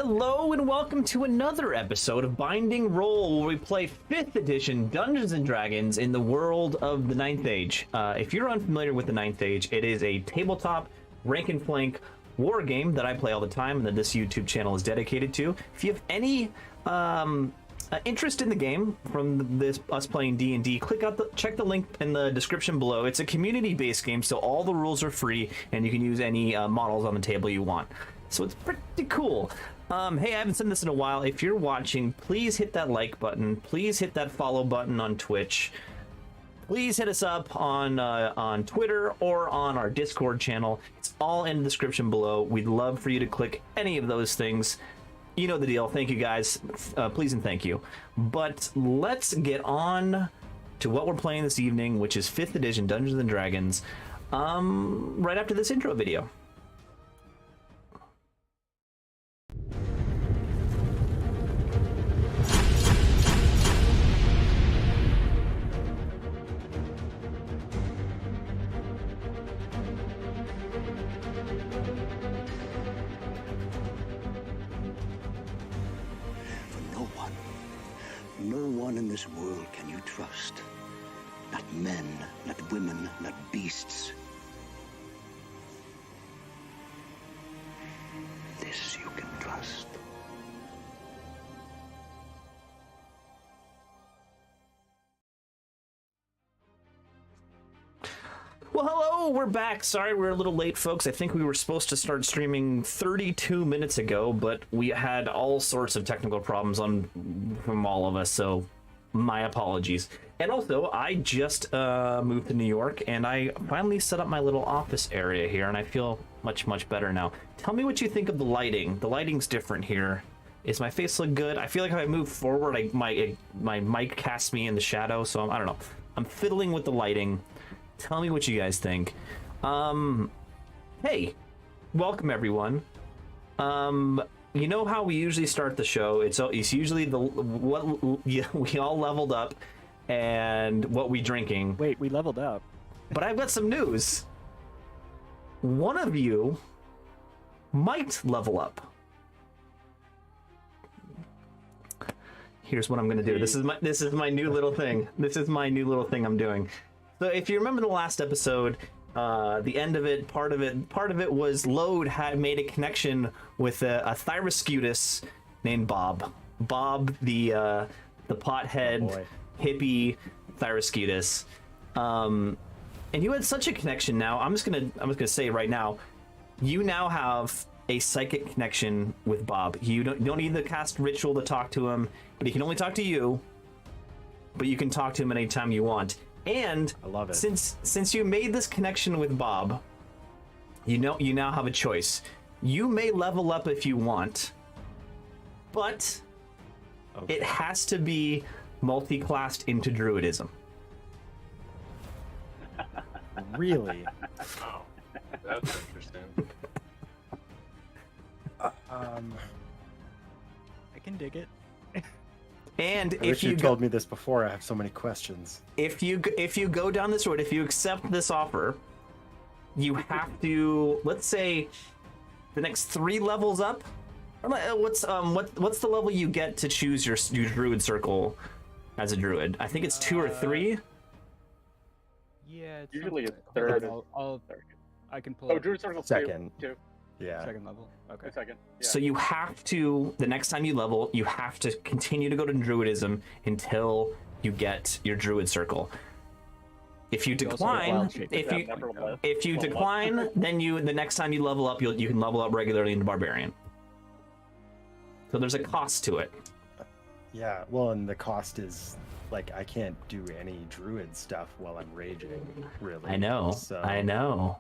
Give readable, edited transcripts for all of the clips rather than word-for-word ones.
Hello and welcome to another episode of Binding Roll, where we play 5th edition Dungeons & Dragons in the world of the 9th Age. If you're unfamiliar with the 9th Age, it is a tabletop rank and flank war game that I play all the time and that this YouTube channel is dedicated to. If you have any interest in the game from us playing D&D, check the link in the description below. It's a community-based game, so all the rules are free and you can use any models on the table you want. So it's pretty cool. Hey, I haven't said this in a while. If you're watching, please hit that like button. Please hit that follow button on Twitch. Please hit us up on Twitter or on our Discord channel. It's all in the description below. We'd love for you to click any of those things. You know the deal. Thank you, guys. Please and thank you. But let's get on to what we're playing this evening, which is 5th edition Dungeons & Dragons, right after this intro video. No one in this world can you trust. Not men, not women, not beasts. This you can trust. Well, hello, we're back. Sorry we're a little late, folks. I think we were supposed to start streaming 32 minutes ago, but we had all sorts of technical problems from all of us, so my apologies. And also, I just moved to New York, and I finally set up my little office area here, and I feel much better now. Tell me what you think of the lighting. The lighting's different here. Is my face look good? I feel like if I move forward, my mic casts me in the shadow, so I don't know. I'm fiddling with the lighting. Tell me what you guys think. Hey, welcome everyone. You know how we usually start the show? It's usually we all leveled up and what we drinking. Wait, we leveled up. But I've got some news. One of you might level up. Here's what I'm gonna do. This is my new little thing. This is my new little thing I'm doing. So if you remember the last episode, the end of it, part of it was Lode had made a connection with a Thyroscutus named Bob. Bob, the pothead hippie Thyroscutus. And you had such a connection. Now I'm just gonna say right now, you now have a psychic connection with Bob. You don't need to cast ritual to talk to him, but he can only talk to you. But you can talk to him anytime you want. And I love it. Since you made this connection with Bob, you now have a choice. You may level up if you want, but it has to be multi-classed into druidism. Really? Wow, that's interesting. I can dig it. And I wish you told me this before. I have so many questions. If you go down this road, if you accept this offer, you have to, let's say, the next 3 levels up. What's the level you get to choose your druid circle as a druid? I think it's 2 or 3. Yeah, it's Usually something- it's third. I can pull. Oh, up Druid Circle Second. Two. Yeah. second level. Okay. Second. Yeah. So you have to, the next time you level, you have to continue to go to druidism until you get your druid circle. If you decline, if you decline, then the next time you level up, you can level up regularly into barbarian. So there's a cost to it. Yeah. Well, and the cost is like I can't do any druid stuff while I'm raging. Really. I know. So, I know.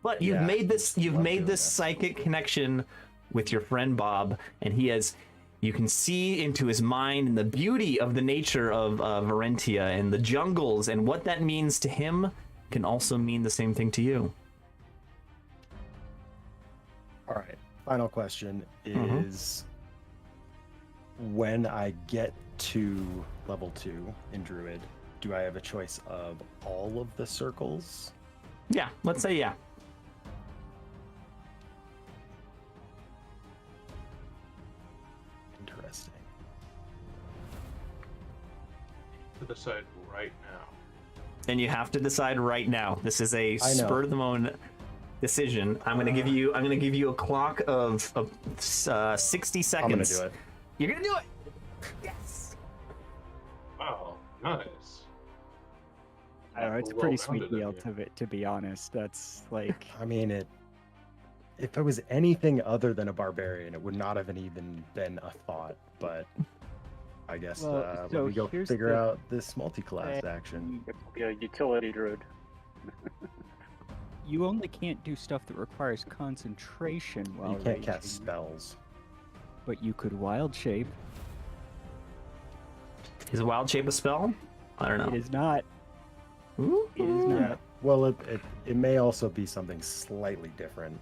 But you've made this psychic connection with your friend Bob, and you can see into his mind and the beauty of the nature of Varentia and the jungles, and what that means to him can also mean the same thing to you. All right. Final question is, when I get to level 2 in druid, do I have a choice of all of the circles? Yeah, let's say yeah. to decide right now. And you have to decide right now. This is a I know. spur of the moment decision. I'm gonna give you a clock of 60 seconds. I'm gonna do it. You're gonna do it. Yes. Wow, nice. I don't know, it's a pretty sweet deal to be honest. That's like I mean, if it was anything other than a barbarian, it would not have even been a thought. But I guess Well, when we go here's figure the out this multi-class action. It will be a utility druid. you only can't do stuff that requires concentration while You can't raging, cast spells. but you could wild shape. Is wild shape a spell? I don't know. It is not. Ooh. It is not. Well, it may also be something slightly different,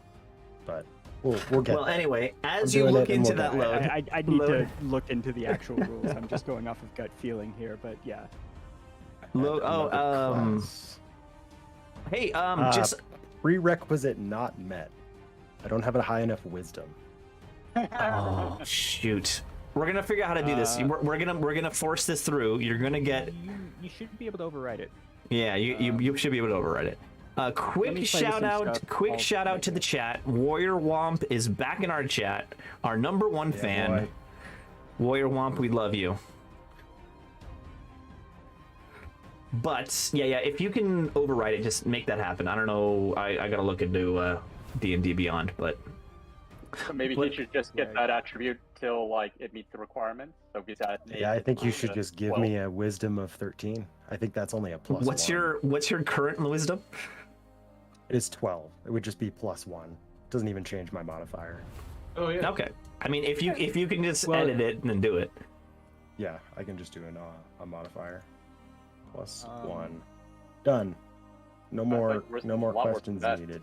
but we'll get Well, there. anyway, as I'm you doing look it and into we'll that go. load, I need to load- look into the actual rules. I'm just going off of gut feeling here, but yeah. load. Another Oh, class. hey, Uh, just Prerequisite not met. I don't have a high enough wisdom. oh shoot. We're gonna figure out how to do this. We're gonna force this through. You're gonna get. You should be able to override it. Yeah, you should be able to override it. Let me Quick play with shout some out! stuff. Quick I'll shout out make to the it. chat. Warrior Womp is back in our chat. Our number one Yeah, fan. boy. Warrior Womp, we love you. But yeah, if you can override it, just make that happen. I don't know. I gotta look into D&D Beyond, but So maybe What- he should just get that attribute till like it meets the requirements. So he's at. Yeah, I think you should just give me a wisdom of 13. I think that's only a plus what's one. your current wisdom? It is 12. It would just be plus one. Doesn't even change my modifier. Oh yeah. Okay. I mean, if you can just Well- edit it and then do it. Yeah, I can just do a modifier. Plus Um, 1. Done. No more like wisdom's no more a lot worse questions than that. needed.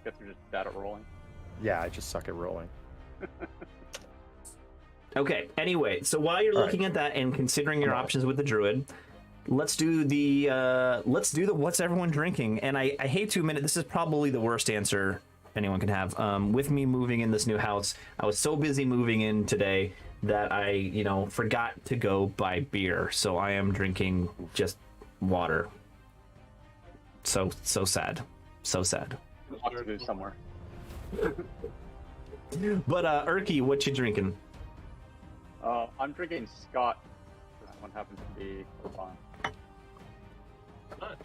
Guess we're just bad at rolling. Yeah, I just suck at rolling. Okay. Anyway, so while you're All right. looking at that and considering your I'm out. options with the druid, let's do the what's everyone drinking. And I hate to admit it, this is probably the worst answer anyone can have. With me moving in this new house, I was so busy moving in today that I forgot to go buy beer. So I am drinking just water. So sad. So sad. Lots to do somewhere. But Erky, what you drinking? I'm drinking Scott. This one happens to be Oban. Nice.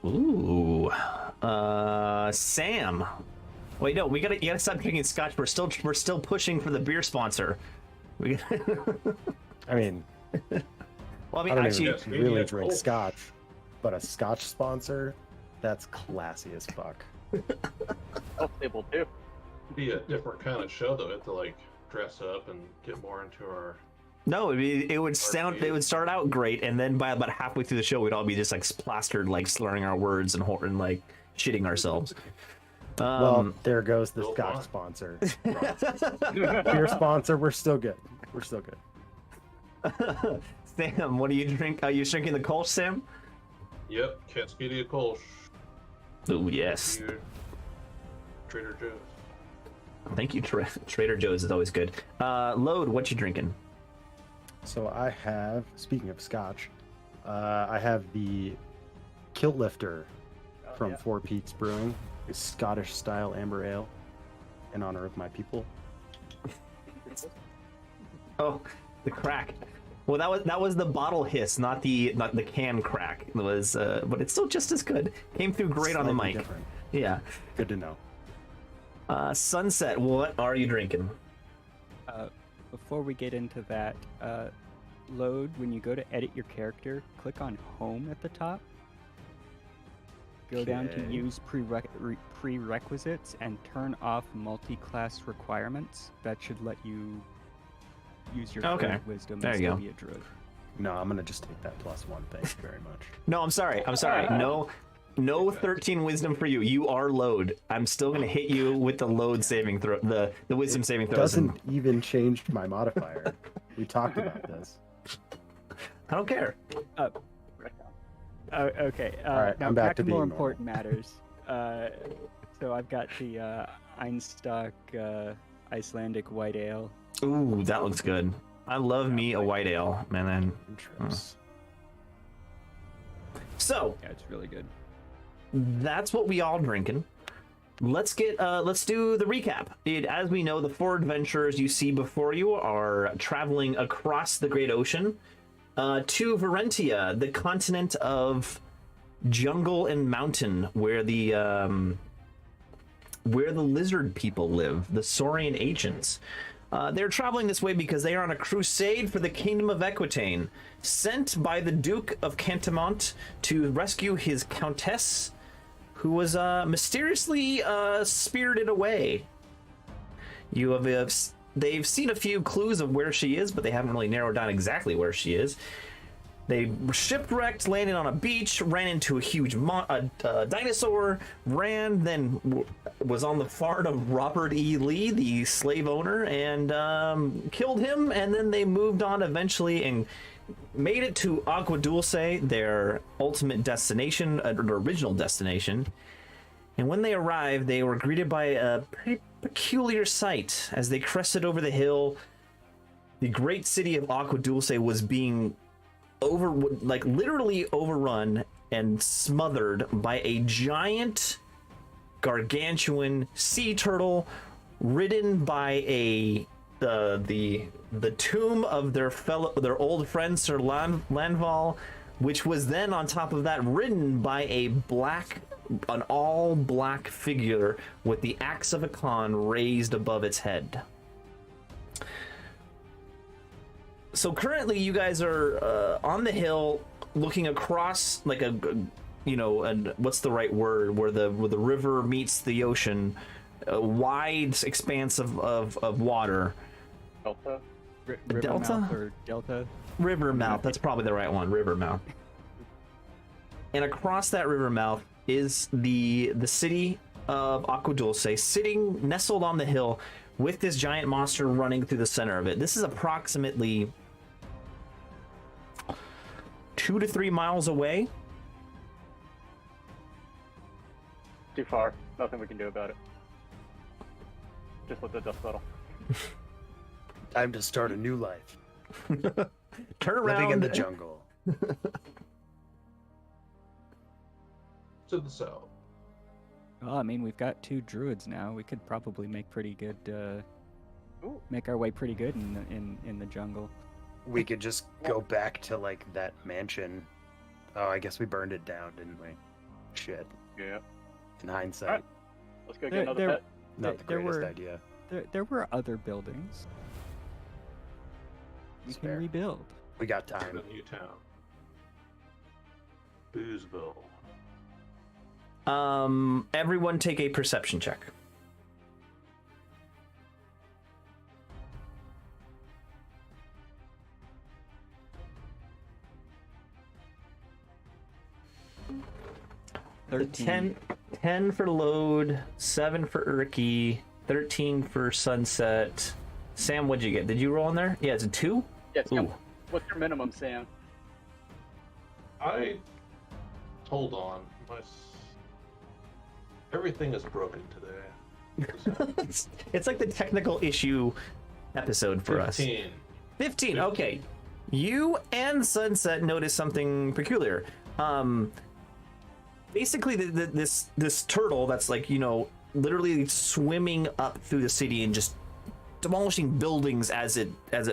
Ooh, Sam. Wait, no, you gotta stop drinking scotch. We're still pushing for the beer sponsor. We, I mean, well, I mean, I don't actually, Yes, even maybe really a drink Kolsch. scotch, but a scotch sponsor, that's classy as fuck. Health table too. Be a different kind of show though. We have to like dress up and get more into our. no, it would start out great, and then by about halfway through the show, we'd all be just like plastered, like slurring our words and like shitting ourselves. Well, there goes the Still scotch fun. sponsor. Beer sponsor, we're still good. We're still good. Sam, what do you drink? Are you drinking the Kolsch, Sam? Yep, Cascadia Kolsch. Oh yes. You- Trader Joe's. Thank you, Trader Joe's is always good. Load, what you drinking? So I have, speaking of scotch, I have the Kilt Lifter from yeah. Four Peaks Brewing, a Scottish style amber ale, in honor of my people. Oh, the crack. Well, that was the bottle hiss, not the can crack. It was, but it's still just as good. Came through great on the Slightly mic. different. Yeah. Good to know. Sunset, what are you drinking? Before we get into that, Load, when you go to edit your character, click on Home at the top. Go down to Okay. Use Prerequisites and turn off Multi-Class Requirements. That should let you use your Okay. current wisdom There and you still go. be a druid. No, I'm gonna just take that plus one. Thank you very much. No, I'm sorry. No 13 wisdom for you. You are Load. I'm still gonna hit you with the load saving throw, the wisdom saving throw. Doesn't even change my modifier. We talked about this. I don't care. Okay. Alright, now I'm back to more being important matters. So I've got the Einstock Icelandic White Ale. Ooh, that looks good. I love me a white ale, man. Interest. So Yeah, it's really good. that's what we all drinking. Let's do the recap. As we know, the 4 adventurers you see before you are traveling across the great ocean to Varentia, the continent of jungle and mountain, where the lizard people live, the Saurian ancients. They're traveling this way because they are on a crusade for the kingdom of Equitaine, sent by the Duke of Cantamont to rescue his countess, who was mysteriously spirited away. They've seen a few clues of where she is, but they haven't really narrowed down exactly where she is. They shipwrecked, landed on a beach, ran into a huge dinosaur, then was on the farm of Robert E. Lee, the slave owner, and killed him, and then they moved on eventually and made it to Agua Dulce, their ultimate destination, their original destination. And when they arrived, they were greeted by a pretty peculiar sight. As they crested over the hill, the great city of Agua Dulce was being literally overrun and smothered by a giant gargantuan sea turtle ridden by the tomb of their old friend Sir Lanval, which was then on top of that ridden by an all black figure with the axe of a Khan raised above its head. So currently you guys are on the hill looking across like and what's the right word, where the river meets the ocean, a wide expanse of water. Delta? Delta? Or Delta? River mouth, that's probably the right one, river mouth. And across that river mouth is the city of Agua Dulce, sitting nestled on the hill with this giant monster running through the center of it. This is approximately 2 to 3 miles away. Too far. Nothing we can do about it. Just let the dust settle. Time to start a new life. Turn around. Living in the jungle. To the south. Well, I mean, we've got 2 druids now. We could probably make pretty good. Make our way pretty good in the jungle. We could just go back to like that mansion. Oh, I guess we burned it down, didn't we? Shit. Yeah. In hindsight, Alright. Let's go get another pet. not the there greatest were- idea. There were other buildings. We It's can fair. rebuild. We got The time. new town. Boozeville. Everyone take a perception check. The 13. 10 for Load, 7 for Urki, 13 for Sunset. Sam, what'd you get? Did you roll in there? Yeah, it's a 2? Yeah, Sam, Ooh. what's your minimum, Sam? Hold on. Everything is broken today. It's like the technical issue episode for us. 15. 15, okay. You and Sunset notice something peculiar. Basically, this turtle that's like, literally swimming up through the city and just demolishing buildings as it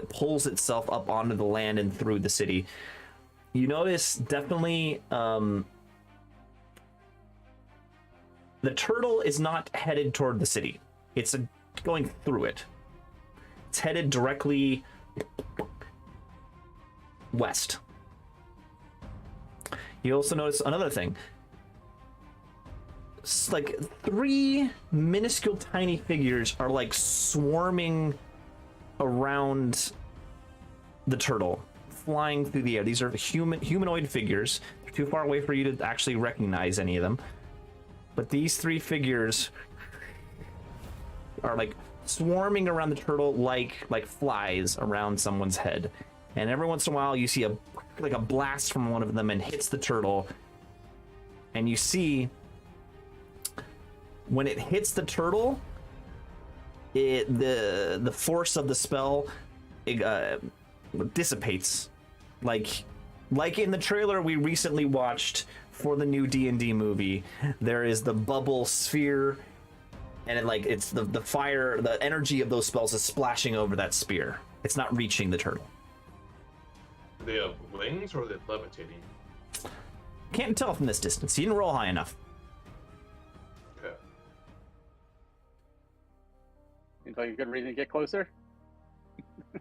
pulls itself up onto the land and through the city. You notice definitely the turtle is not headed toward the city. It's going through it. It's headed directly west. You also notice another thing. It's like 3 minuscule tiny figures are like swarming around the turtle, flying through the air. These are humanoid figures. They're too far away for you to actually recognize any of them. But these 3 figures are like swarming around the turtle like flies around someone's head. And every once in a while you see a blast from one of them and hits the turtle. And you see when it hits the turtle, the force of the spell dissipates. Like like in the trailer we recently watched for the new D&D movie, there is the bubble sphere, and it's the fire, the energy of those spells is splashing over that spear. It's not reaching the turtle. Do they have wings or are they levitating? Can't tell from this distance. You didn't roll high enough. Okay. Seems like a good reason to get closer.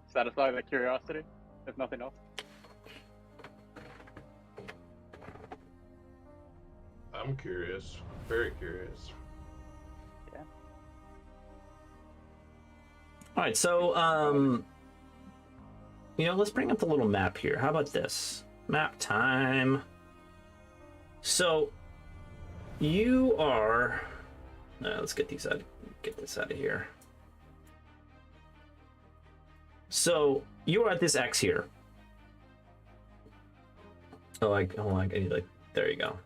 Satisfy that curiosity, if nothing else. I'm curious. Very curious. Yeah. All right, so let's bring up the little map here. How about this? Map time. So you are let's get this out of here. So you are at this X here. I need there you go.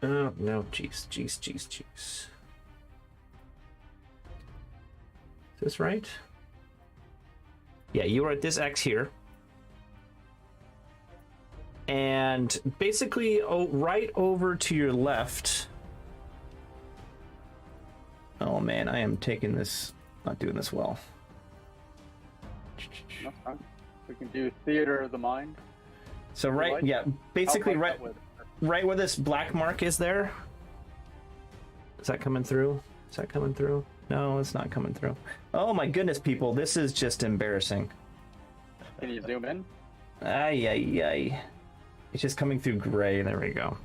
Oh no, jeez. Is this right? Yeah, you are at this X here. And basically, right over to your left. Oh man, I am taking this, not doing this well. No, fine. We can do theater of the mind. So right, yeah, basically right where this black mark is there. Is that coming through? No, it's not coming through. Oh my goodness, people, this is just embarrassing. Can you zoom in? Ay. It's just coming through gray. There we go.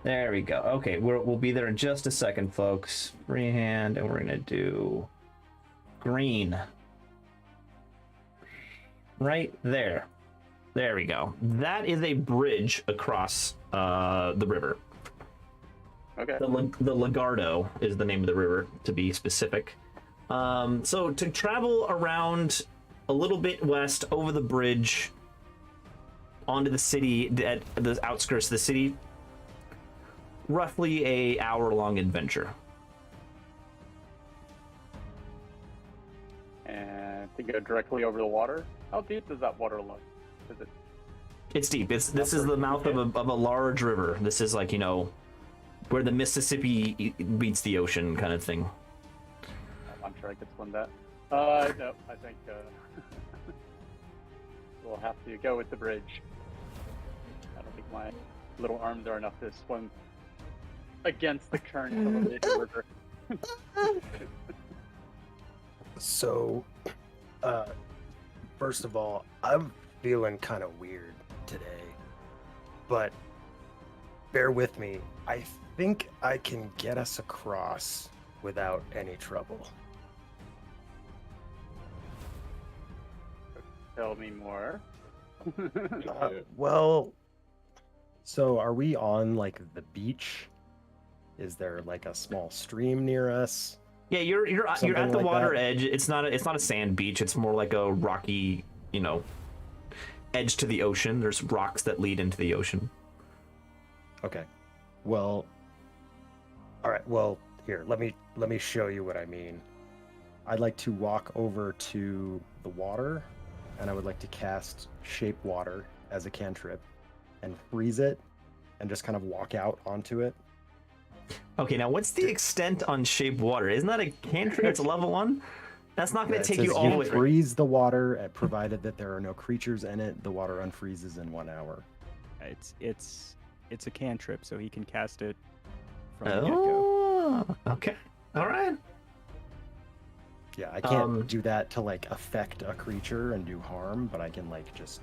There we go. Okay, we'll be there in just a second, folks. Freehand, and we're gonna do green. Right there. There we go. That is a bridge across the river. Okay. The Lagardo is the name of the river, to be specific. So to travel around a little bit west over the bridge onto the city, at the outskirts of the city, roughly a hour-long adventure. And to go directly over the water. How deep does that water look? Is it? It's deep. This is the mouth of a large river. This is like, where the Mississippi meets the ocean kind of thing. I'm sure I could swim that. No, I think we'll have to go with the bridge. I don't think my little arms are enough to swim against the current of a major river. So, first of all, I'm feeling kind of weird today, but bear with me. I think I can get us across without any trouble. Tell me more. Well, so are we on like the beach? Is there like a small stream near us? Yeah, you're at Something the like water that? edge. It's not a sand beach. It's more like a rocky, edge to the ocean. There's rocks that lead into the ocean. Okay. Well, all right. Well, here, let me show you what I mean. I'd like to walk over to the water, and I would like to cast Shape Water as a cantrip and freeze it and just kind of walk out onto it. Okay, now what's the extent on Shape Water? Isn't that a cantrip? It's a level 1? That's not going It to take says you all the way through. freeze the water, provided that there are no creatures in it. The water unfreezes in 1 hour. It's a cantrip, so he can cast it from the get-go. Oh, okay. All right. Yeah, I can't do that to like affect a creature and do harm, but I can like just,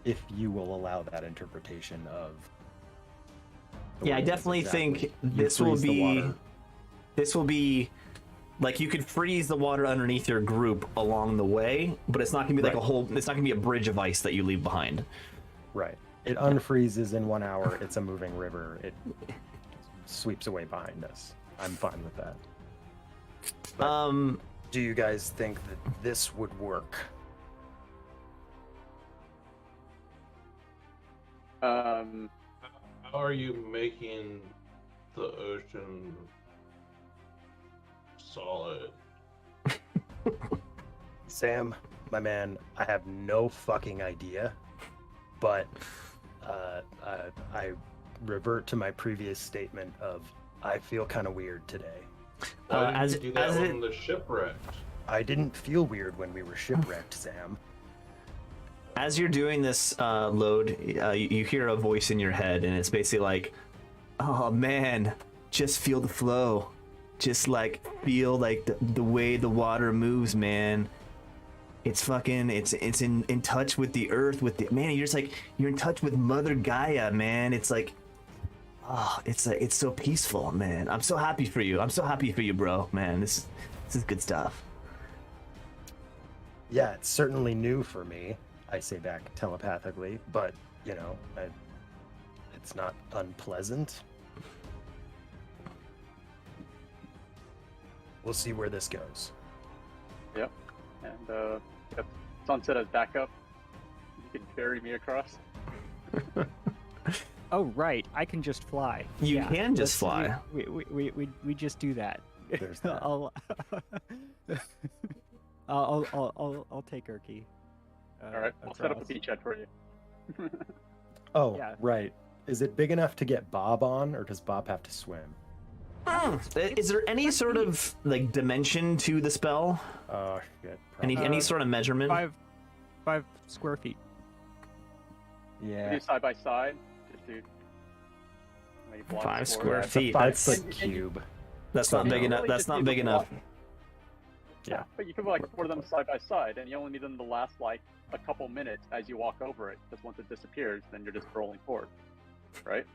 if you will allow that interpretation of. the Yeah, I way it is definitely exactly. think You this will freeze the be. water. This will be. Like, you could freeze the water underneath your group along the way, but it's not gonna be like Right. it's not gonna be a bridge of ice that you leave behind. Right. It unfreezes in 1 hour. It's a moving river. It sweeps away behind us. I'm fine with that. But do you guys think that this would work? How are you making the ocean solid? Sam, my man, I have no fucking idea, but I revert to my previous statement of I feel kind of weird today. Why didn't as- you do that as when the shipwrecked? I didn't feel weird when we were shipwrecked, Sam. As you're doing this load, you hear a voice in your head, and it's basically like, "Oh man, just feel the flow, just like feel like the way the water moves, man. It's fucking, it's in touch with the earth, with the man. You're just like you're in touch with Mother Gaia, man. It's like, oh, it's so peaceful, man. I'm so happy for you. I'm so happy for you, bro, man. This is good stuff." Yeah, it's certainly new for me, I say back telepathically, but, you know, it's not unpleasant. We'll see where this goes. Yep. And yep. Sunset as backup. You can carry me across. Oh right, I can just fly. You Yeah, can just let's- fly. We just do that. There's that. I'll take Erky. All right, I'll set up a beachhead for you. Oh, Yeah. right. Is it big enough to get Bob on, or does Bob have to swim? Is there any sort of like dimension to the spell? Oh, shit. Any sort of measurement? 5 square feet. Yeah. Do side by side. Just do. maybe block 5 score. square It's a feet. 5 That's foot cube. that's not You big don't enough. really That's just not need big the enough. block. Yeah. But you can like pour them side by side, and you only need them to last like a couple minutes as you walk over it. Because once it disappears, then you're just rolling forward, right?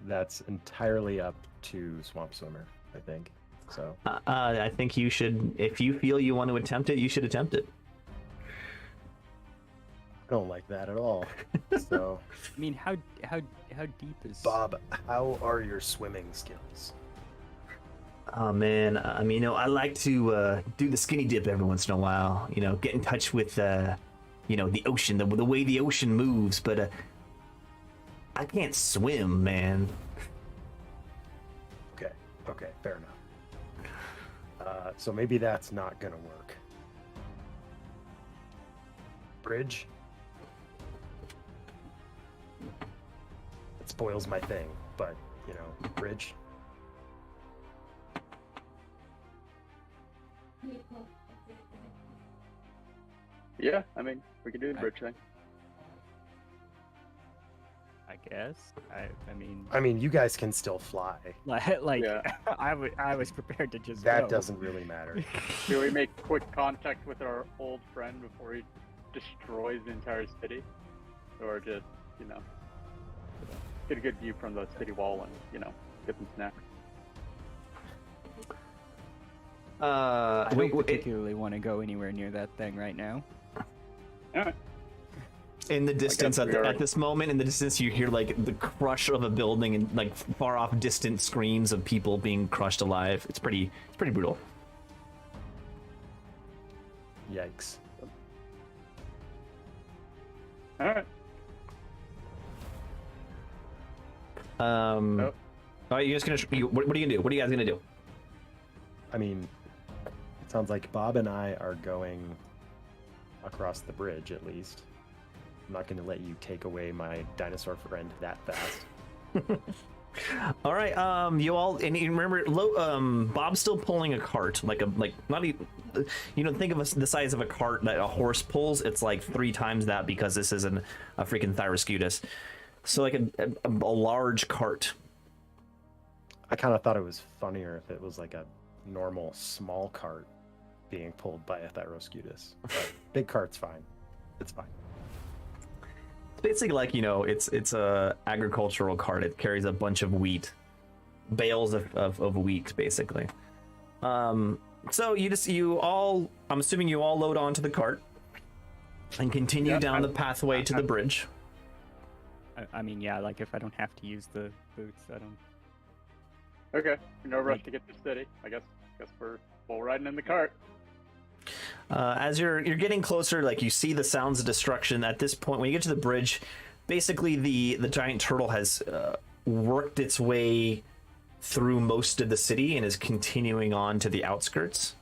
That's entirely up to Swamp Swimmer, I think. So, I think you should, if you feel you want to attempt it, you should attempt it. I don't like that at all. So, I mean, how deep is Bob, how are your swimming skills? Oh man, I mean, you know, I like to do the skinny dip every once in a while. You know, get in touch with, you know, the ocean, the way the ocean moves. But I can't swim, man. Okay, fair enough. So maybe that's not gonna work. Bridge? It spoils my thing, but, you know, bridge? Yeah, I mean, we can do the Right. bridge thing. I guess. I mean, you guys can still fly. Like Yeah. I was prepared to just That go. doesn't really matter. Do we make quick contact with our old friend before he destroys the entire city? Or just, you know, get a good view from the city wall and, you know, get some snacks? I don't wait, particularly want to go anywhere near that thing right now. Alright. in the distance we are. at this moment, in the distance, you hear like the crush of a building and like far off, distant screams of people being crushed alive. It's pretty brutal. Yikes. Alright. Oh. All right, you guys gonna? What are you gonna do? What are you guys gonna do? I mean, it sounds like Bob and I are going across the bridge at least. I'm not going to let you take away my dinosaur friend that fast. All right, you all, and you remember, Bob's still pulling a cart, like not even, you know, think of the size of a cart that a horse pulls. It's like 3 times that because this is a freaking Thyroscutus. So like a large cart. I kind of thought it was funnier if it was like a normal small cart being pulled by a Thyroscutus. But big cart's fine. It's fine. Basically, like, you know, it's a agricultural cart. It carries a bunch of wheat, bales of wheat, basically. So you all, I'm assuming you all load onto the cart and continue Yeah, down the pathway to the bridge. I mean, yeah, like if I don't have to use the boots, I don't. Okay. No rush to get to the city. I guess we're full riding in the cart. As you're getting closer, like you see the sounds of destruction. At this point, when you get to the bridge, basically the giant turtle has worked its way through most of the city and is continuing on to the outskirts.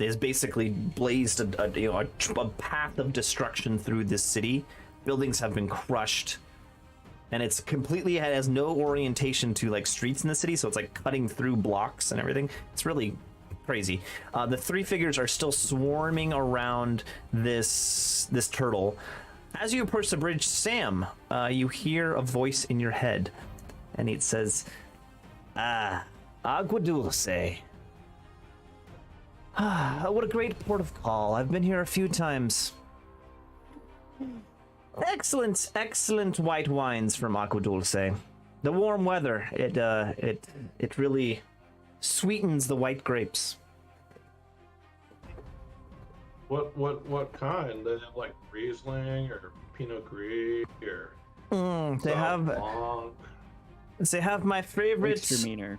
has basically blazed a path of destruction through this city. Buildings have been crushed, and it's completely has no orientation to like streets in the city, so it's like cutting through blocks and everything. It's really crazy. The three figures are still swarming around this turtle. As you approach the bridge, Sam, you hear a voice in your head, and it says, Agua Dulce. What a great port of call. I've been here a few times. Excellent, excellent white wines from Agua Dulce. The warm weather, it really sweetens the white grapes. What kind? They have like Riesling or Pinot Gris or They have my favorite Gewürztraminer.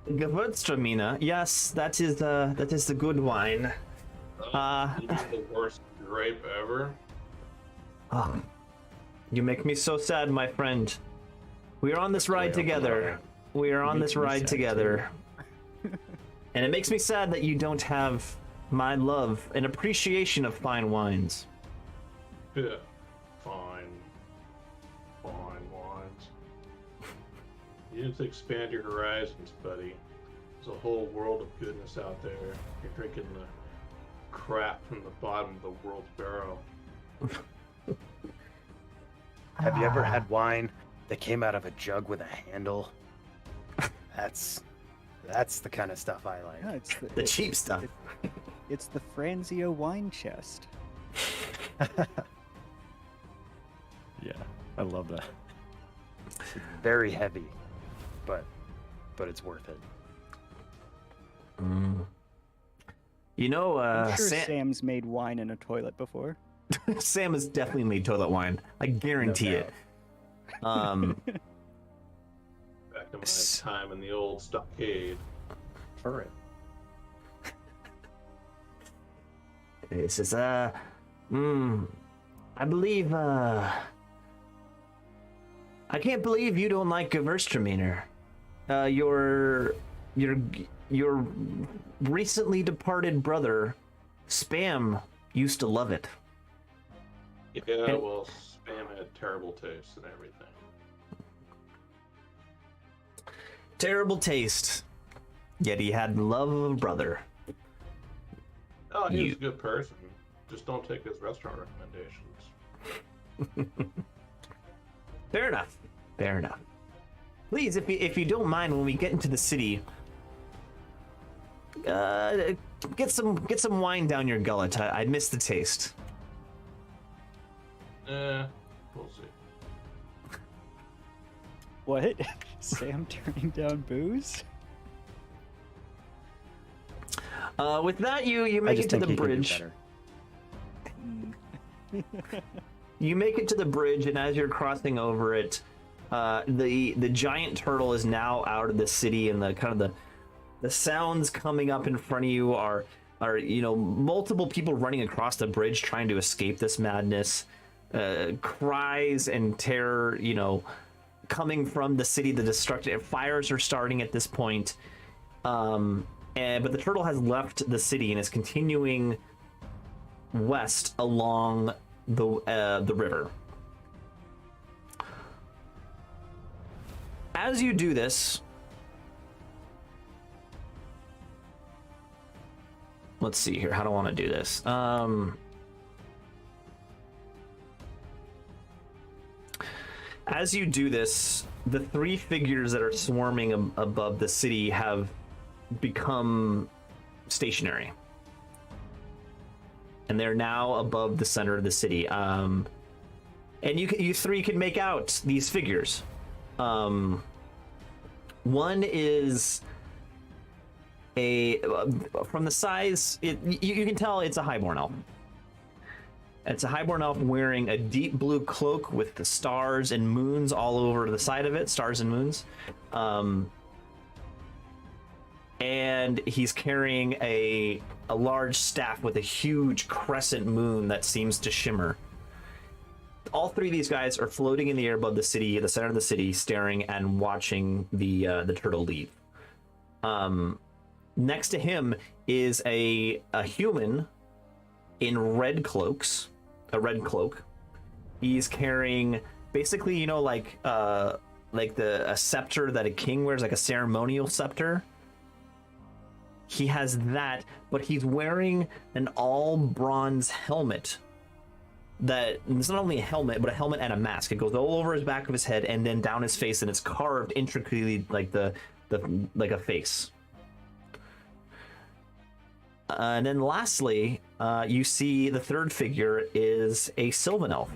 Gewürztraminer. Yes, that is the good wine. The worst grape ever. Oh, you make me so sad, my friend. We are on this ride together. We are on this ride together. And it makes me sad that you don't have my love and appreciation of fine wines. Yeah, fine wines. You need to expand your horizons, buddy. There's a whole world of goodness out there. You're drinking the crap from the bottom of the world's barrel. Have you ever had wine that came out of a jug with a handle? That's the kind of stuff I like. Yeah, it's The cheap stuff. It's the Franzio wine chest. Yeah, I love that. It's very heavy, but it's worth it. You know, I'm sure Sam's made wine in a toilet before. Sam has definitely made toilet wine. I guarantee No it. Back in my time in the old stockade. For it. This is I believe I can't believe you don't like Gewürztraminer. Your recently departed brother, Spam, used to love it. Yeah, well, Spam had terrible taste and everything. Terrible taste. Yet he had the love of a brother. Oh, he's a good person. Just don't take his restaurant recommendations. Fair enough. Fair enough. Please, if you don't mind, when we get into the city, get some wine down your gullet. I'd miss the taste. We'll see. What? Sam turning down booze? With that, you make it to the bridge. You make it to the bridge, and as you're crossing over it, the giant turtle is now out of the city, and the sounds coming up in front of you are multiple people running across the bridge trying to escape this madness. Cries and terror, coming from the city. The destructive fires are starting at this point. But the turtle has left the city and is continuing west along the river. As you do this, let's see here. How do I want to do this? As you do this, the three figures that are swarming above the city have become stationary. And they're now above the center of the city. And you three can make out these figures. One is from the size, you can tell it's a highborn elf. It's a highborn elf wearing a deep blue cloak with the stars and moons all over the side of it, stars and moons. And he's carrying a large staff with a huge crescent moon that seems to shimmer. All three of these guys are floating in the air above the city, the center of the city, staring and watching the turtle leave. Next to him is a human in red cloaks, a red cloak. He's carrying basically, you know, like a scepter that a king wears, like a ceremonial scepter. He has that, but he's wearing an all bronze helmet. That it's not only a helmet, but a helmet and a mask. It goes all over his back of his head and then down his face, and it's carved intricately like like a face. And then lastly, you see the third figure is a Sylvan Elf.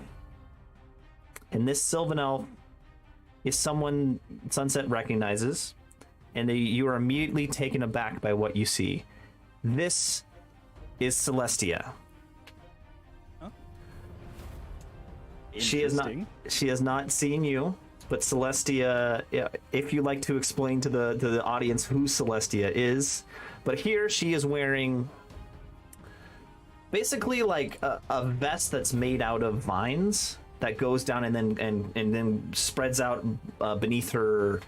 And this Sylvan Elf is someone Sunset recognizes, and you are immediately taken aback by what you see. This is Celestia. Oh. She has not seen you, but Celestia, if you like to explain to the audience who Celestia is, but here she is wearing basically like a vest that's made out of vines that goes down and then spreads out beneath her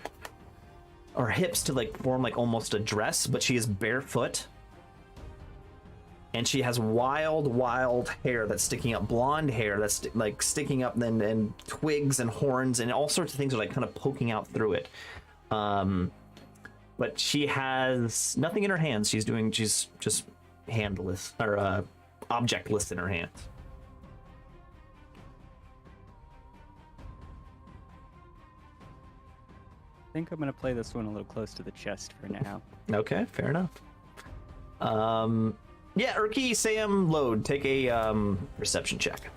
hips to like form like almost a dress, but she is barefoot. And she has wild hair that's sticking up, blonde hair that's like sticking up, and twigs and horns and all sorts of things are like kind of poking out through it. But she has nothing in her hands. She's just handless or objectless in her hands. I think I'm gonna play this one a little close to the chest for now. Okay, fair enough. Yeah, Urki, Sam, Load, take a perception check.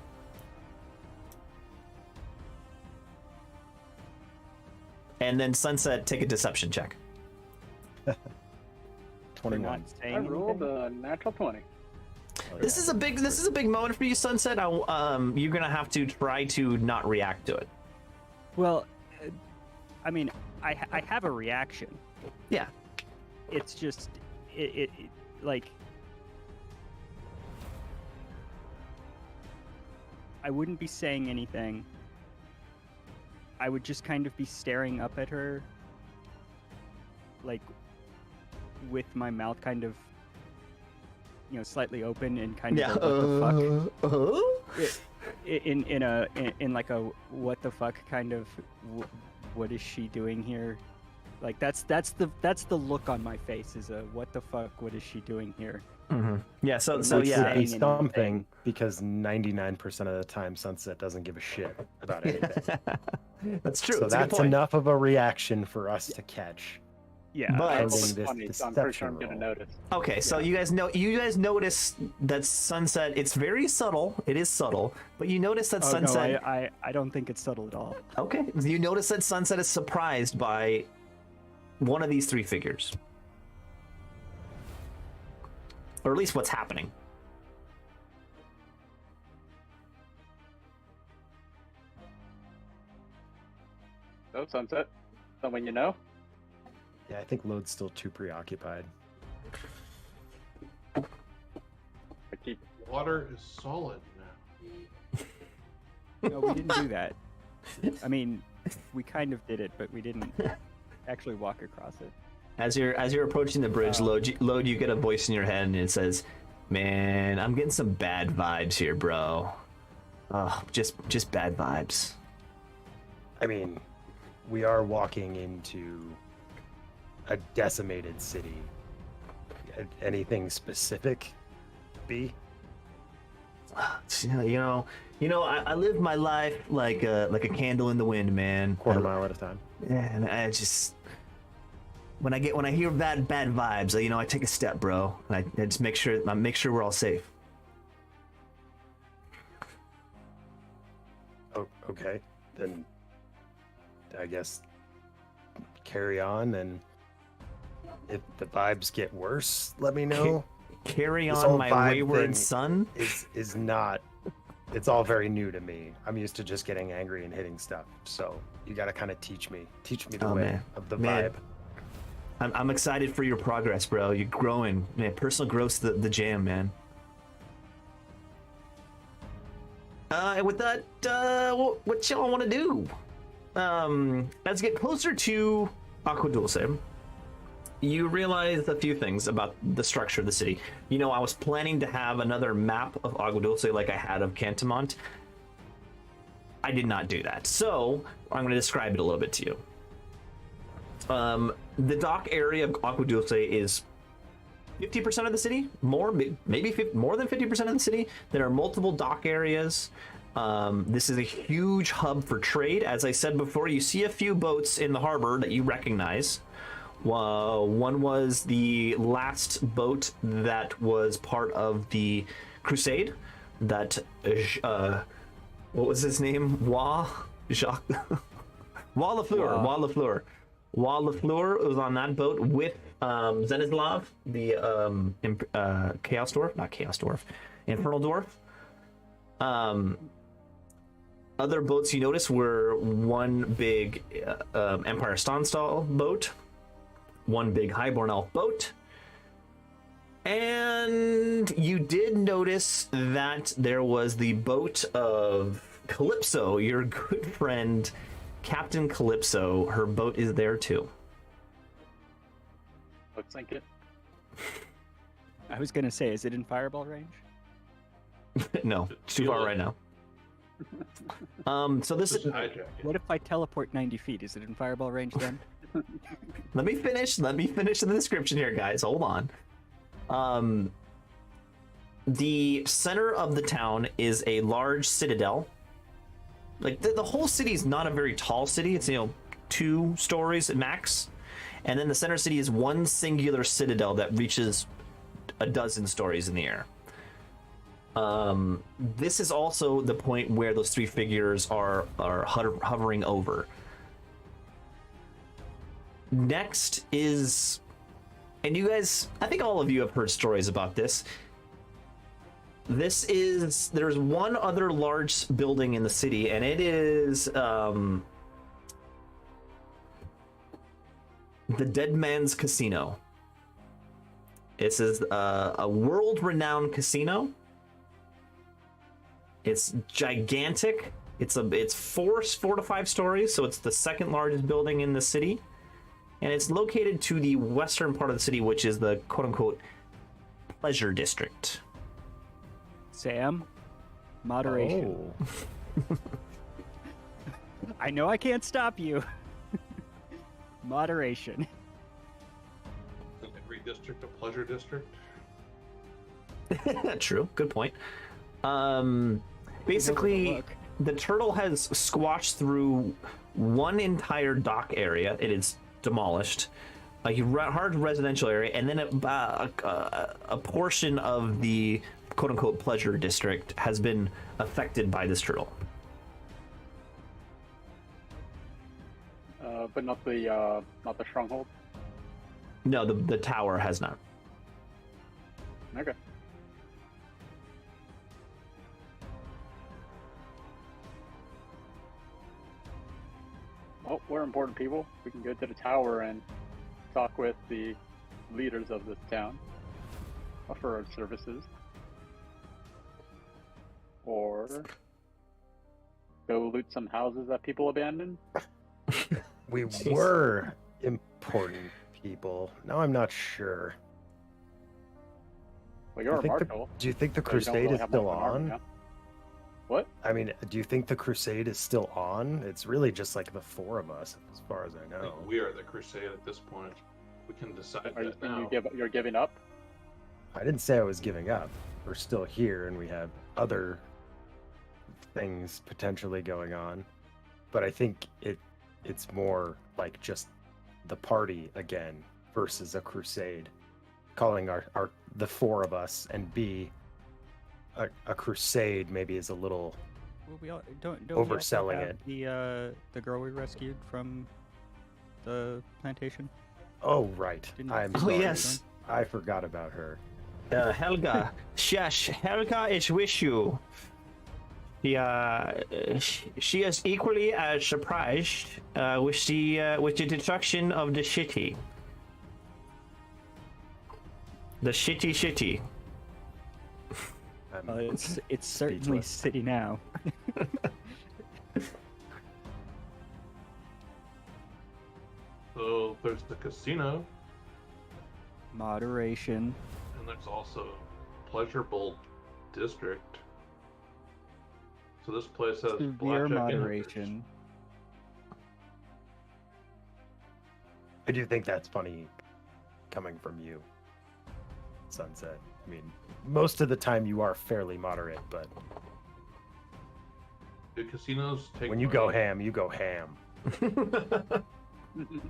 And then Sunset, take a deception check. 21. I rolled a natural 20. This is a big moment for you, Sunset. You're gonna have to try to not react to it. Well, I mean, I have a reaction. Yeah. It's just it like I wouldn't be saying anything. I would just kind of be staring up at her, like with my mouth kind of, you know, slightly open and kind of a what the fuck, in like a what the fuck kind of, what is she doing here? Like that's the look on my face, is a what the fuck, what is she doing here? Mm-hmm. Yeah. So Which yeah. would be something, because 99% of the time Sunset doesn't give a shit about anything. That's true. So that's enough of a reaction for us to catch. Yeah, But- I rolled This a 20, so I'm pretty sure I'm deception gonna roll. notice. Okay, so you guys notice that Sunset. It's very subtle. It is subtle, but you notice that Sunset. No, I don't think it's subtle at all. Okay, you notice that Sunset is surprised by one of these three figures, or at least what's happening. So, Sunset, someone you know? Yeah, I think Load's still too preoccupied. I keep Water is solid now. No, we didn't do that. I mean, we kind of did it, but we didn't actually walk across it. As you're approaching the bridge, Load, you get a voice in your head, and it says, "Man, I'm getting some bad vibes here, bro. Oh, just bad vibes." I mean, we are walking into a decimated city. Anything specific, B? You know, I live my life like a candle in the wind, man. Quarter mile at a time. Yeah, and I just when I hear bad vibes, you know, I take a step, bro, and I just make sure we're all safe. Oh, okay, then I guess carry on, and if the vibes get worse, let me know. Carry This on, whole my vibe wayward thing son. is not. It's all very new to me. I'm used to just getting angry and hitting stuff. So you got to kind of teach me the Oh, way man. of the Man. vibe. I'm excited for your progress, bro. You're growing, man. Personal growth's the jam, man. And with that, what y'all want to do? As we get closer to Aqua Dulce, you realize a few things about the structure of the city. You know, I was planning to have another map of Agua Dulce like I had of Cantamont. I did not do that, so I'm going to describe it a little bit to you. The dock area of Agua Dulce is 50% of the city, more than 50% of the city. There are multiple dock areas. This is a huge hub for trade. As I said before, you see a few boats in the harbor that you recognize. One was the last boat that was part of the Crusade. That what was his name? Jacques Lafleur was on that boat with Zenislav, the Infernal Dwarf. Other boats you notice were one big Empire Stonstal boat, one big Highborn Elf boat, and you did notice that there was the boat of Calypso, your good friend Captain Calypso. Her boat is there too. Looks like it. I was gonna say, is it in fireball range? No, it's too far right now. So this is. What if I teleport 90 feet? Is it in fireball range then? Let me finish the description here, guys. Hold on. The center of the town is a large citadel. Like the whole city is not a very tall city. It's 2 stories at max, and then the center city is one singular citadel that reaches a dozen stories in the air. This is also the point where those 3 figures are hovering over. Next is, and you guys, I think all of you have heard stories about this. There's one other large building in the city, and it is the Dead Man's Casino. This is a world-renowned casino. It's gigantic. It's 4 to 5 stories, so it's the second largest building in the city, and it's located to the western part of the city, which is the quote-unquote pleasure district. Sam, moderation. Oh. I know I can't stop you. Moderation. Is every district a pleasure district? True. Good point. Basically, the turtle has squashed through one entire dock area. It is demolished. A hard residential area, and then a portion of the quote-unquote pleasure district has been affected by this turtle. But not the stronghold. No, the tower has not. Okay. Well, we're important people. We can go to the tower and talk with the leaders of this town, offer our services, or go loot some houses that people abandoned. We were important people. Now I'm not sure. Well, you're a marshal. Do you think the so you don't Crusade really is have still much of an army, on? huh? What? I mean, do you think the Crusade is still on? It's really just like the 4 of us, as far as I I know. think we are the Crusade at this point. We can decide Are you, that now. you're giving up? I didn't say I was giving up. We're still here, and we have other things potentially going on. But I think it's more like just the party again versus a crusade. Calling the 4 of us and B a crusade maybe is a little Well, we all, don't overselling we also it. have the girl we rescued from the plantation. Oh right. Didn't- I'm Oh, sorry. yes. I forgot about her. Helga. Yes, Helga is with you. She is equally as surprised with the destruction of the city. The city. I'm It's certainly speechless. city now. So there's the casino. Moderation. And there's also Pleasurable District. So this place has Severe blackjack moderation. I do think that's funny coming from you, Sunset. I mean, most of the time you are fairly moderate, but The casinos take when you go money. ham, you go ham.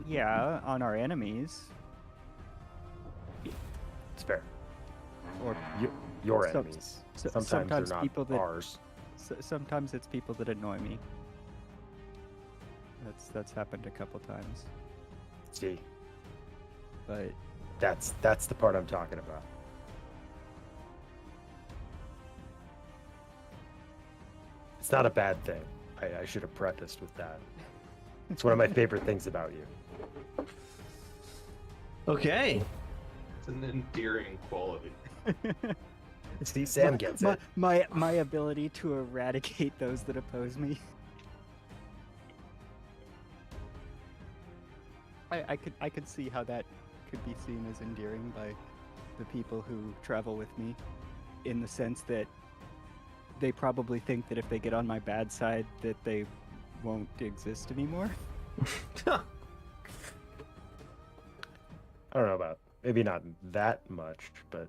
Yeah, on our enemies. It's fair. Or Your Some- enemies. so- Sometimes, sometimes they're not people that- ours. sometimes it's people that annoy me. That's happened a couple times. See, But that's the part I'm talking about. It's not a bad thing. I should have prefaced with that. It's one of my favorite things about you. Okay. It's an endearing quality. See, Sam gets it. my ability to eradicate those that oppose me. I could see how that could be seen as endearing by the people who travel with me, in the sense that they probably think that if they get on my bad side that they won't exist anymore. I don't know about, maybe not that much, but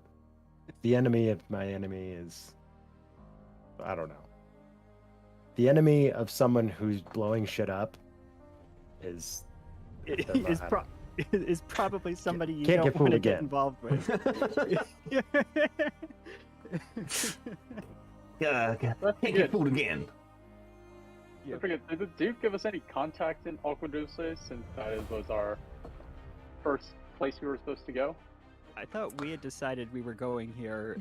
the enemy of my enemy is, I don't know. The enemy of someone who's blowing shit up is Is probably somebody you Can't don't get fooled want to get again. involved with. Yeah, That's can't good. get fooled again. I forget, did the Duke give us any contact in Aquaduce since that was our first place we were supposed to go? I thought we had decided we were going here,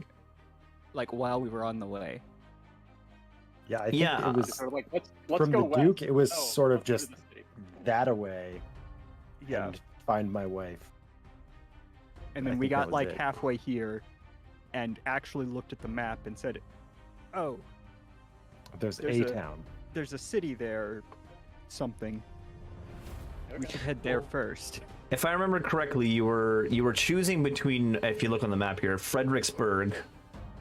like while we were on the way. Yeah, I think Yeah. it was Or like, let's from go the west. Duke. It was No, sort of let's go to just the city. that away Yeah. and find my way. And I then we think that got was like it. halfway here, and actually looked at the map and said, "Oh, There's There's a a- town. there's a city there, something. We Okay. should head there first." If I remember correctly, you were choosing between, if you look on the map here, Fredericksburg,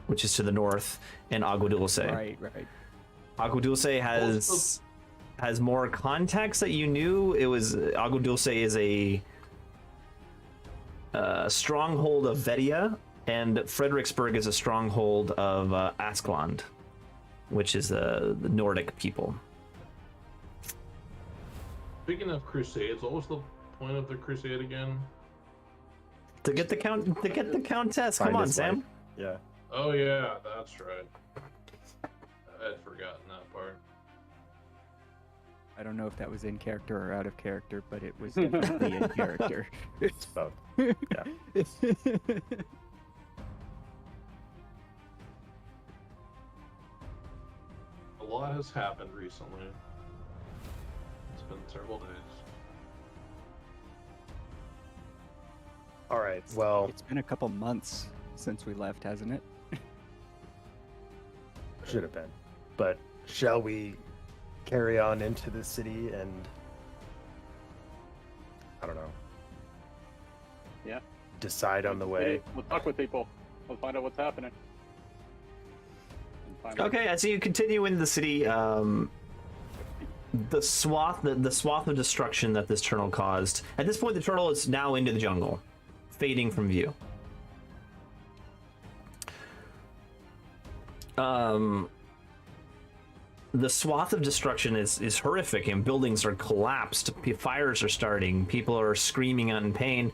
which is to the north, and Agua Dulce. Right. Agua Dulce has more context that you knew. It was Agua Dulce is a stronghold of Vedia, and Fredericksburg is a stronghold of Askland, which is the Nordic people. Speaking of crusades, what was the point of the crusade again? To get the countess. Find Come on, his Sam. wife. Yeah. Oh yeah, that's right. I had forgotten that part. I don't know if that was in character or out of character, but it was definitely in character. It's both. A lot has happened recently. It's been several days. All right. Well, It's been a couple months since we left, hasn't it? should have been. But shall we carry on into the city and I don't know. Yeah. Decide on the way. We'll talk with people. We'll find out what's happening. And find out- Okay, as you continue into the city, the swath of destruction that this turtle caused. At this point, the turtle is now into the jungle, fading from view. The swath of destruction is horrific, and buildings are collapsed. Fires are starting. People are screaming out in pain.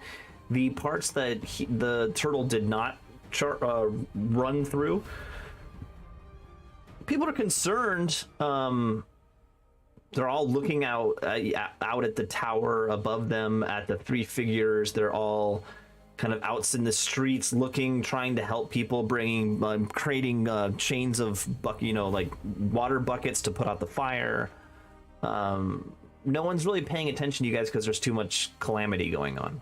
The parts that the turtle did not run through, people are concerned. They're all looking out at the tower above them, at the three figures. They're all kind of out in the streets, looking, trying to help people, creating chains of like water buckets to put out the fire. No one's really paying attention to you guys because there's too much calamity going on.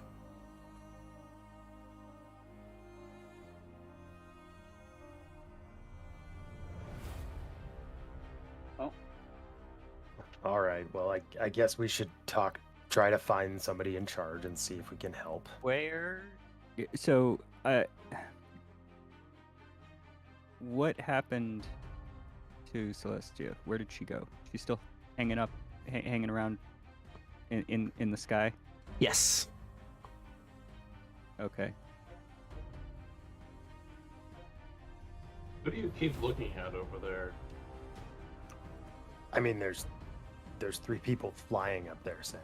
All right. Well, I guess we should try to find somebody in charge and see if we can help. Where So, what happened to Celestia? Where did she go? She's still hanging around in the sky? Yes. Okay. What do you keep looking at over there? I mean, there's 3 people flying up there, Sam.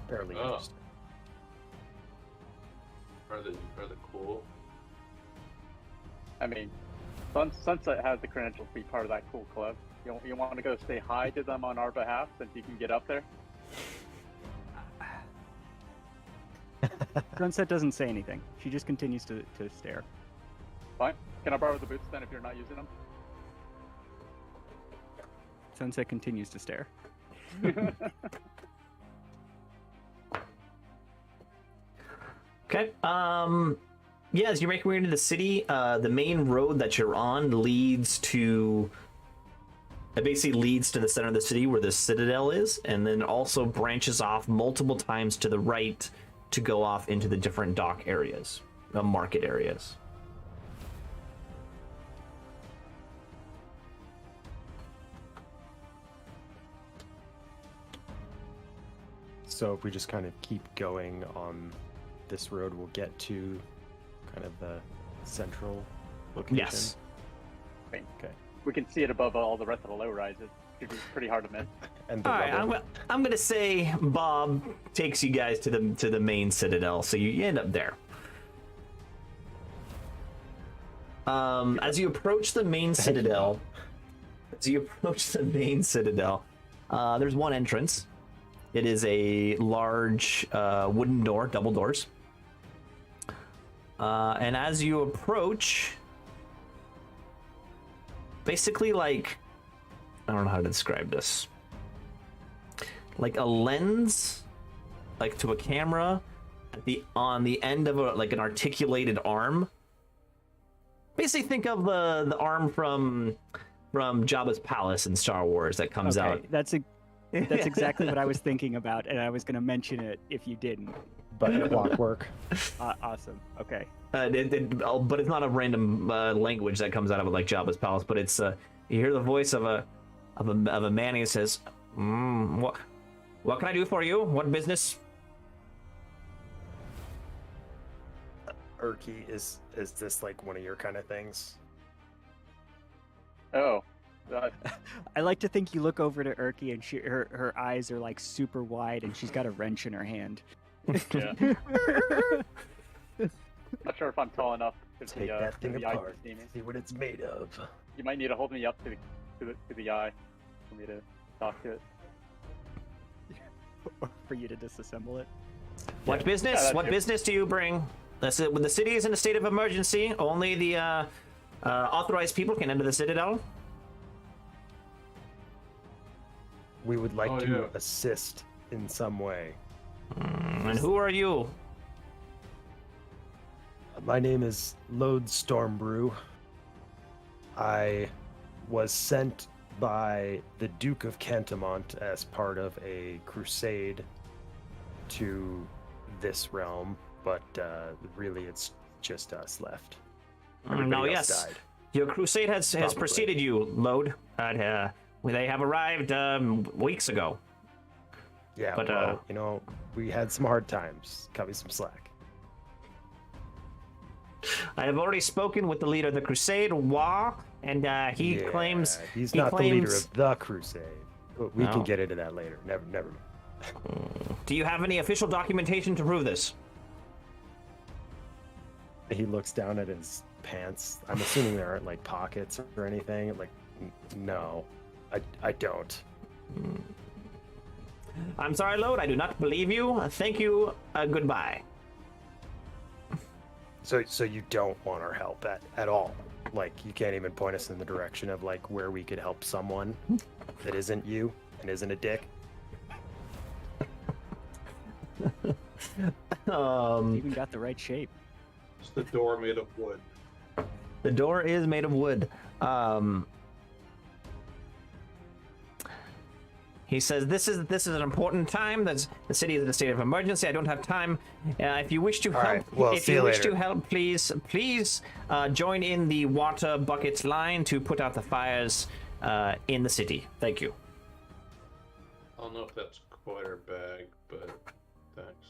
Fairly Oh. interesting. Are they cool? I mean, Sunset has the credentials to be part of that cool club. You want to go say hi to them on our behalf since you can get up there? Sunset doesn't say anything. She just continues to stare. Fine. Can I borrow the boots then if you're not using them? Sunset continues to stare. Okay. Yeah, as you're making your way into the city, the main road that you're on leads to. It basically leads to the center of the city where the Citadel is, and then also branches off multiple times to the right to go off into the different dock areas, market areas. So if we just kind of keep going on this road, we'll get to kind of the central location. Yes. Okay. We can see it above all the rest of the low rises. Should be pretty hard to miss. And the All right, rubble. I'm gonna say Bob takes you guys to the main Citadel, so you end up there. As you approach the main Citadel, there's one entrance. It is a large wooden door, double doors. And as you approach, basically like, I don't know how to describe this. Like a lens, like to a camera, on the end of an articulated arm. Basically, think of the arm from Jabba's palace in Star Wars that comes out. That's exactly what I was thinking about, and I was going to mention it if you didn't. But clockwork. Awesome. Okay. But it's not a random language that comes out of it like Jabba's palace. But it's you hear the voice of a man who says, "What can I do for you? What business?" Urki, is this like one of your kind of things? Oh. I like to think you look over to Urki and her eyes are like super wide and she's got a wrench in her hand. Yeah. Not sure if I'm tall enough to Take that thing the eye apart. to see me. See what it's made of. You might need to hold me up to the eye for me to talk to it. For you to disassemble it. What business? that's What it. business do you bring? When the city is in a state of emergency, only the authorized people can enter the Citadel. We would like Oh, to yeah. assist in some way. And who are you? My name is Lode Stormbrew. I was sent by the Duke of Cantamont as part of a crusade to this realm, but really it's just us left. Everybody No, else yes. died. Your crusade has Probably. preceded you, Lode. They have arrived weeks ago. Yeah, But, well, we had some hard times. Cut me some slack. I have already spoken with the leader of the crusade, Wah, and he Yeah, claims he's he not the leader claims- of the crusade. We No. can get into that later. Never mind. Do you have any official documentation to prove this? He looks down at his pants. I'm assuming there aren't like pockets or anything. Like, no, I don't. I'm sorry, Lode. I do not believe you. Thank you. Goodbye. So you don't want our help at all? Like, you can't even point us in the direction of like where we could help someone that isn't you and isn't a dick? Even got the right shape. It's the door made of wood. The door is made of wood. He says, "This is an important time. That's the city is in a state of emergency. I don't have time. If you wish to help, right, well, if see you you wish later. to help, please join in the water buckets line to put out the fires in the city. Thank you." I don't know if that's quite our bag, but thanks.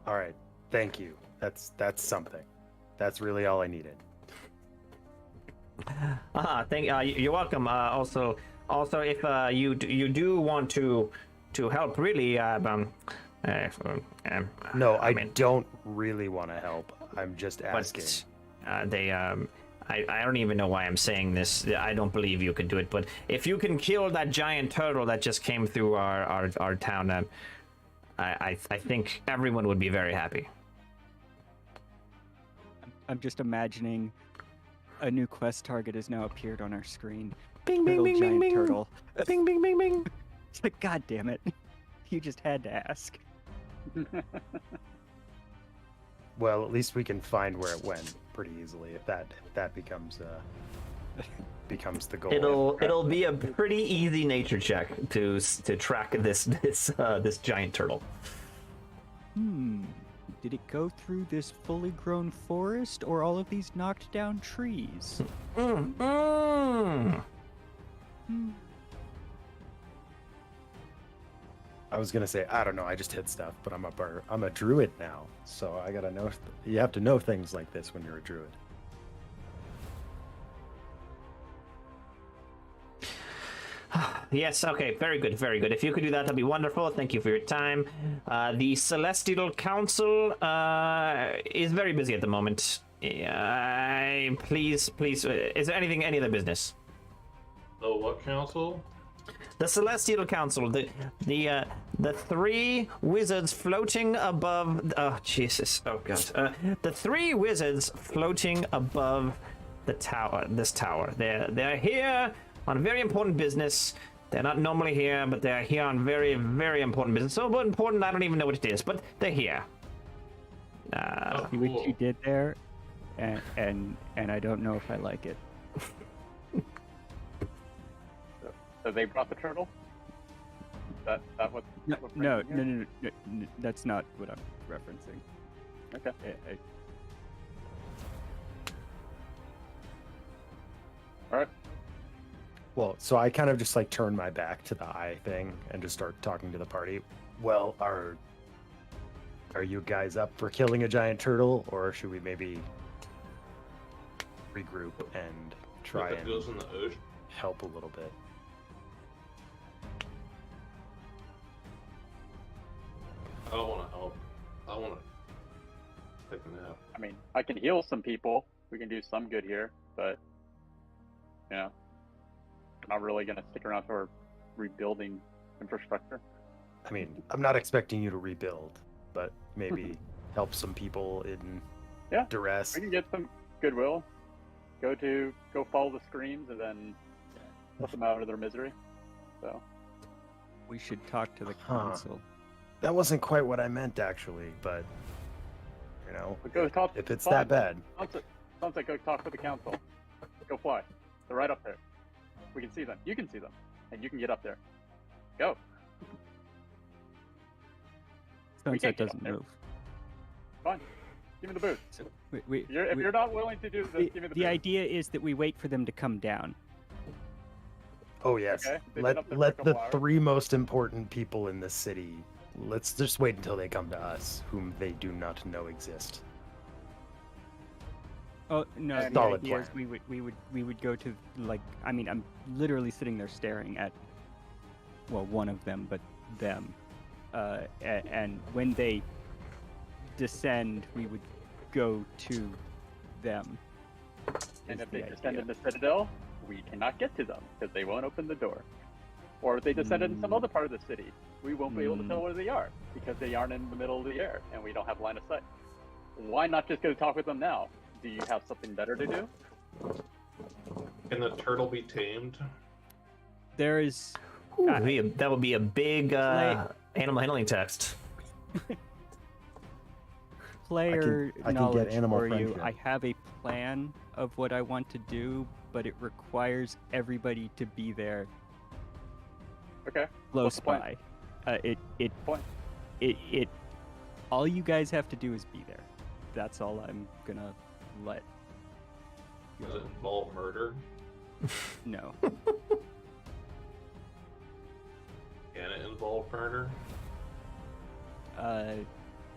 All right, thank you. That's something. That's really all I needed. You're welcome. Also, if you do want to help, really, No, I mean, don't really want to help. I'm just asking. I don't even know why I'm saying this. I don't believe you could do it, but if you can kill that giant turtle that just came through our town, I think everyone would be very happy. I'm just imagining a new quest target has now appeared on our screen. Bing, bing, Little bing, giant bing, bing. turtle. Bing, bing, bing, bing. It's like, God damn it. You just had to ask. Well, at least we can find where it went pretty easily if that becomes the goal. It'll be a pretty easy nature check to track this giant turtle. Did it go through this fully grown forest or all of these knocked down trees? I was gonna say I don't know. I just hit stuff, but I'm a druid now, so I gotta know. You have to know things like this when you're a druid. Yes, okay, very good, very good. If you could do that, that'd be wonderful. Thank you for your time. The Celestial Council is very busy at the moment. Please, is there any other business? Oh, what council? The Celestial Council, the three wizards floating above. Oh Jesus! Oh God! The three wizards floating above the tower. This tower. They're here on very important business. They're not normally here, but they're here on very, very important business. So important, I don't even know what it is, but they're here. See what you did there, and I don't know if I like it. So they brought the turtle? That what? No, that's not what I'm referencing. Okay. All right. Well, so I kind of just like turn my back to the eye thing and just start talking to the party. Well, are you guys up for killing a giant turtle, or should we maybe regroup and try If it and goes in the ocean. help a little bit? I don't want to help. I want to take a nap. I mean, I can heal some people. We can do some good here, but you know, I'm not really gonna stick around for rebuilding infrastructure. I mean, I'm not expecting you to rebuild, but maybe help some people in duress. We can get some goodwill. Go follow the screams and then let them out of their misery. So We should talk to the council. That wasn't quite what I meant, actually, but you know, but go talk. if it's fine. that bad. Sounds like go talk with the council. Go fly. They're right up there. We can see them. You can see them, and you can get up there. Go. Sunset can't get up doesn't there. move. Fine. Give me the boot. So If you're not willing to do this, give me the boot. the idea is that we wait for them to come down. Oh yes. Okay, they've been Let up there let for a the couple hours. three most important people in this city. Let's just wait until they come to us, whom they do not know exist. Oh no! And The solid idea is plan. we would go to, like, I mean, I'm literally sitting there staring at, well, one of them, but them, and when they descend, we would go to them. And is if they the descend idea. in the citadel, we cannot get to them because they won't open the door. Or if they descended in some other part of the city, we won't be able to tell where they are because they aren't in the middle of the air and we don't have line of sight. Why not just go talk with them now? Do you have something better to do? Can the turtle be tamed? There is Ooh, that would be a big animal handling text. player I can get knowledge animal for you. friendship. I have a plan of what I want to do, but it requires everybody to be there Okay. close What's the point? by. Point. It all you guys have to do is be there. That's all I'm gonna let. Does it involve murder? No. Can it involve murder?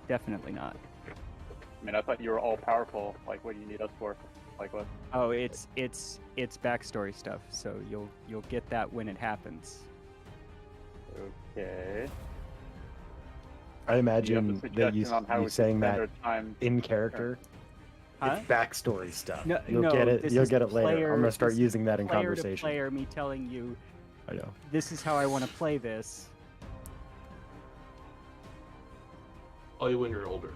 Definitely not. I mean, I thought you were all powerful. Like, what do you need us for? Like, what? Oh, it's backstory stuff. So you'll get that when it happens. Okay. I Do you have a imagine that suggestion on how we you should saying spend that our time? in character. Huh? It's backstory stuff. No, You'll no, get it. this You'll is get it later. player- I'm gonna start this is using that in Player to conversation. player, me telling you, I know. this is how I want to play this. Oh, you when you're older.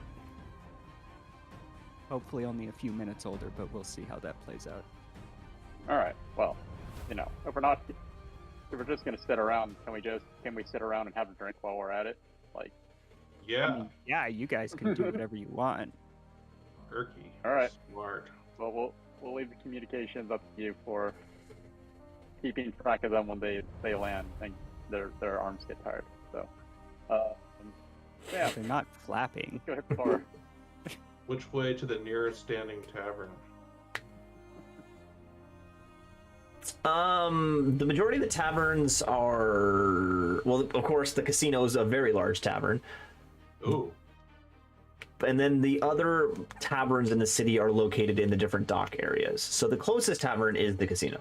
Hopefully only a few minutes older, but we'll see how that plays out. All right. Well, you know, if we're just gonna sit around, can we sit around and have a drink while we're at it? Like, Yeah. I mean, yeah, you guys can do whatever you want. Turkey. All right. Smart. well, we'll leave the communications up to you for keeping track of them when they land and their arms get tired. So, yeah, They're not flapping. go hit the bar. Which way to the nearest standing tavern? The majority of the taverns are, well, of course, the casino is a very large tavern, Ooh. and then the other taverns in the city are located in the different dock areas. So the closest tavern is the casino.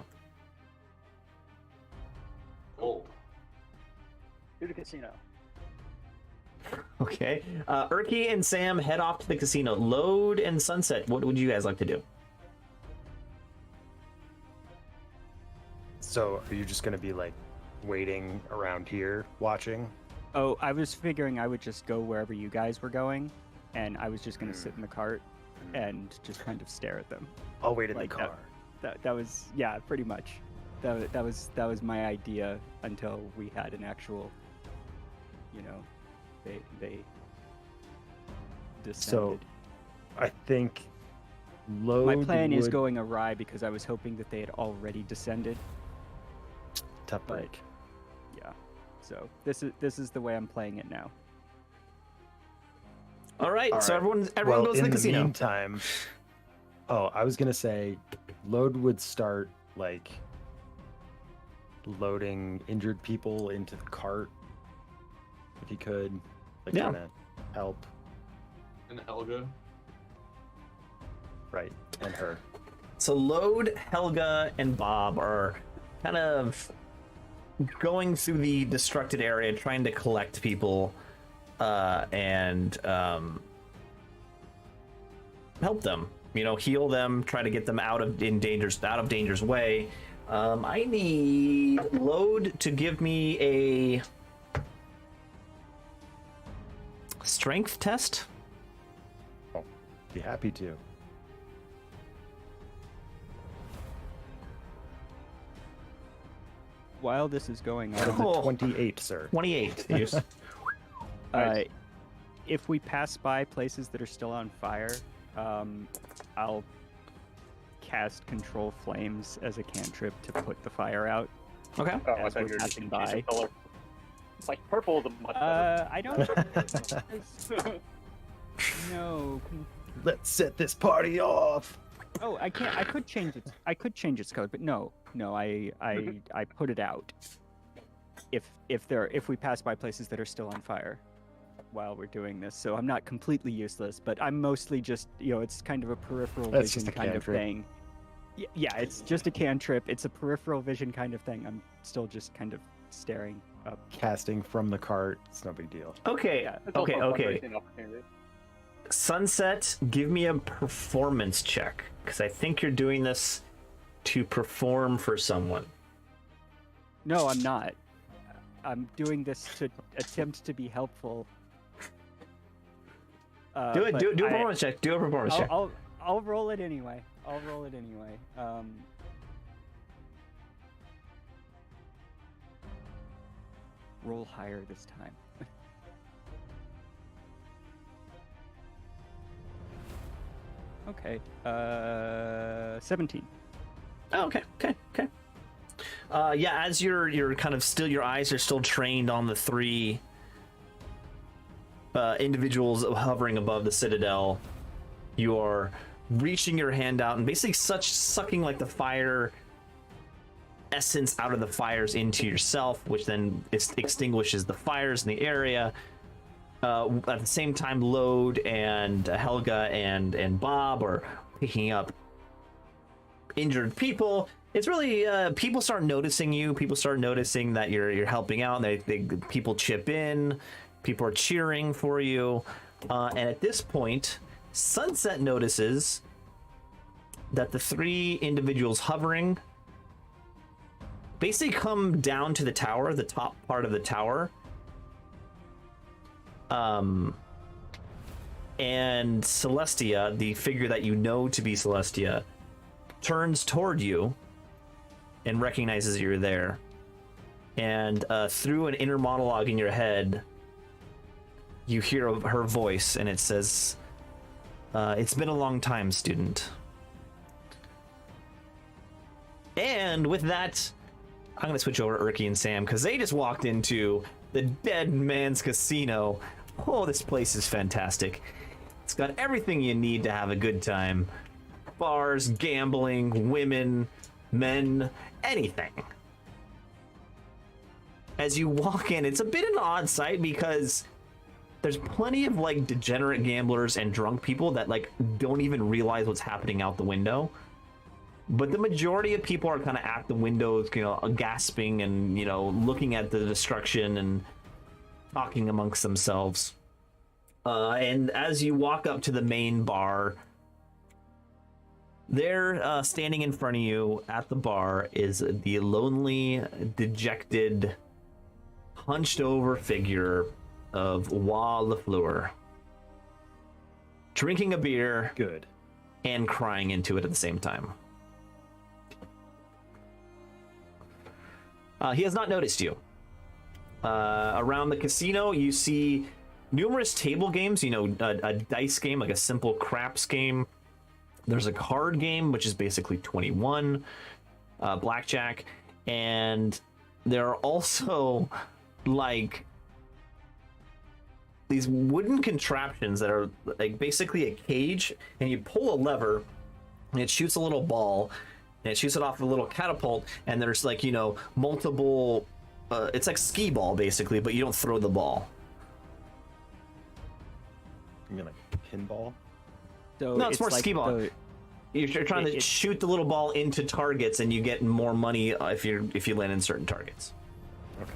Gold. To the casino. Okay. Urki and Sam head off to the casino. Load and Sunset, what would you guys like to do? So, are you just gonna be like waiting around here, watching? Oh, I was figuring I would just go wherever you guys were going, and I was just gonna sit in the cart and just kind of stare at them. I'll wait in Like the that. car. That was, yeah, pretty much. That was my idea until we had an actual, you know, they descended. I think load. My plan is would- going awry because I was hoping that they had already descended. tough but- break. Yeah. So this is the way I'm playing it now. All right, All so right. everyone Well, goes to in the casino. meantime, I was gonna say, load would start like loading injured people into the cart if he could, like Yeah. kind of help, And Helga. right? And her. So Load, Helga, and Bob are kind of going through the destructed area, trying to collect people and help them. You know, heal them, try to get them out of danger's way. I need Load to give me a strength test. Be happy to. While this is going That is on, Oh. a 28, sir. 28. Yes. Nice. if we pass by places that are still on fire, I'll cast Control Flames as a cantrip to put the fire out. Okay. Oh, I As thought we're you were just passing gonna choose a by. color. It's like purple is a much better. I don't. No. Let's set this party off. Oh, I can't. I could change it. I could change its code, but no. I put it out. If we pass by places that are still on fire while we're doing this, so I'm not completely useless, but I'm mostly just, it's kind of a peripheral That's vision just a kind of cantrip. thing. Yeah, it's just a cantrip. It's a peripheral vision kind of thing. I'm still just kind of staring up. Casting from the cart, it's no big deal. Okay. Yeah, It's also Okay. a Okay. fundraising opportunity. Sunset, give me a performance check, because I think you're doing this to perform for someone. No, I'm not. I'm doing this to attempt to be helpful. Do it. but Do a I- performance check. Do a performance check. I'll roll it anyway. Roll higher this time. Okay. 17. Oh, okay. Yeah, as you're kind of still, your eyes are still trained on the three individuals hovering above the citadel. You are reaching your hand out and basically sucking like the fire essence out of the fires into yourself, which then extinguishes the fires in the area. At the same time, Lode and Helga and Bob are picking up injured people. It's really people start noticing you. People start noticing that you're helping out. And people chip in. People are cheering for you. And at this point, Sunset notices that the three individuals hovering basically come down to the tower, the top part of the tower. And Celestia, the figure that you know to be Celestia, turns toward you and recognizes you're there. And through an inner monologue in your head, you hear her voice, and it says, "It's been a long time, student." And with that, I'm going to switch over to Urki and Sam, because they just walked into the Dead Man's Casino. Oh, this place is fantastic. It's got everything you need to have a good time. Bars, gambling, women, men, anything. As you walk in, it's a bit an odd sight because there's plenty of like degenerate gamblers and drunk people that like don't even realize what's happening out the window. But the majority of people are kind of at the windows, you know, gasping and, you know, looking at the destruction and talking amongst themselves. And as you walk up to the main bar, there, standing in front of you at the bar, is the lonely, dejected, hunched over figure of Wa LaFleur, drinking a beer Good. and crying into it at the same time. He has not noticed you. Around the casino, you see numerous table games, you know, a dice game, like a simple craps game. There's a card game, which is basically 21, blackjack. And there are also, like, these wooden contraptions that are, like, basically a cage. And you pull a lever, and it shoots a little ball. And it shoots it off a little catapult, and there's like, you know, multiple, it's like skee ball basically, but you don't throw the ball. You mean like pinball? So No, it's more like skee ball. You're trying to shoot the little ball into targets, and you get more money if you land in certain targets. Okay.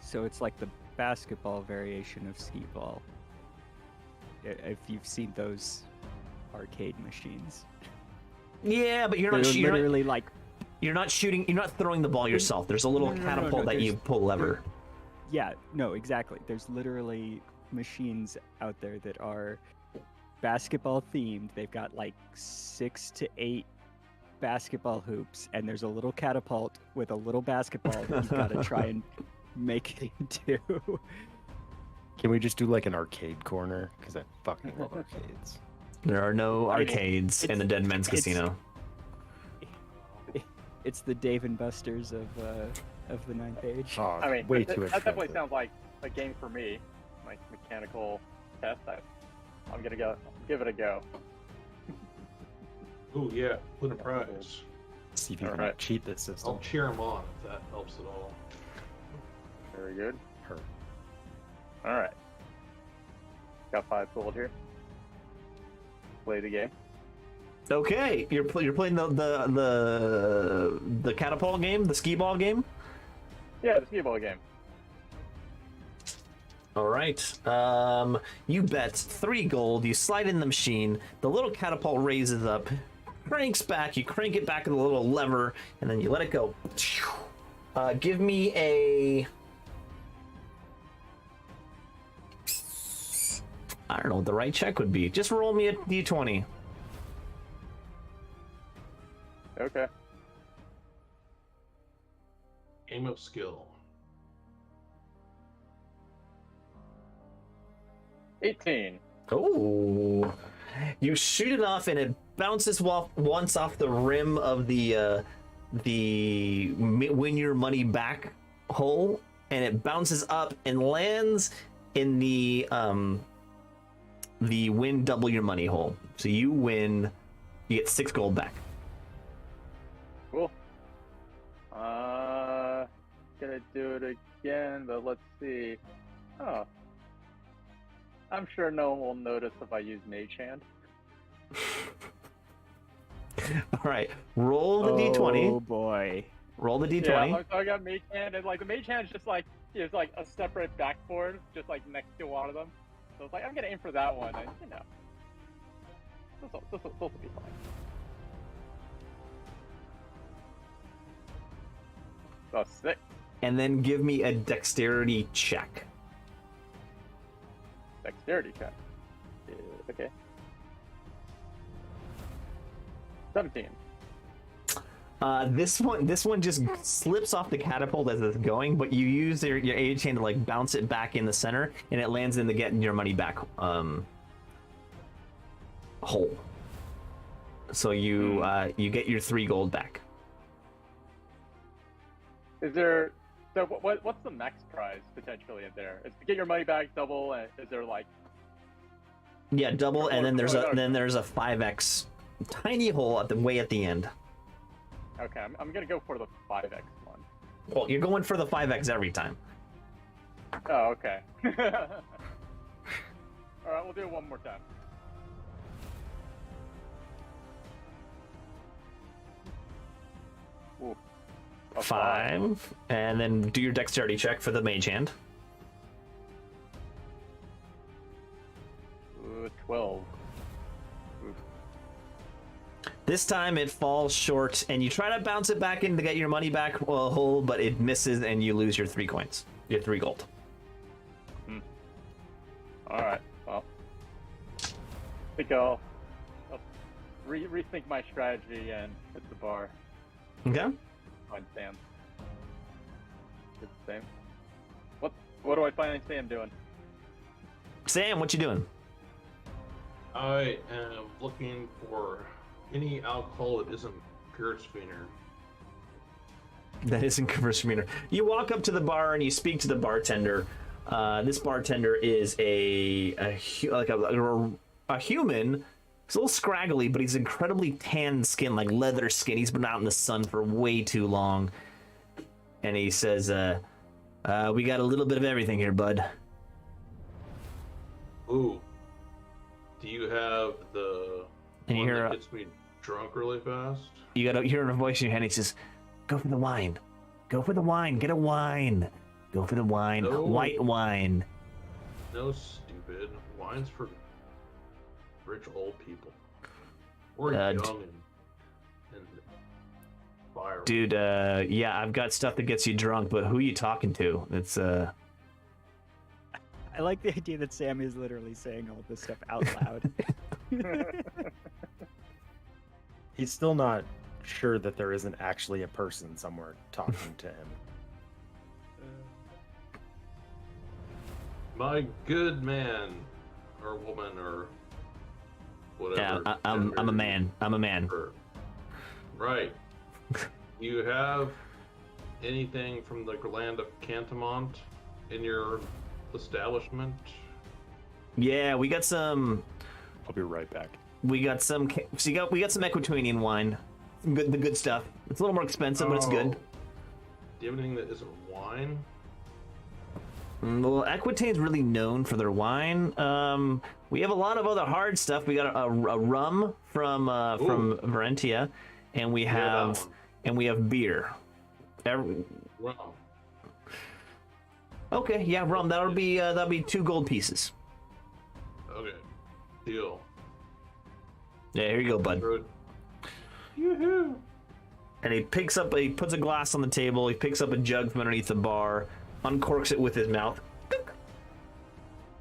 So it's like the basketball variation of skee ball. If you've seen those arcade machines. Yeah, but you're not shooting. You're not throwing the ball yourself. There's a little catapult that you pull lever. Yeah, no, exactly. There's literally machines out there that are basketball themed. They've got like 6 to 8 basketball hoops, and there's a little catapult with a little basketball that you've got to try and make it into. Can we just do like an arcade corner? Because I fucking love arcades. There are no arcades in the Dead Man's Casino. It's the Dave and Buster's of the ninth age. Oh, I mean, way that too definitely expensive. sounds like a game for me. Like mechanical test. I'm gonna go give it a go. Ooh, yeah, win a prize. See if you can Alright. cheat this system. I'll cheer him on if that helps at all. Very good. Her. All right. Got 5 gold here. Play the game. Okay, you're playing the catapult game, the skee ball game. Yeah, the skee ball game. All right. You bet 3 gold. You slide in the machine. The little catapult raises up, cranks back. You crank it back with a little lever, and then you let it go. Give me a. I don't know what the right check would be. Just roll me a d20. Okay. Game of skill. 18. Oh, You shoot it off, and it bounces once off the rim of the win your money back hole, and it bounces up and lands in the win double your money hole. So you win, you get 6 gold back. Cool. Gonna do it again, but let's see. Oh. I'm sure no one will notice if I use Mage Hand. All right, roll the d20. Oh boy. Roll the d20. Yeah, so I got Mage Hand, and like the Mage Hand is just like a separate backboard, just like next to one of them. So it's like I'm gonna aim for that one, and you know, this will be fine. So 6. And then give me a dexterity check. Dexterity check. Okay. 17. This one just slips off the catapult as it's going, but you use your Mage Hand to like bounce it back in the center, and it lands in the getting your money back hole. So you get your 3 gold back. Is there? So what's the max prize potentially in there? Is to get your money back double, and is there like? Yeah, double, and then there's a 5x tiny hole at the end. Okay, I'm gonna go for the 5x one. Well, you're going for the 5x every time. Oh, okay. All right, we'll do it one more time. Ooh. A 5, and then do your dexterity check for the Mage Hand. Ooh, 12. Ooh. This time it falls short, and you try to bounce it back in to get your money back hole, but it misses, and you lose your 3 coins, your 3 gold. All right. Well, I think I'll rethink my strategy and hit the bar. Okay. Find Sam. Good Sam. What do I find Sam doing? Sam, what you doing? I am looking for any alcohol that isn't Gewürztraminer. That isn't Gewürztraminer. You walk up to the bar and you speak to the bartender. This bartender is a human. He's a little scraggly, but he's incredibly tan skin, like leather skin. He's been out in the sun for way too long. And he says, we got a little bit of everything here, bud. Ooh. Do you have the And you one hear that gets me drunk really fast? you got to hear a voice in your head. He says, go for the wine. Go for the wine. Get a wine. Go for the wine. No. White wine. No, stupid. Wine's for rich old people. Or young and fire. Dude, yeah, I've got stuff that gets you drunk, but who you talking to? It's, I like the idea that Sam is literally saying all this stuff out loud. He's still not sure that there isn't actually a person somewhere talking to him. My good man, or woman, or whatever. yeah, I'm a man. I'm a man. Right. You have anything from the land of Cantamont in your establishment? Yeah, we got some. I'll be right back. We got some. So we got some Equitanian wine. The good stuff. It's a little more expensive, but it's good. Do you have anything that isn't wine? Well, Equitane's really known for their wine. We have a lot of other hard stuff. We got a rum from Varentia, and we have beer. Rum. Okay, yeah, rum. That'll be 2 gold pieces. Okay. Deal. Yeah, here you go, bud. Good. Yoo-hoo. And he puts a glass on the table. He picks up a jug from underneath the bar, uncorks it with his mouth,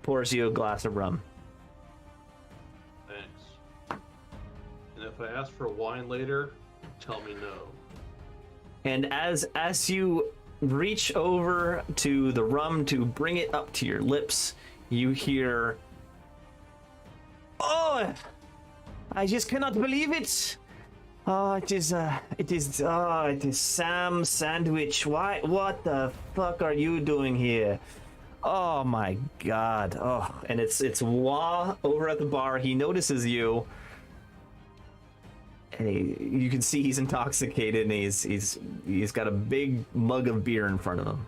pours you a glass of rum. Thanks. And if I ask for wine later, tell me no. And as you reach over to the rum to bring it up to your lips, you hear, "Oh, I just cannot believe it. It is Sam Sandwich. Why? What the fuck are you doing here? Oh my god. Oh, and it's Wah over at the bar. He notices you. And you can see he's intoxicated, and he's got a big mug of beer in front of him.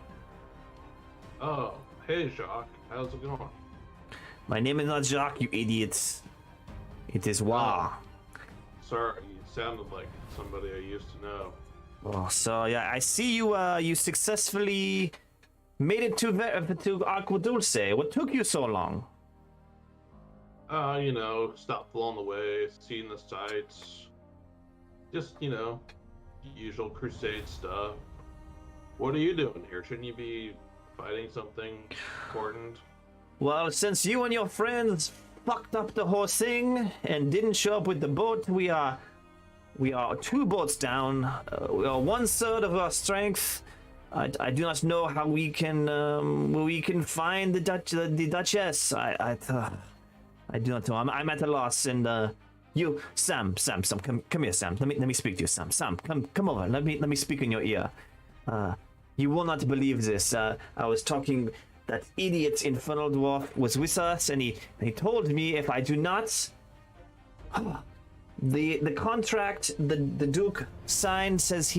Oh, hey Jacques, how's it going? My name is not Jacques, you idiots. It is Wah. Sorry, you sounded like somebody I used to know. Oh, so yeah, I see you. You successfully made it to Aqua Dulce. What took you so long? You know, stopped along the way, seeing the sights. Just, you know, usual crusade stuff. What are you doing here? Shouldn't you be fighting something important? Well, since you and your friends fucked up the whole thing and didn't show up with the boat, we are 2 boats down. We are 1/3 of our strength. I do not know how we can find the Duchess. I do not know. I'm at a loss. And you, Sam, come here, Sam. Let me speak to you, Sam. Sam, come over. Let me speak in your ear. You will not believe this. I was talking. That idiot infernal dwarf was with us, and he told me if I do not, the contract the Duke signed says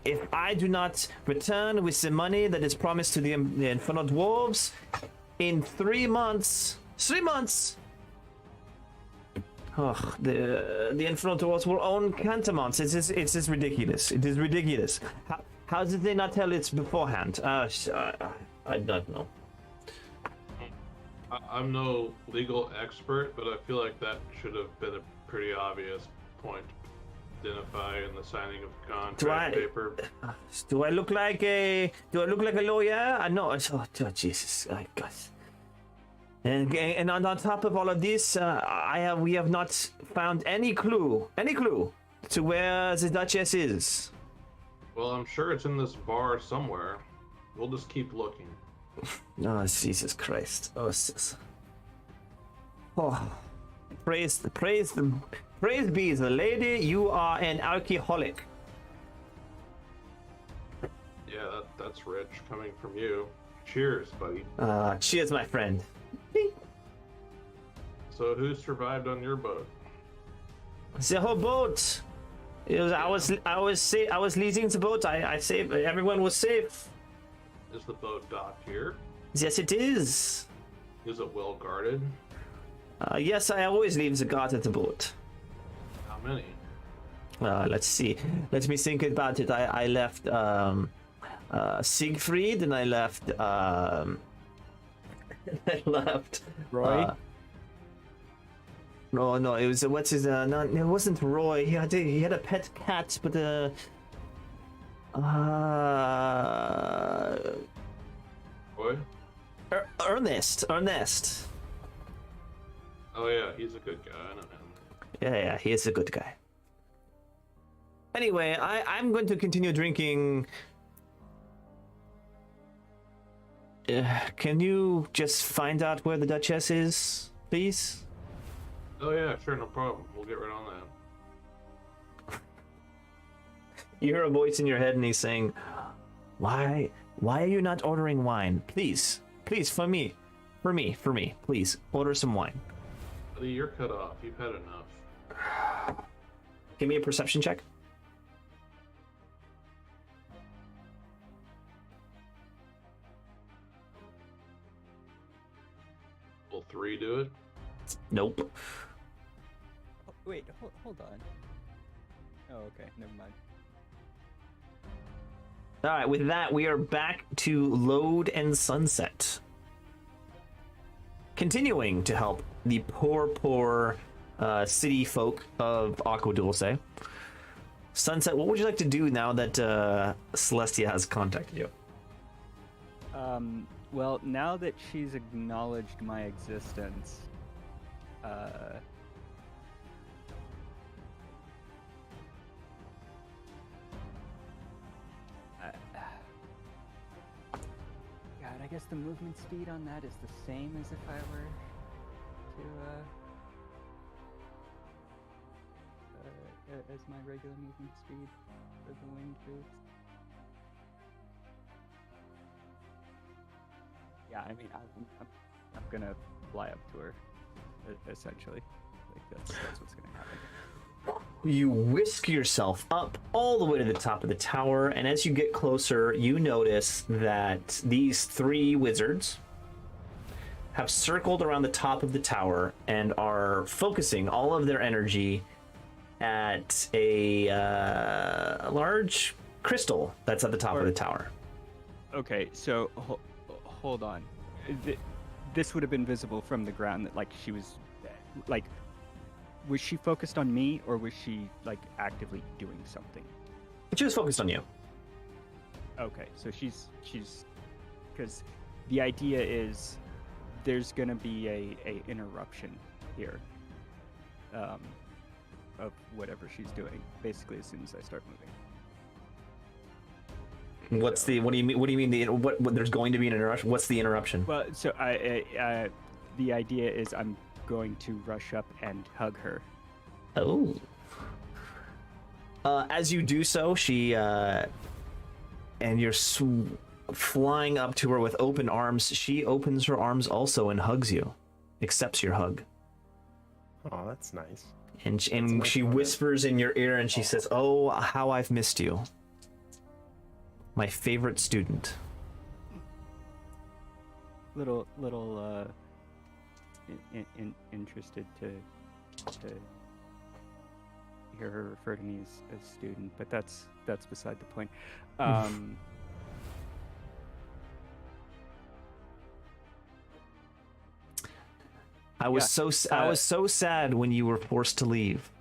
if I do not return with the money that is promised to the infernal dwarves in 3 months. 3 months. Oh, the infernal dwarves will own Cantamont. It's just ridiculous. It is ridiculous. How did they not tell it beforehand? I don't know. I'm no legal expert, but I feel like that should have been a pretty obvious point to identify in the signing of the contract paper. Do I look like a lawyer? No. Oh, Jesus, I guess. And on top of all of this, we have not found any clue to where the Duchess is. Well, I'm sure it's in this bar somewhere. We'll just keep looking. Oh, Jesus Christ. Oh, praise be the lady. You are an alcoholic. Yeah, that's rich coming from you. Cheers, buddy. Cheers, my friend. So who survived on your boat? The whole boat. I was leading the boat. I saved. Everyone was safe. Is the boat docked here? Yes, it is. Is it well guarded? Yes, I always leave the guard at the boat. How many? Let's see. Let me think about it. I left Siegfried, and I left Roy. No, it was what's his no, it wasn't Roy. He had a pet cat, but Roy? Ernest. Oh yeah, he's a good guy. I know him. Yeah, he is a good guy. Anyway, I'm going to continue drinking. Can you just find out where the Duchess is, please? Oh yeah, sure, no problem. We'll get right on that. You hear a voice in your head, and he's saying, "Why are you not ordering wine? Please, for me, please order some wine." Buddy, you're cut off. You've had enough. Give me a perception check. Will 3 do it? Nope. Oh, wait, hold on. Oh, okay, never mind. All right, with that, we are back to Load and Sunset. Continuing to help the poor city folk of Aqua Dulce. Sunset, what would you like to do now that Celestia has contacted you? Well, now that she's acknowledged my existence, God, I guess the movement speed on that is the same as if I were to, as my regular movement speed for the winged boots. Yeah, I mean, I'm gonna fly up to her, essentially. Like that's what's gonna happen. You whisk yourself up all the way to the top of the tower, and as you get closer, you notice that these three wizards have circled around the top of the tower and are focusing all of their energy at a large crystal that's at the top of the tower. Okay, so hold on. This would have been visible from the ground that like she was like, was she focused on me or was she like actively doing something? She was focused on you. Okay, so she's because the idea is there's gonna be a interruption here of whatever she's doing basically as soon as I start moving. What do you mean what there's going to be an interruption? What's the interruption? Well, so I the idea is I'm going to rush up and hug her. Oh. As you do so, she and you're flying up to her with open arms. She opens her arms also and hugs you, accepts your hug. Oh, that's nice. And nice she whispers in your ear and she says, "Oh, how I've missed you. My favorite student." Little interested to hear her refer to me as student, but that's beside the point. I was so sad when you were forced to leave.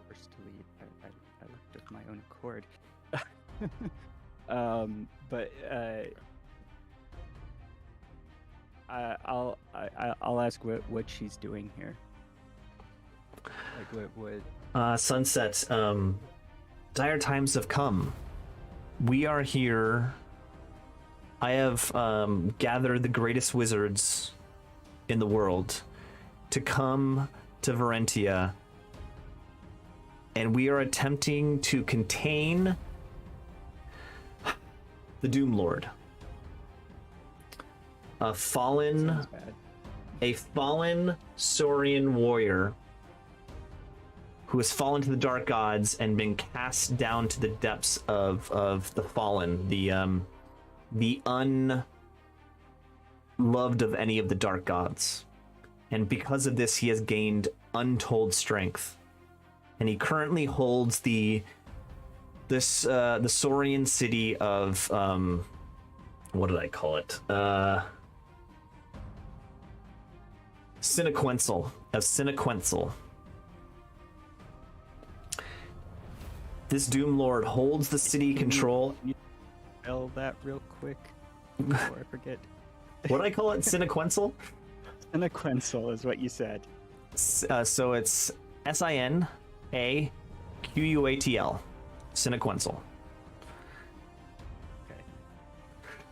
Forced to leave. I left of my own accord. But I'll ask what she's doing here. Like what? Sunset. Dire times have come. We are here. I have gathered the greatest wizards in the world to come to Varentia, and we are attempting to contain the Doom Lord, a fallen Saurian warrior who has fallen to the dark gods and been cast down to the depths of the fallen, the unloved of any of the dark gods. And because of this, he has gained untold strength. And he currently holds the Saurian city of what did I call it? Cinequenzel. This Doom Lord holds the city control. Spell that real quick before I forget. What did I call it? Cinequenzel? Cinequenzel is what you said. So it's Sinaqutl. Cinequenzel. Okay.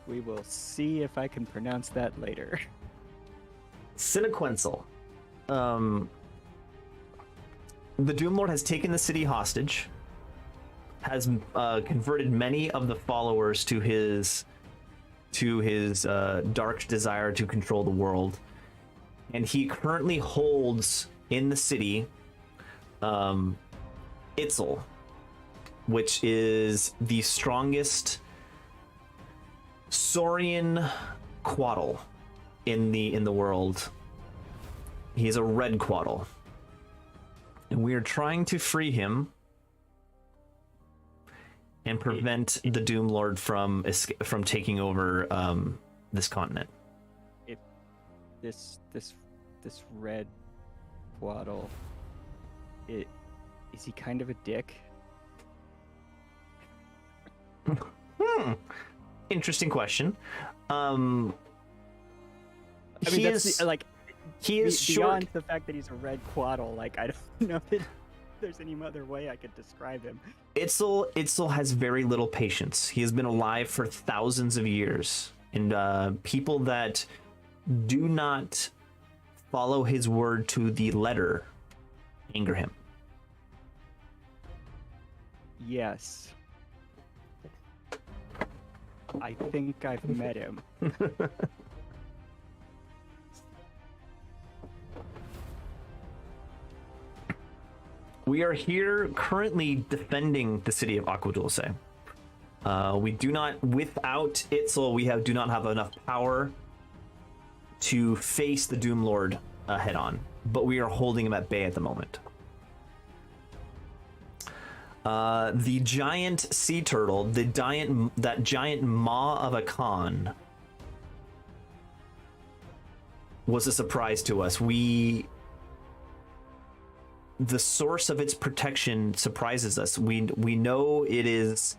We will see if I can pronounce that later. Cinequenzel. The Doom Lord has taken the city hostage, has converted many of the followers to his dark desire to control the world, and he currently holds in the city Itzel, which is the strongest Saurian quaddle in the world. He's a red quaddle, and we are trying to free him and prevent the Doom Lord from taking over this continent. If this red quaddle, is he kind of a dick? Interesting question. I mean, he is short. Beyond the fact that he's a red quaddle, like I don't know that there's any other way I could describe him. Itzel has very little patience. He has been alive for thousands of years, and people that do not follow his word to the letter anger him. Yes. I think I've met him. We are here currently defending the city of Aqua Dulce. We do not, without Itzel, we do not have enough power to face the Doom Lord head on, but we are holding him at bay at the moment. The giant sea turtle, that giant maw of a Khan, was a surprise to us. The source of its protection surprises us. We know it is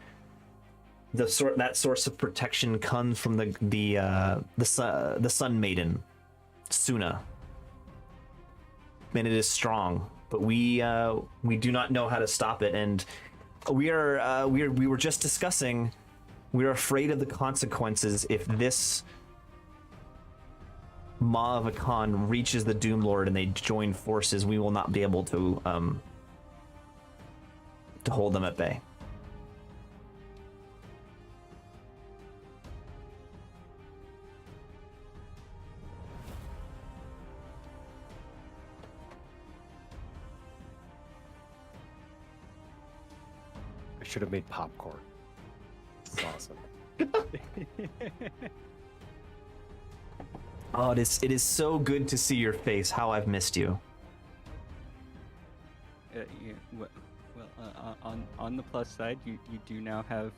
that source of protection comes from the Sun Maiden, Suna, and it is strong. But we do not know how to stop it, and we were just discussing. We're afraid of the consequences if this Maw of a Khan reaches the Doom Lord and they join forces. We will not be able to hold them at bay. I should have made popcorn. It's awesome. Oh, it is so good to see your face. How I've missed you. On the plus side, you do now have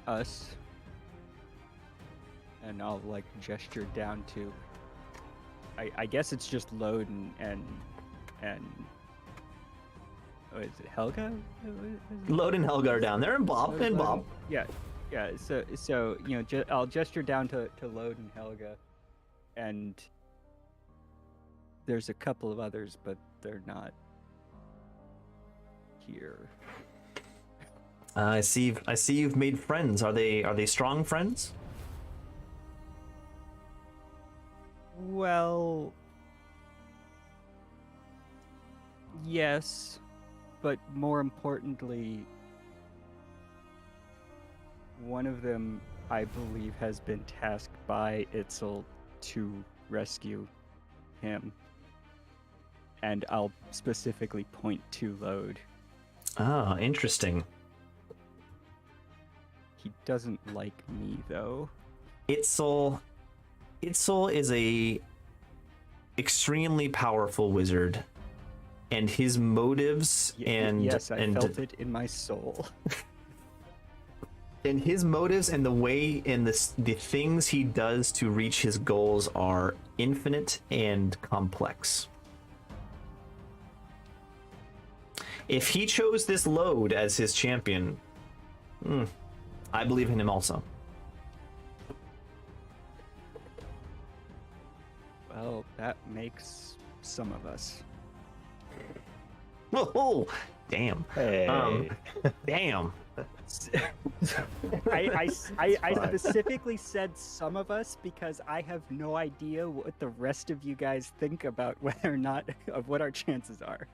us, and I'll like gesture down to. I guess it's just Load and oh, is it Helga? Load and Helga are down there, and Bob. Yeah. So I'll gesture down to Load and Helga, and there's a couple of others, but they're not here. I see you've made friends. Are they strong friends? Well, yes, but more importantly, one of them, I believe, has been tasked by Itzel to rescue him. And I'll specifically point to Load. Ah, interesting. He doesn't like me, though. Itzel is a extremely powerful wizard, and his motives yes, I felt it in my soul. And his motives and the way and the things he does to reach his goals are infinite and complex. If he chose this Load as his champion, I believe in him also. Well, that makes some of us. Oh, damn. Hey. Damn. I specifically said some of us because I have no idea what the rest of you guys think about whether or not of what our chances are.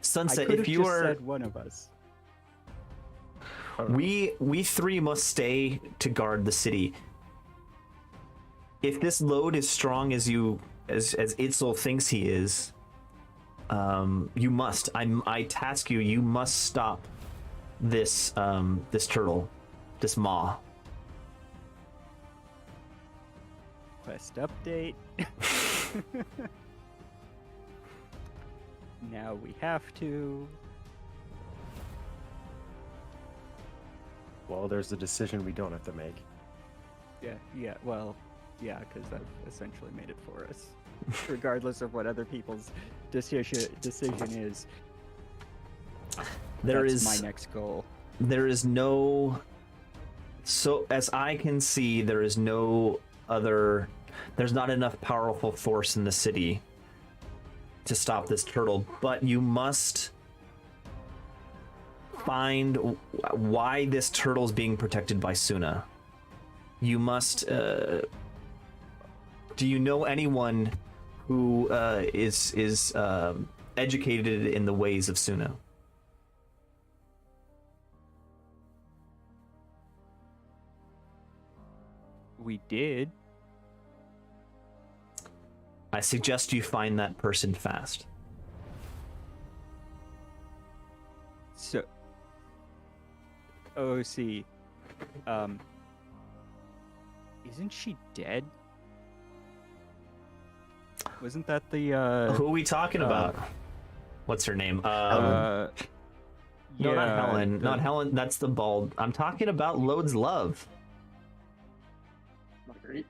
Sunset, I if you just are said one of us. we three must stay to guard the city. If this Load is strong as Itzel thinks he is, you must. I task you. You must stop this this turtle, this maw. Quest update. Now we have to. Well, there's a decision we don't have to make. Yeah. Well, yeah, because I've essentially made it for us, regardless of what other people's decision is. That's my next goal. There is no. So as I can see, there is no other. There's not enough powerful force in the city to stop this turtle, but you must find why this turtle is being protected by Suna. You must. Do you know anyone who is educated in the ways of Suna? We did. I suggest you find that person fast. So, OC, isn't she dead? Wasn't that the Who are we talking about? What's her name? No, No, not Helen. Not Helen. That's the bald. I'm talking about Lode's love. Marguerite.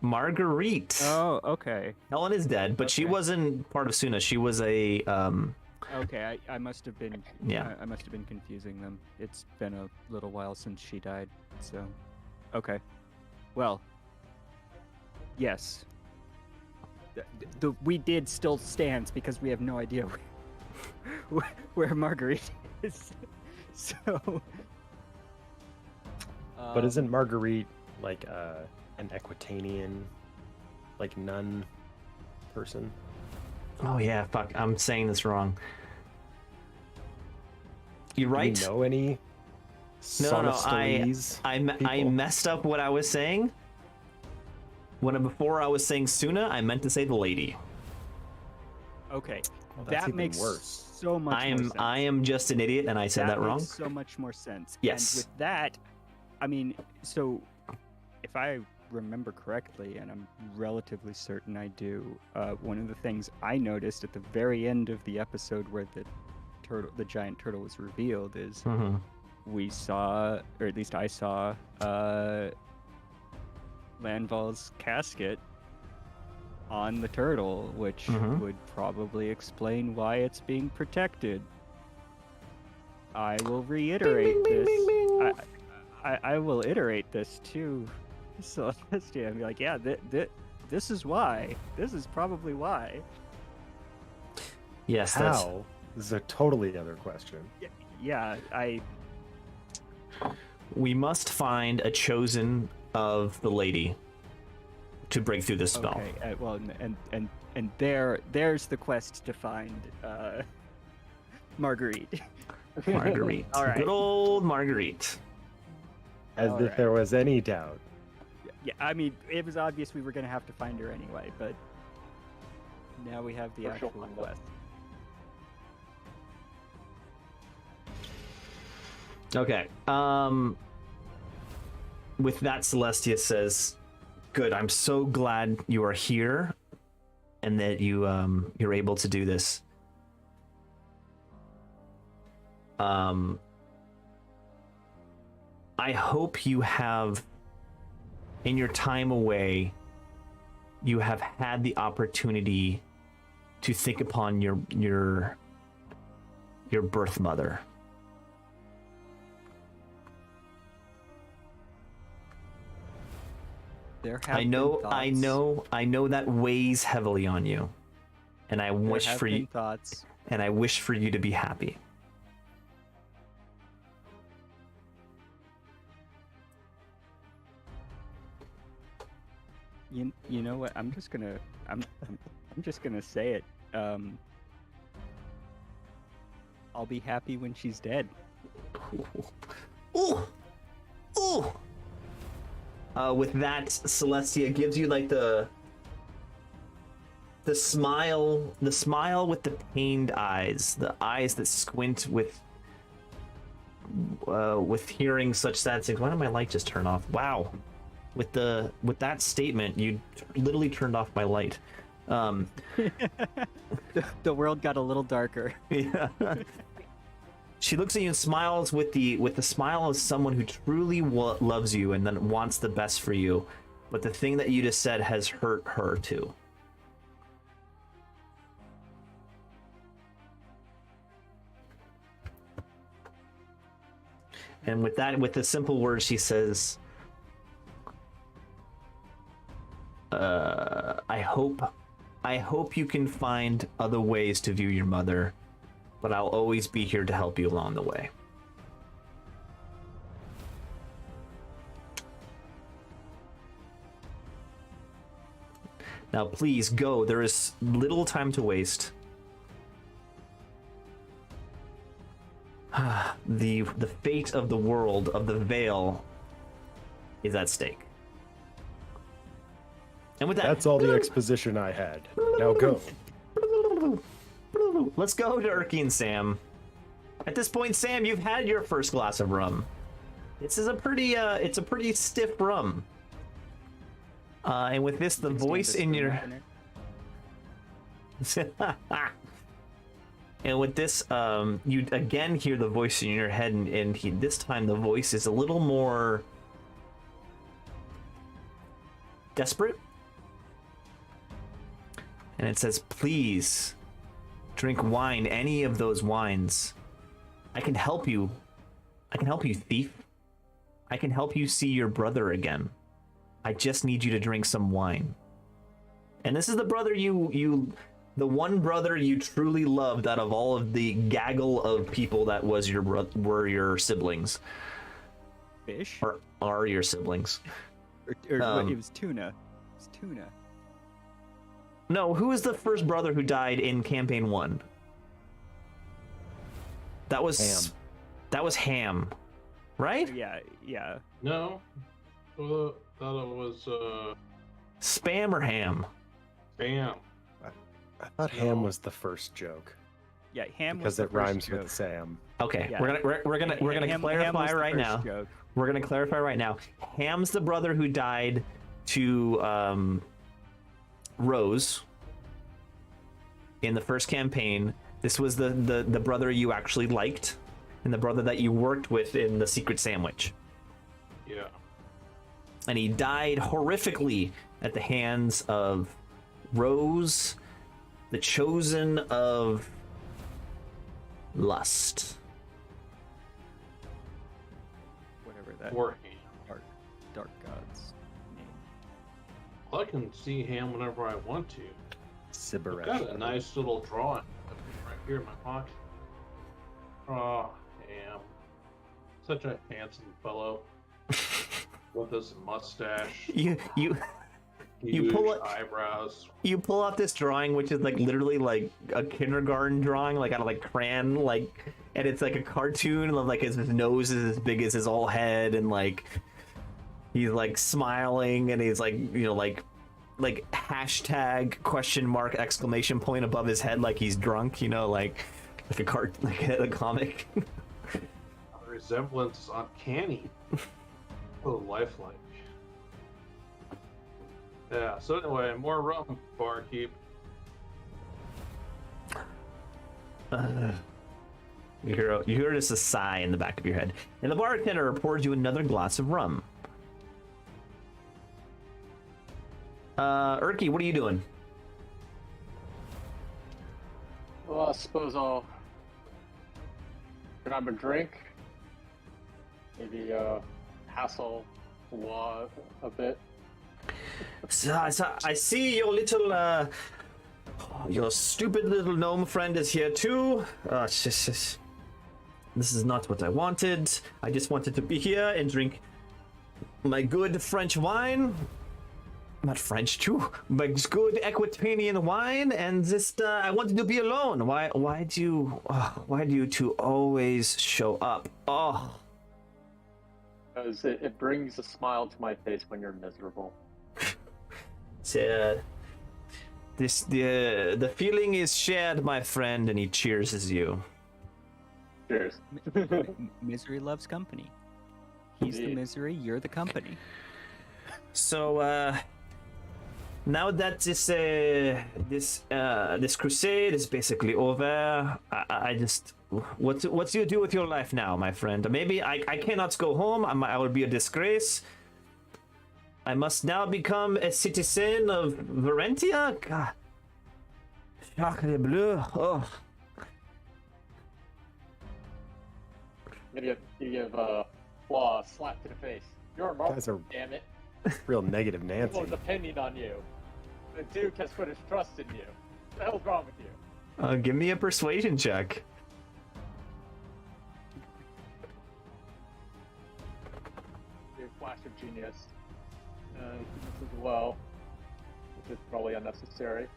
Marguerite. Oh, okay. Helen is dead, but she Okay. wasn't part of Suna. She was a Okay, I must have been. Yeah. I must have been confusing them. It's been a little while since she died, so. Okay. Well. Yes. The we did still stands because we have no idea where Marguerite is. So. But isn't Marguerite like an Equitanian, like nun person? Oh yeah, fuck. I'm saying this wrong. You're right. Do you know any? No. Sonostoles I people? messed up what I was saying. Before I was saying Suna, I meant to say the lady. Okay. Well, that's that even makes worse. so much more sense. I am just an idiot, and I said that wrong. Makes so much more sense. Yes. And with that, I mean, so if I remember correctly, and I'm relatively certain I do, one of the things I noticed at the very end of the episode where the giant turtle was revealed is Mm-hmm. we saw, or at least I saw, Lanval's casket on the turtle, which Mhm. would probably explain why it's being protected. I will reiterate bing, this. bing, bing. I will iterate this too. So let's be like, yeah, this is why. This is probably why. Yes, that's. How? This is a totally other question. Yeah, We must find a chosen of the lady to break through this spell. okay. Well, and there's the quest to find Marguerite. Marguerite. All right. Good old Marguerite. As All if right. there was any doubt. Yeah, I mean, it was obvious we were gonna have to find her anyway, but now we have the For sure. actual quest. Okay. With that, Celestia says, "Good. I'm so glad you are here, and that you're able to do this. I hope you have, in your time away, you have had the opportunity to think upon your birth mother." There have I know, been I thoughts. know, I know that weighs heavily on you, and I There wish have for been you, thoughts. and I wish for you to be happy. You know what? I'm just gonna say it. I'll be happy when she's dead. Ooh, ooh. With that, Celestia gives you like the smile with the pained eyes, the eyes that squint with hearing such sad things. Why did my light just turn off? Wow. With that statement, you literally turned off my light. The world got a little darker. Yeah. She looks at you and smiles with the smile of someone who truly loves you and then wants the best for you. But the thing that you just said has hurt her too. And with that, with the simple words, she says, I hope you can find other ways to view your mother, but I'll always be here to help you along the way. Now please go, there is little time to waste. The fate of the world, of the Veil, is at stake. And with that, That's all the exposition I had. Now go. let's go to Erky and Sam. At this point, Sam, you've had your first glass of rum. This is a pretty stiff rum. And with this, the voice in your and with this, you again hear the voice in your head, and this time the voice is a little more desperate. And it says, please drink wine, any of those wines. I can help you. I can help you, thief. I can help you see your brother again. I just need you to drink some wine. And this is the brother the one brother you truly loved out of all of the gaggle of people that were your siblings. Fish? Or are your siblings. It was tuna. It was tuna. No, who was the first brother who died in campaign 1? That was Ham. That was Ham, right? Yeah. No. Thought it was Spam or Ham? Bam. I thought Ham was the first joke Yeah, Ham because was the it rhymes first with joke. Sam. Okay, Yeah. we're gonna Ham clarify was the right first now. joke. We're gonna clarify right now. Ham's the brother who died to Rose in the first campaign. This was the brother you actually liked, and the brother that you worked with in the Secret Sandwich. Yeah. And he died horrifically at the hands of Rose, the chosen of lust. Whatever that Or Ham. dark god's name. Well, I can see Ham whenever I want to. I've got a Sibberesh. nice little drawing right here in my pocket. Oh, Ham. Such a handsome fellow. With his mustache, You huge pull it- eyebrows. you pull out this drawing, which is like literally like a kindergarten drawing, like out of like crayon, like, and it's like a cartoon of like his nose is as big as his whole head, and like he's like smiling, and he's like, you know, like hashtag question mark exclamation point above his head, like he's drunk, you know, like a comic. The resemblance is uncanny. So lifelike. Yeah, so anyway, more rum, barkeep. You hear just a sigh in the back of your head, and the bartender pours you another glass of rum. Erky, what are you doing? Well, I suppose I'll grab a drink. Maybe hassle Law a bit. So I see your little, your stupid little gnome friend is here too. This is not what I wanted. I just wanted to be here and drink my good French wine. Not French too, but good Equitanian wine, and just I wanted to be alone. Why do you two always show up? Oh. Because it brings a smile to my face when you're miserable. The feeling is shared, my friend, and he cheers you. Cheers. Misery loves company. He's the Indeed. misery, you're the company. So now that this crusade is basically over, I just what do you do with your life now, my friend? Maybe I cannot go home. I will be a disgrace. I must now become a citizen of Varentia? God. Sacre bleu. Oh. You give Flaw a slap to the face. You're a Guys are damn it. real negative Nancy. People's opinion on you. The Duke has put his trust in you. What the hell's wrong with you? Give me a persuasion check. Your flash of genius. This as well, which is probably unnecessary.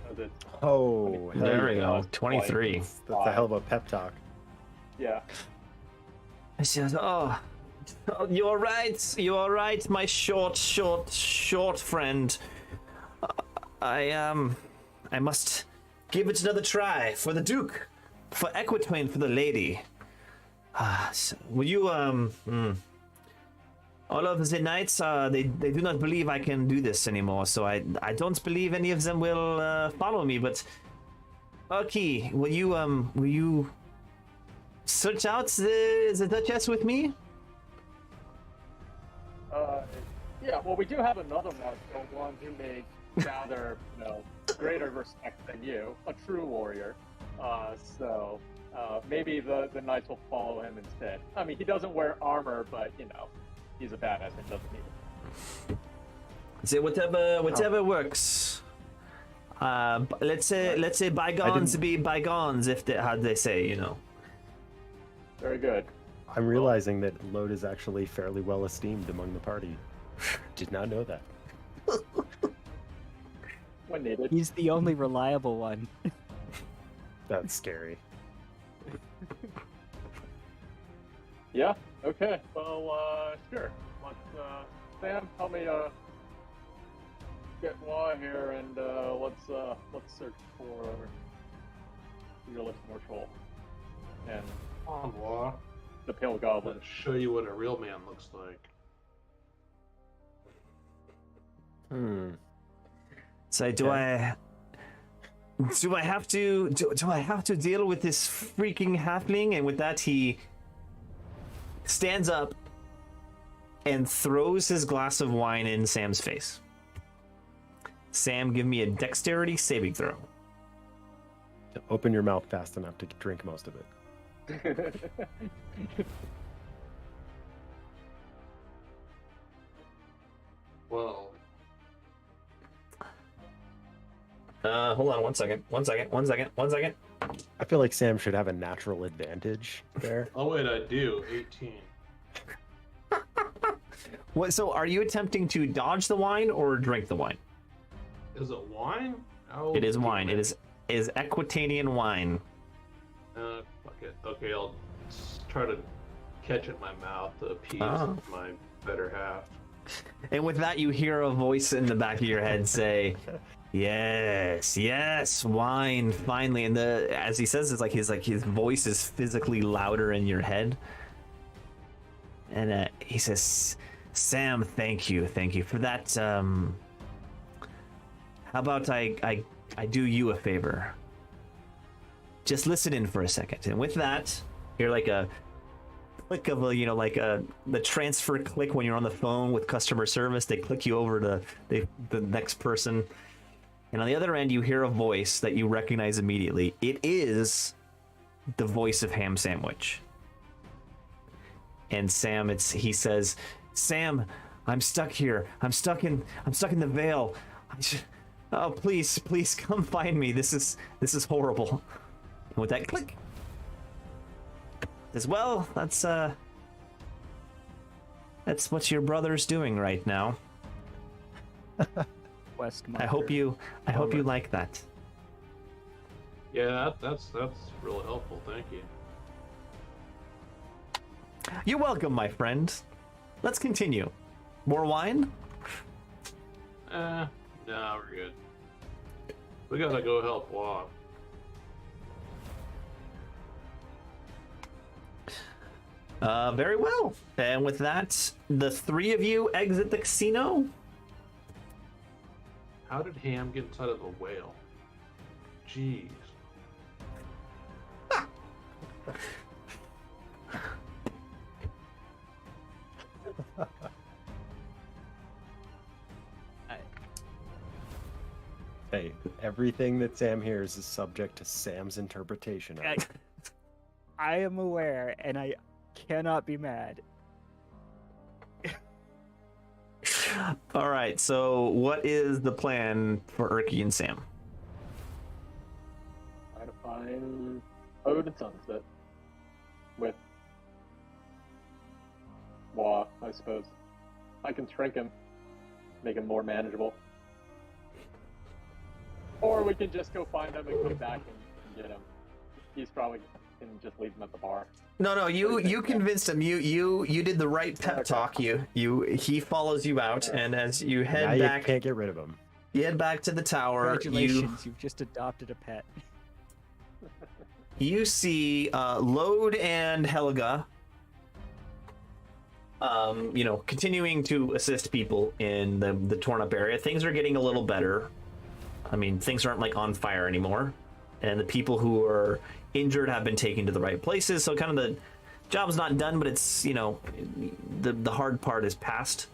Because it's, Oh, hell There we yeah. go. 23. That's a hell of a pep talk. yeah. I said, oh, you're right, my short friend. I must give it another try for the Duke, for Equitwain, for the lady. So will you all of the knights, they do not believe I can do this anymore, so I don't believe any of them will follow me. But Arky, will you search out the Duchess with me? Yeah, well, we do have another one who may gather, greater respect than you, a true warrior. So maybe the knights will follow him instead. I mean, he doesn't wear armor, but he's a badass and doesn't need it. Say whatever works. Let's say bygones be bygones, how they say, Very good. I'm realizing that Lode is actually fairly well esteemed among the party. Did not know that. When needed. He's the only reliable one. That's scary. Yeah. Okay. Well, sure. Let's Sam, help me get Wa here, and let's search for Realistic Mortal and Come on, Wa. the Pale I'm Goblin. gonna show you what a real man looks like. So do I have to deal with this freaking halfling? And with that, he stands up and throws his glass of wine in Sam's face. Sam, give me a dexterity saving throw. Open your mouth fast enough to drink most of it. Well, Hold on one second. I feel like Sam should have a natural advantage there. oh wait, I do. 18. What? So, are you attempting to dodge the wine or drink the wine? Is it wine? Oh, It is wine. It is Equitanian wine. Fuck it. Okay, I'll try to catch it in my mouth to appease Oh. my better half. And with that, you hear a voice in the back of your head say, "Yes, wine, finally." And as he says, it's like his voice is physically louder in your head. And he says, "Sam, thank you for that. How about I do you a favor? Just listen in for a second." And with that, you're like a click of the transfer click when you're on the phone with customer service. They click you over to the next person, and on the other end, you hear a voice that you recognize immediately. It is the voice of Ham Sandwich. And Sam, he says, "Sam, I'm stuck here. I'm stuck in the Vale. Oh, please come find me. This is horrible." And with that click, as well, that's what your brother's doing right now. I hope you like that. Yeah, that's real helpful. Thank you. You're welcome, my friend. Let's continue. More wine? No, we're good. We gotta go help Wa. Very well. And with that, the three of you exit the casino. How did Ham get inside of a whale? Jeez. Hey, everything that Sam hears is subject to Sam's interpretation of it. I am aware, and I cannot be mad. All right, so what is the plan for Erky and Sam? Try to find Ode and Sunset with Wa, I suppose. I can shrink him, make him more manageable. Or we can just go find him and come back and get him. He's probably can just leave him at the bar. No, you convinced him. You did the right pep talk. He follows you out, and as you Now head you back, can't get rid of him. You head back to the tower. Congratulations, you've just adopted a pet. You see Lode and Helga, continuing to assist people in the torn up area. Things are getting a little better. I mean, things aren't like on fire anymore, and the people who are injured have been taken to the right places. So kind of the job's not done, but it's the hard part is past.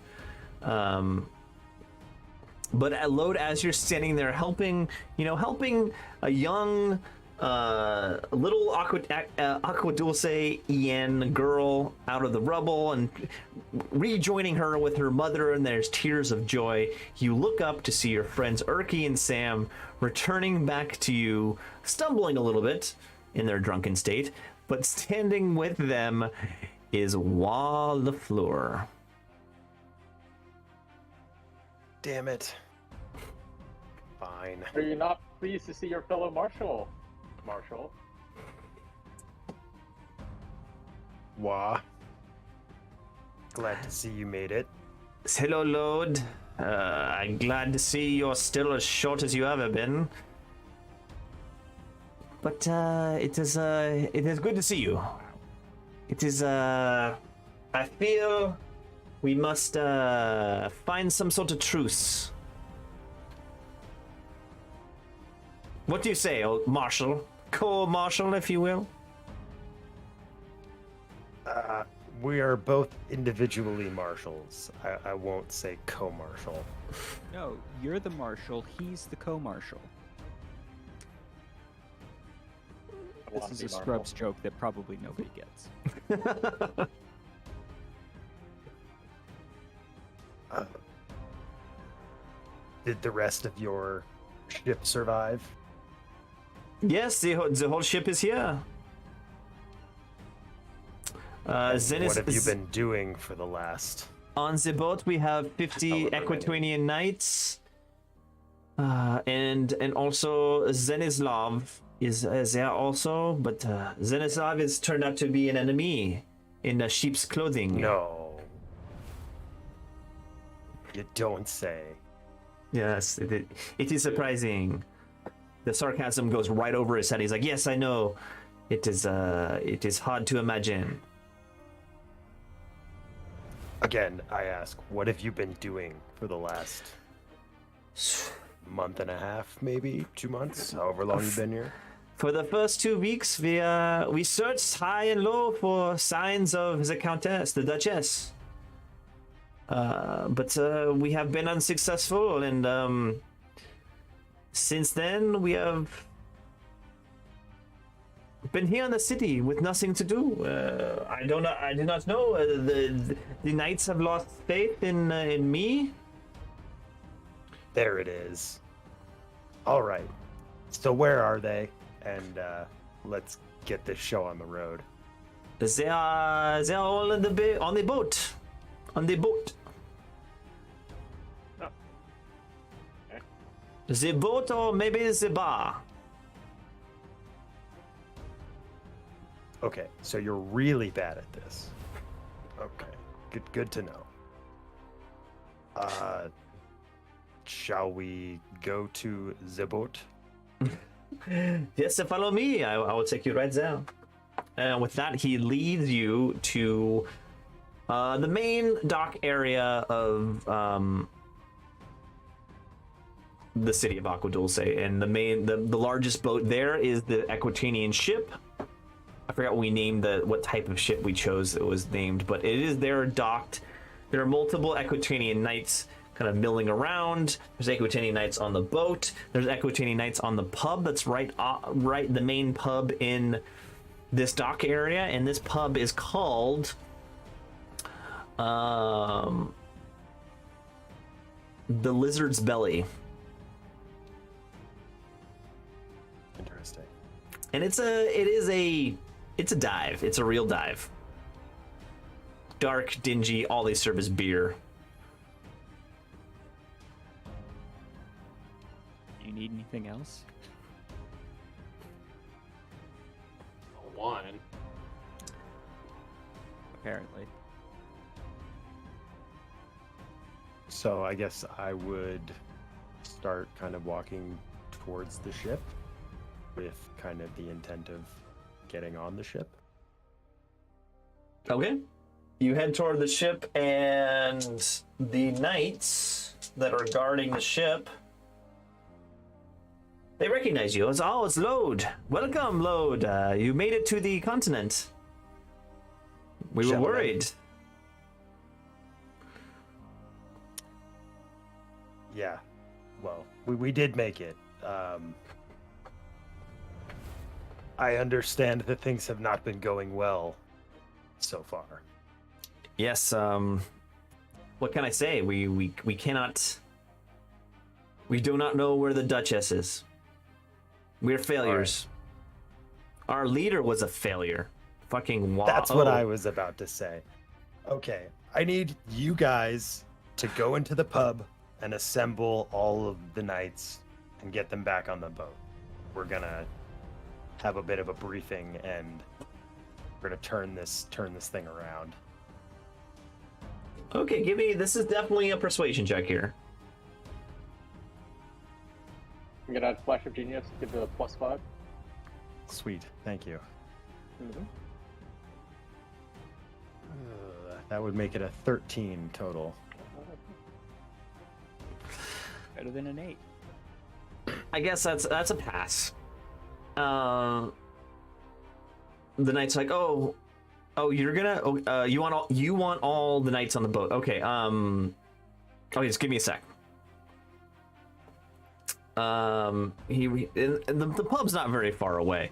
But at Lode, as you're standing there helping a young little Aqua Dulce Ian girl out of the rubble and rejoining her with her mother, and there's tears of joy. You look up to see your friends Urki and Sam returning back to you, stumbling a little bit in their drunken state, but standing with them is Wall LaFleur. Damn it. Fine. Are you not pleased to see your fellow Marshal? Wah. Glad to see you made it. Hello, Lord. I'm glad to see you're still as short as you ever been. But it is good to see you. It is I feel we must find some sort of truce. What do you say, old Marshal? Co-Marshal, if you will? We are both individually marshals. I won't say co-marshal. No, you're the marshal, he's the co-marshal. This is a Scrubs joke that probably nobody gets. Did the rest of your ship survive? Yes, the whole ship is here. Zenith, what have you been doing for the last? On the boat, we have 50 Equatorian knights, and also Zenislav is there also, but Zenislav has turned out to be an enemy in sheep's clothing. No. You don't say. Yes, it is surprising. The sarcasm goes right over his head. He's like, "Yes, I know. It is hard to imagine." Again, I ask, what have you been doing for the last month and a half, maybe 2 months, however long you've been here? For the first 2 weeks, we searched high and low for signs of the Countess, the Duchess. But we have been unsuccessful, and since then we have been here in the city with nothing to do. I do not know. The knights have lost faith in me. There it is. All right. So where are they? And let's get this show on the road. They are all on the boat. On the boat. Oh. Okay. The boat, or maybe the bar. Okay, so you're really bad at this. Okay, good to know. Shall we go to the boat? Yes, follow me. I will take you right there. And with that, he leads you to the main dock area of the city of Aqua Dulce, and the largest boat there is the Equatanian ship. I forgot what type of ship we chose that was named, but it is there docked. There are multiple Equatanian knights kind of milling around. There's Equatanian knights on the boat. There's Equatanian knights on the pub that's right the main pub in this dock area, and this pub is called the Lizard's Belly. Interesting. And it's a dive. It's a real dive. Dark, dingy, all they serve is beer. Do you need anything else? Wine. Apparently. So I guess I would start kind of walking towards the ship with kind of the intent of getting on the ship. Okay. You head toward the ship, and the knights that are guarding the ship, they recognize you. It's Lode. Welcome, Lode. You made it to the continent. We were Gentlemen. worried. Yeah, well, we did make it. I understand that things have not been going well so far. Yes, what can I say? We cannot... We do not know where the Duchess is. We're failures. Our leader was a failure. Fucking wow. That's what I was about to say. Okay, I need you guys to go into the pub and assemble all of the knights and get them back on the boat. We're gonna have a bit of a briefing and we're gonna turn this thing around. Okay, give me... This is definitely a persuasion check here. I'm gonna add Flash of Genius, give it a +5. Sweet, thank you. Mm-hmm. That would make it a 13 total. Better than an 8. I guess that's a pass. The knight's like, oh, you're gonna, you want all the knights on the boat. Okay, okay, just give me a sec. The pub's not very far away.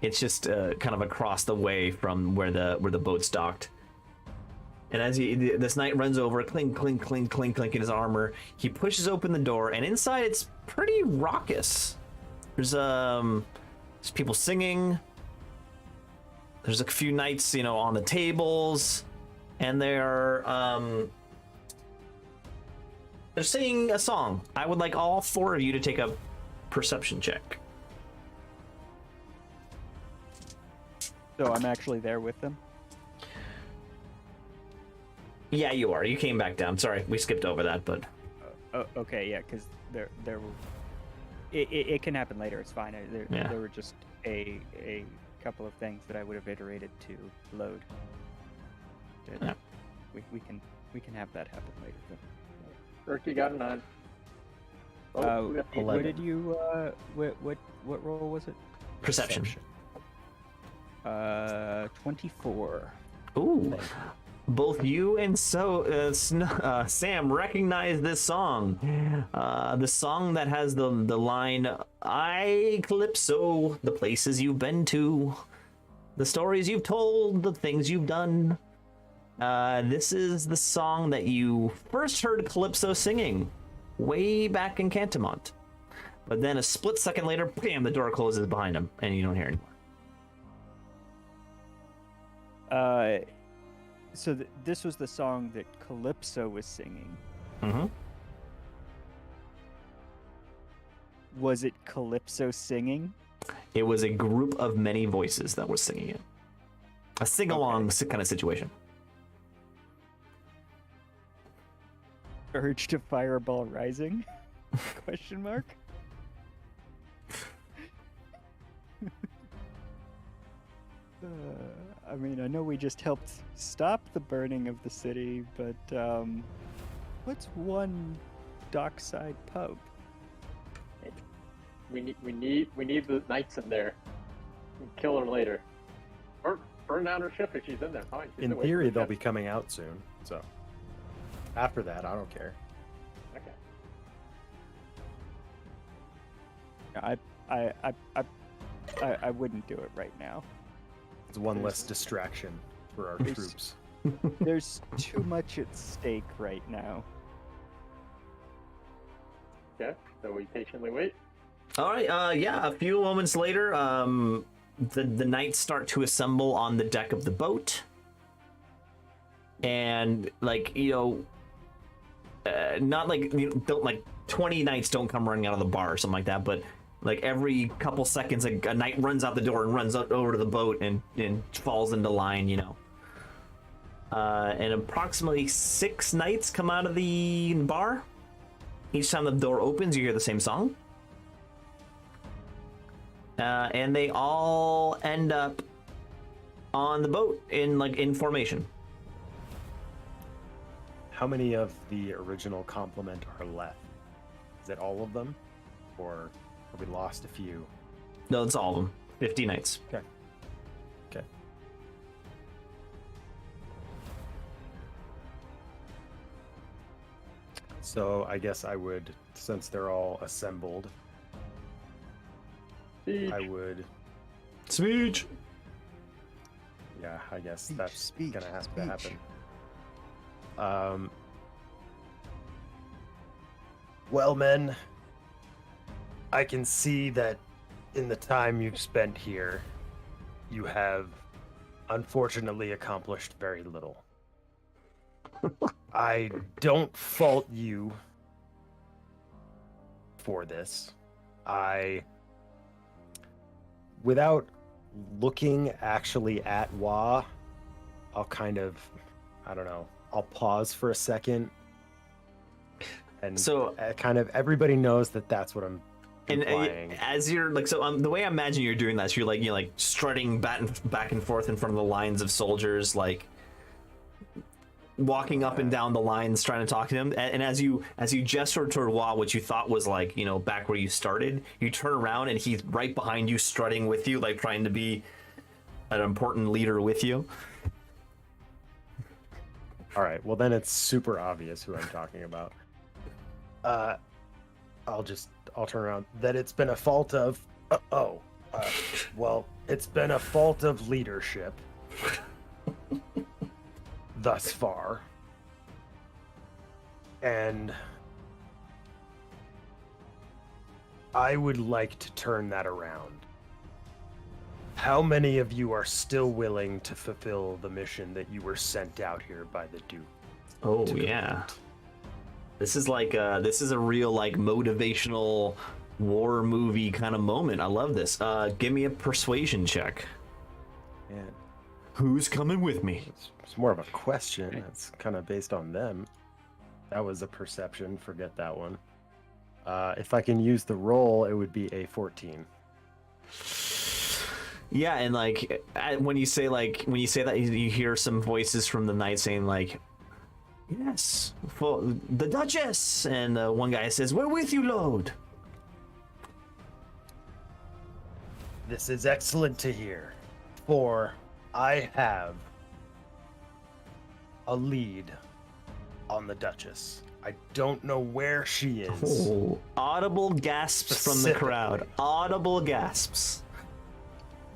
It's just kind of across the way from where the boat's docked. And as this knight runs over, clink, clink, clink, clink, clink in his armor, he pushes open the door, and inside it's pretty raucous. There's people singing. There's a few knights, on the tables, and they're singing a song. I would like all 4 of you to take a perception check. So I'm actually there with them. Yeah, you are. You came back down. Sorry, we skipped over that, but... Okay, yeah, because there were... It can happen later, it's fine. There were just a couple of things that I would have iterated to load. Yeah. We can have that happen later. Ricky got a 9. What did you what roll was it? Perception. 24. Ooh. Both you and Sam recognize this song. The song that has the line, I Calypso, the places you've been to, the stories you've told, the things you've done. This is the song that you first heard Calypso singing way back in Cantamont. But then a split second later, bam, the door closes behind him and you don't hear anymore. So this was the song that Calypso was singing. Mm-hmm. Was it Calypso singing? It was a group of many voices that were singing it. A sing-along kind of situation. Urge to Fireball Rising? Question mark? I mean, I know we just helped stop the burning of the city, but what's one dockside pub? We need the knights in there. We'll kill her later. Or burn down her ship if she's in there. Fine. She's In away from theory, the they'll ship. be coming out soon, so after that, I don't care. Okay. I wouldn't do it right now. It's one less distraction for our troops. There's too much at stake right now. Okay. So we patiently wait. All right, a few moments later, the knights start to assemble on the deck of the boat. And, not like, don't like 20 knights don't come running out of the bar or something like that, but like every couple seconds, a knight runs out the door and runs over to the boat and falls into line, and approximately 6 knights come out of the bar Each time the door opens, you hear the same song. And they all end up on the boat in formation. How many of the original complement are left? Is it all of them? Or have we lost a few? No, it's all of them. 50 knights. Okay. Okay. So I guess I would, since they're all assembled, Siege. I would, Speech. yeah, I guess Speech, that's speech, gonna have speech. to happen. Well, men, I can see that in the time you've spent here, you have unfortunately accomplished very little. I don't fault you for this. Without looking actually at Wa, I'll kind of, I don't know, I'll pause for a second. And So- kind of everybody knows that that's what I'm And implying. as you're like, so the way I imagine you're doing that, so you're like, strutting back and forth in front of the lines of soldiers, like walking up and down the lines, trying to talk to them. And as you gesture toward Wa, which you thought was like, back where you started, you turn around and he's right behind you, strutting with you, like trying to be an important leader with you. All right, well then it's super obvious who I'm talking about. I'll turn around. That it's been a fault of. Well, it's been a fault of leadership thus far, and I would like to turn that around. How many of you are still willing to fulfill the mission that you were sent out here by the Duke? Oh to yeah. complete? This is like this is a real like motivational war movie kind of moment. I love this. Give me a persuasion check. And Who's coming with me? it's more of a question. It's kind of based on them. That was a perception. Forget that one. If I can use the roll, it would be a 14. Yeah, and like when you say that, you hear some voices from the night saying like, "Yes, for the Duchess," and one guy says, "We're with you, Lord." This is excellent to hear, for I have a lead on the Duchess. I don't know where she is. Oh, audible gasps from the crowd. Specifically. Audible gasps.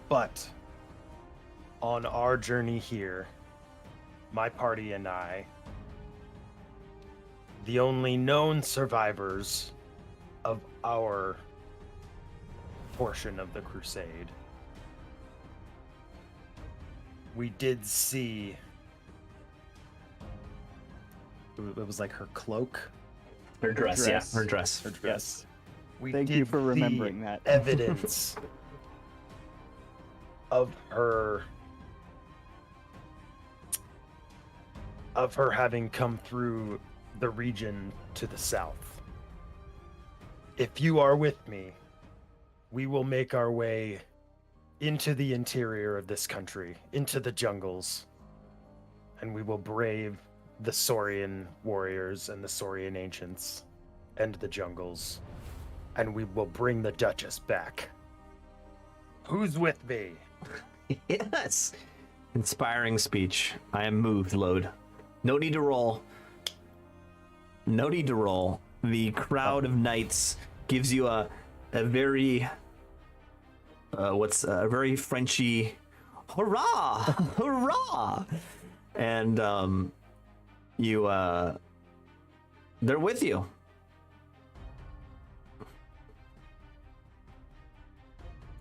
But on our journey here, my party and I, the only known survivors of our portion of the crusade, we did see it was like her cloak, Her dress, Dress. yeah, her dress. her dress. Yes. We Thank did you for see remembering that. evidence of her having come through the region to the south. If you are with me, we will make our way into the interior of this country, into the jungles, and we will brave the Saurian warriors and the Saurian ancients and the jungles, and we will bring the Duchess back. Who's with me? Yes. Inspiring speech. I am moved, Lode. No need to roll. No need to roll. The crowd of knights gives you a very a very Frenchy hurrah! Hurrah! And they're with you.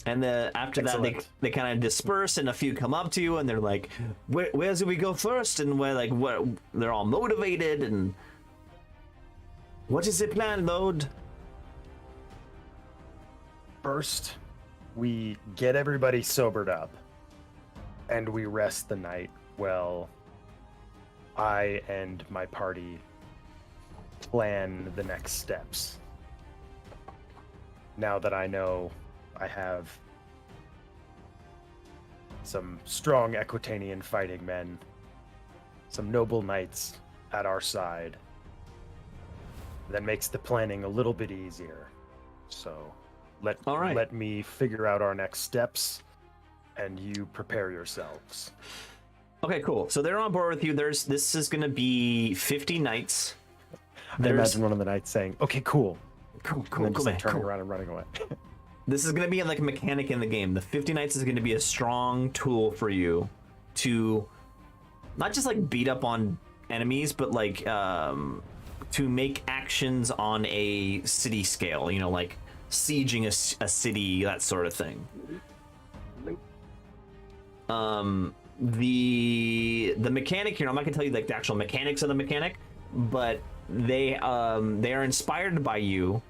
And after that, Excellent. they kind of disperse, and a few come up to you, and they're like, where do we go first? And we're like, they're all motivated, and what is the plan, Lord? First, we get everybody sobered up, and we rest the night while I and my party plan the next steps. Now that I know I have some strong Equitanian fighting men, some noble knights at our side, that makes the planning a little bit easier. So All right. let me figure out our next steps, and you prepare yourselves. Okay, cool. So they're on board with you. This is going to be 50 knights. I imagine one of the knights saying, "Okay, cool," Cool, and then just like turning cool. around and running away. This is going to be like a mechanic in the game. The 50 Knights is going to be a strong tool for you to not just like beat up on enemies, but like to make actions on a city scale, you know, like sieging a city, that sort of thing. The mechanic here, I'm not going to tell you like the actual mechanics of the mechanic, but they are inspired by you.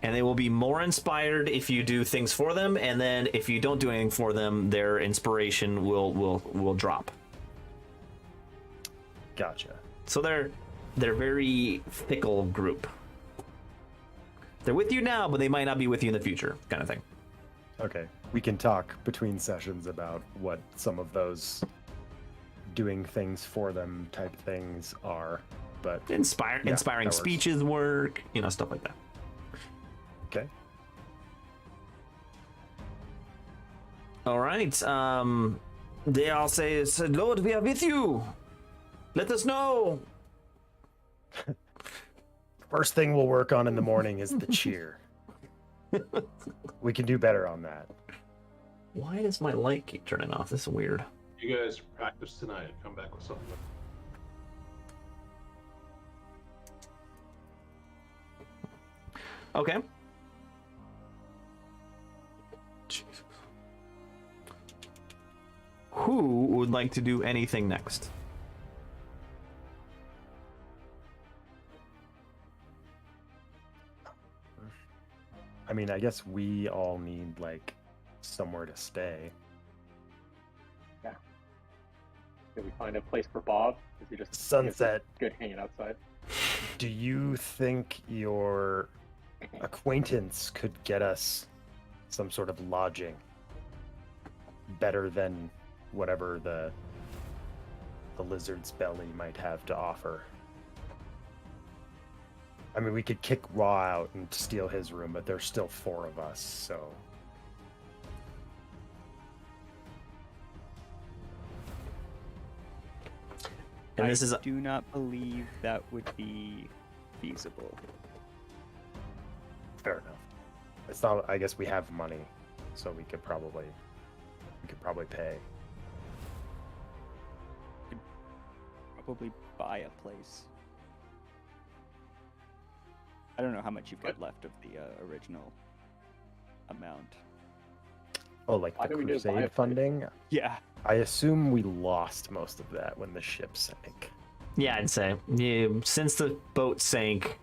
And they will be more inspired if you do things for them, and then if you don't do anything for them, their inspiration will drop. Gotcha. So they're very fickle group. They're with you now, but they might not be with you in the future, kind of thing. Okay, we can talk between sessions about what some of those doing things for them type things are, but Inspiring that works. speeches work, you know, stuff like that. Okay. All right. They all say, "Lord, we are with you. Let us know." First thing we'll work on in the morning is the cheer. We can do better on that. Why does my light keep turning off? This is weird. You guys practice tonight and come back with something. Okay. Jesus. Who would like to do anything next? I mean, I guess we all need like somewhere to stay. Did we find a place for Bob? Is he just Sunset. good hanging outside? Do you think your acquaintance could get us some sort of lodging better than whatever the lizard's belly might have to offer? I mean, we could kick Raw out and steal his room, but there's still 4 of us, so... And this is I do not believe that would be feasible. Fair enough. It's not. I guess we have money, so we could probably pay. Probably buy a place. I don't know how much you've got left of the original amount. Oh, like Why the don't we just buy a crusade place? funding? Yeah. I assume we lost most of that when the ship sank. Yeah, I'd say. Since the boat sank,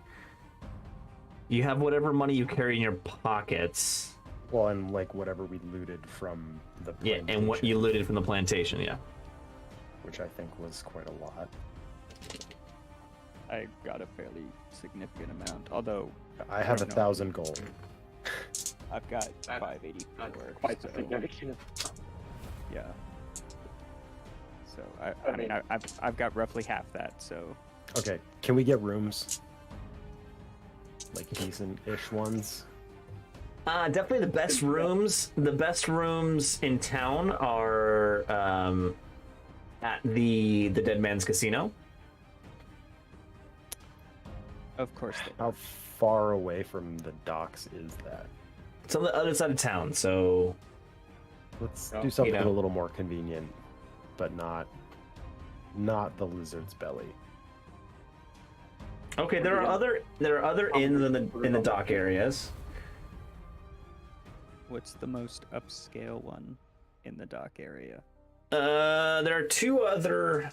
you have whatever money you carry in your pockets. Well, and like whatever we looted from the Yeah, and what you looted from the plantation, yeah. which I think was quite a lot. I got a fairly significant amount, although I have Right, no. 1,000 gold. I've got That's 584. Quite so, significant. yeah. So I mean I've got roughly half that. So Okay, can we get rooms? Like decent-ish ones? Definitely the best rooms. The best rooms in town are at the Dead Man's Casino. of course they How far away from the docks is that? It's on the other side of town, so Let's Oh, do something you know. a little more convenient, but not the lizard's belly. okay. There are other inns in the dock areas. What's the most upscale one in the dock area? There are two other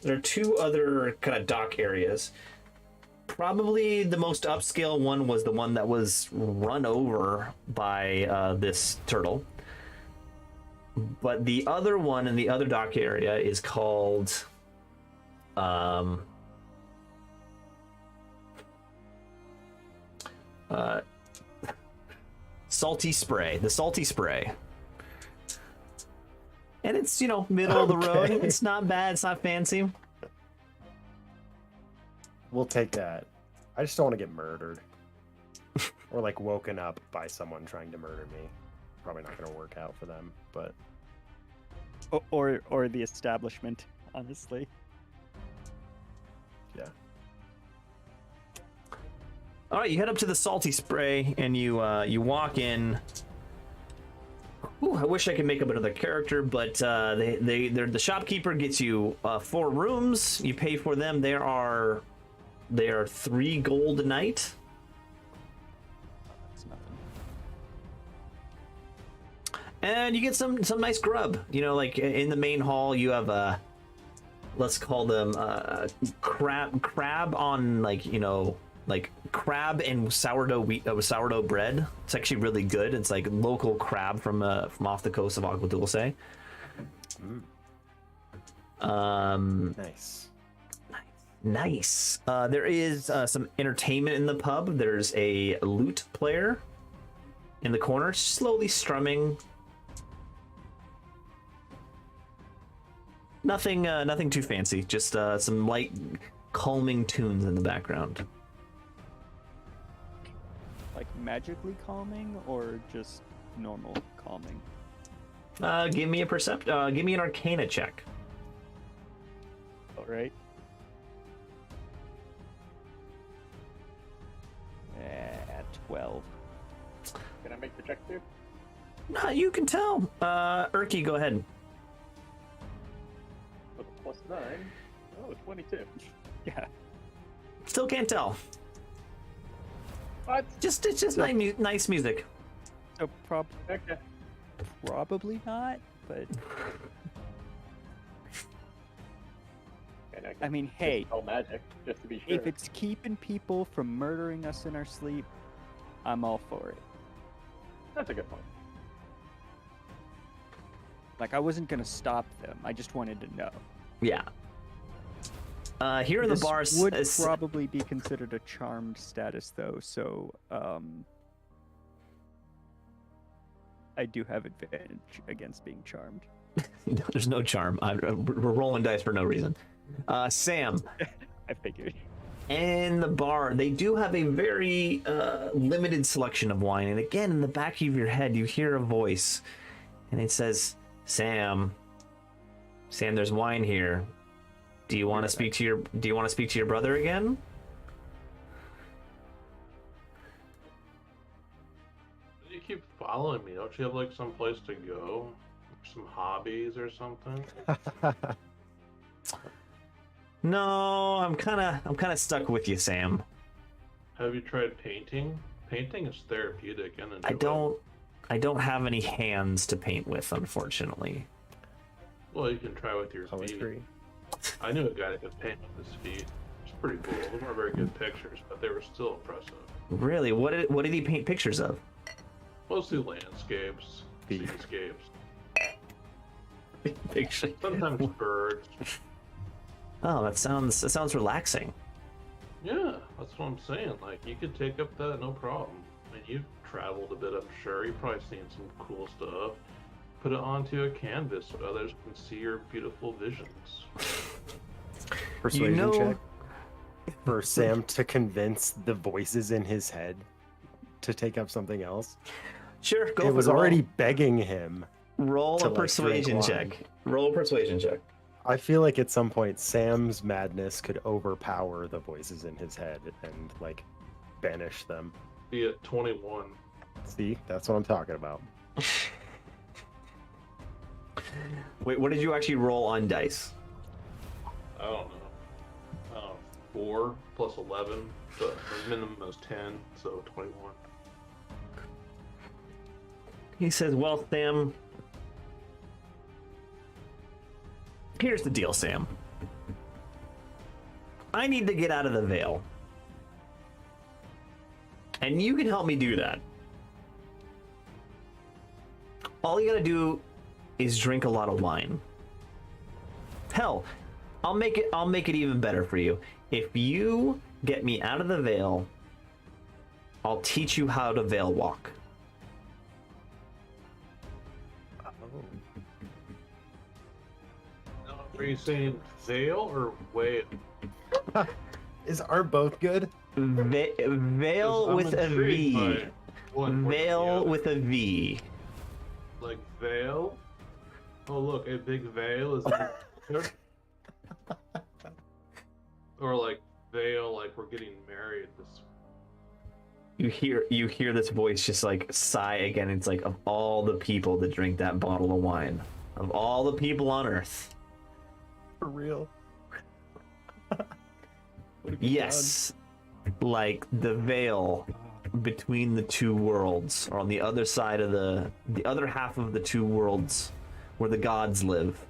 kind of dock areas. Probably the most upscale one was the one that was run over by this turtle. But the other one in the other dock area is called salty spray. The salty spray. And it's, you know, middle of the road. It's not bad. It's not fancy. We'll take that. I just don't want to get murdered. Or like woken up by someone trying to murder me. Probably not going to work out for them, but Or the establishment, honestly. yeah. All right, you head up to the salty spray and you walk in. Ooh, I wish I could make up another character, but the shopkeeper gets you 4 rooms. You pay for them. They are 3 gold a night. That's nothing. And you get some nice grub. You know, like in the main hall, you have let's call them crab on, like, you know, like crab and sourdough bread. It's actually really good. It's like local crab from off the coast of Agua Dulce. Nice. Nice. There is some entertainment in the pub. There's a lute player in the corner, slowly strumming. Nothing too fancy. Just some light, calming tunes in the background. Like magically calming or just normal calming? Give me a give me an Arcana check. All right. At 12. Can I make the check too? No, you can tell. Urki, go ahead. With a +9. Oh, 22. Yeah. Still can't tell. What? It's just nice music. So Okay. probably not, but And I mean, hey, spell magic just to be sure. if it's keeping people from murdering us in our sleep, I'm all for it. That's a good point. Like, I wasn't gonna stop them. I just wanted to know. Yeah. Here in the This bar, would probably be considered a charmed status, though. So, I do have advantage against being charmed. No, there's no charm. We're rolling dice for no reason. Sam, I figured. in the bar, they do have a very limited selection of wine. And again, in the back of your head, you hear a voice, and it says, "Sam, there's wine here. Do you want to speak to your brother again?" You keep following me. Don't you have like some place to go? Some hobbies or something? No, I'm kind of stuck with you, Sam. Have you tried painting? Painting is therapeutic and I don't have any hands to paint with, unfortunately. Well, you can try with your feet. Poetry. I knew a guy that could paint with his feet. It's pretty cool. They weren't very good pictures, but they were still impressive. Really? What did he paint pictures of? Mostly landscapes, Feet. seascapes, Picture. sometimes birds. Oh, that sounds relaxing. Yeah, that's what I'm saying. Like, you could take up that, no problem. I mean, you've traveled a bit, I'm sure. You've probably seen some cool stuff. Put it onto a canvas so others can see your beautiful visions. Persuasion check for Sam to convince the voices in his head to take up something else. Sure, go for It was roll. already begging him. Roll to, a like, persuasion drink check. wine. Roll a persuasion check. I feel like at some point Sam's madness could overpower the voices in his head and like banish them. Be at 21. See, that's what I'm talking about. Wait, what did you actually roll on dice? I don't know. 4 plus 11, but the minimum is 10, so 21. He says, "Well, Sam, here's the deal, Sam. I need to get out of the Vale. And you can help me do that. All you gotta do is drink a lot of wine. Hell, I'll make it even better for you. If you get me out of the Vale I'll teach you how to veil walk. Now, are you saying veil or whale? Aren't both good? Veil with a V. Veil with a V. Like veil? Oh look, a big veil is in there. Or like veil, like we're getting married. This. You hear this voice just like sigh again. It's like, of all the people that drink that bottle of wine, of all the people on Earth. For real. Yes, like the veil between the two worlds, or on the other side of the other half of the two worlds where the gods live.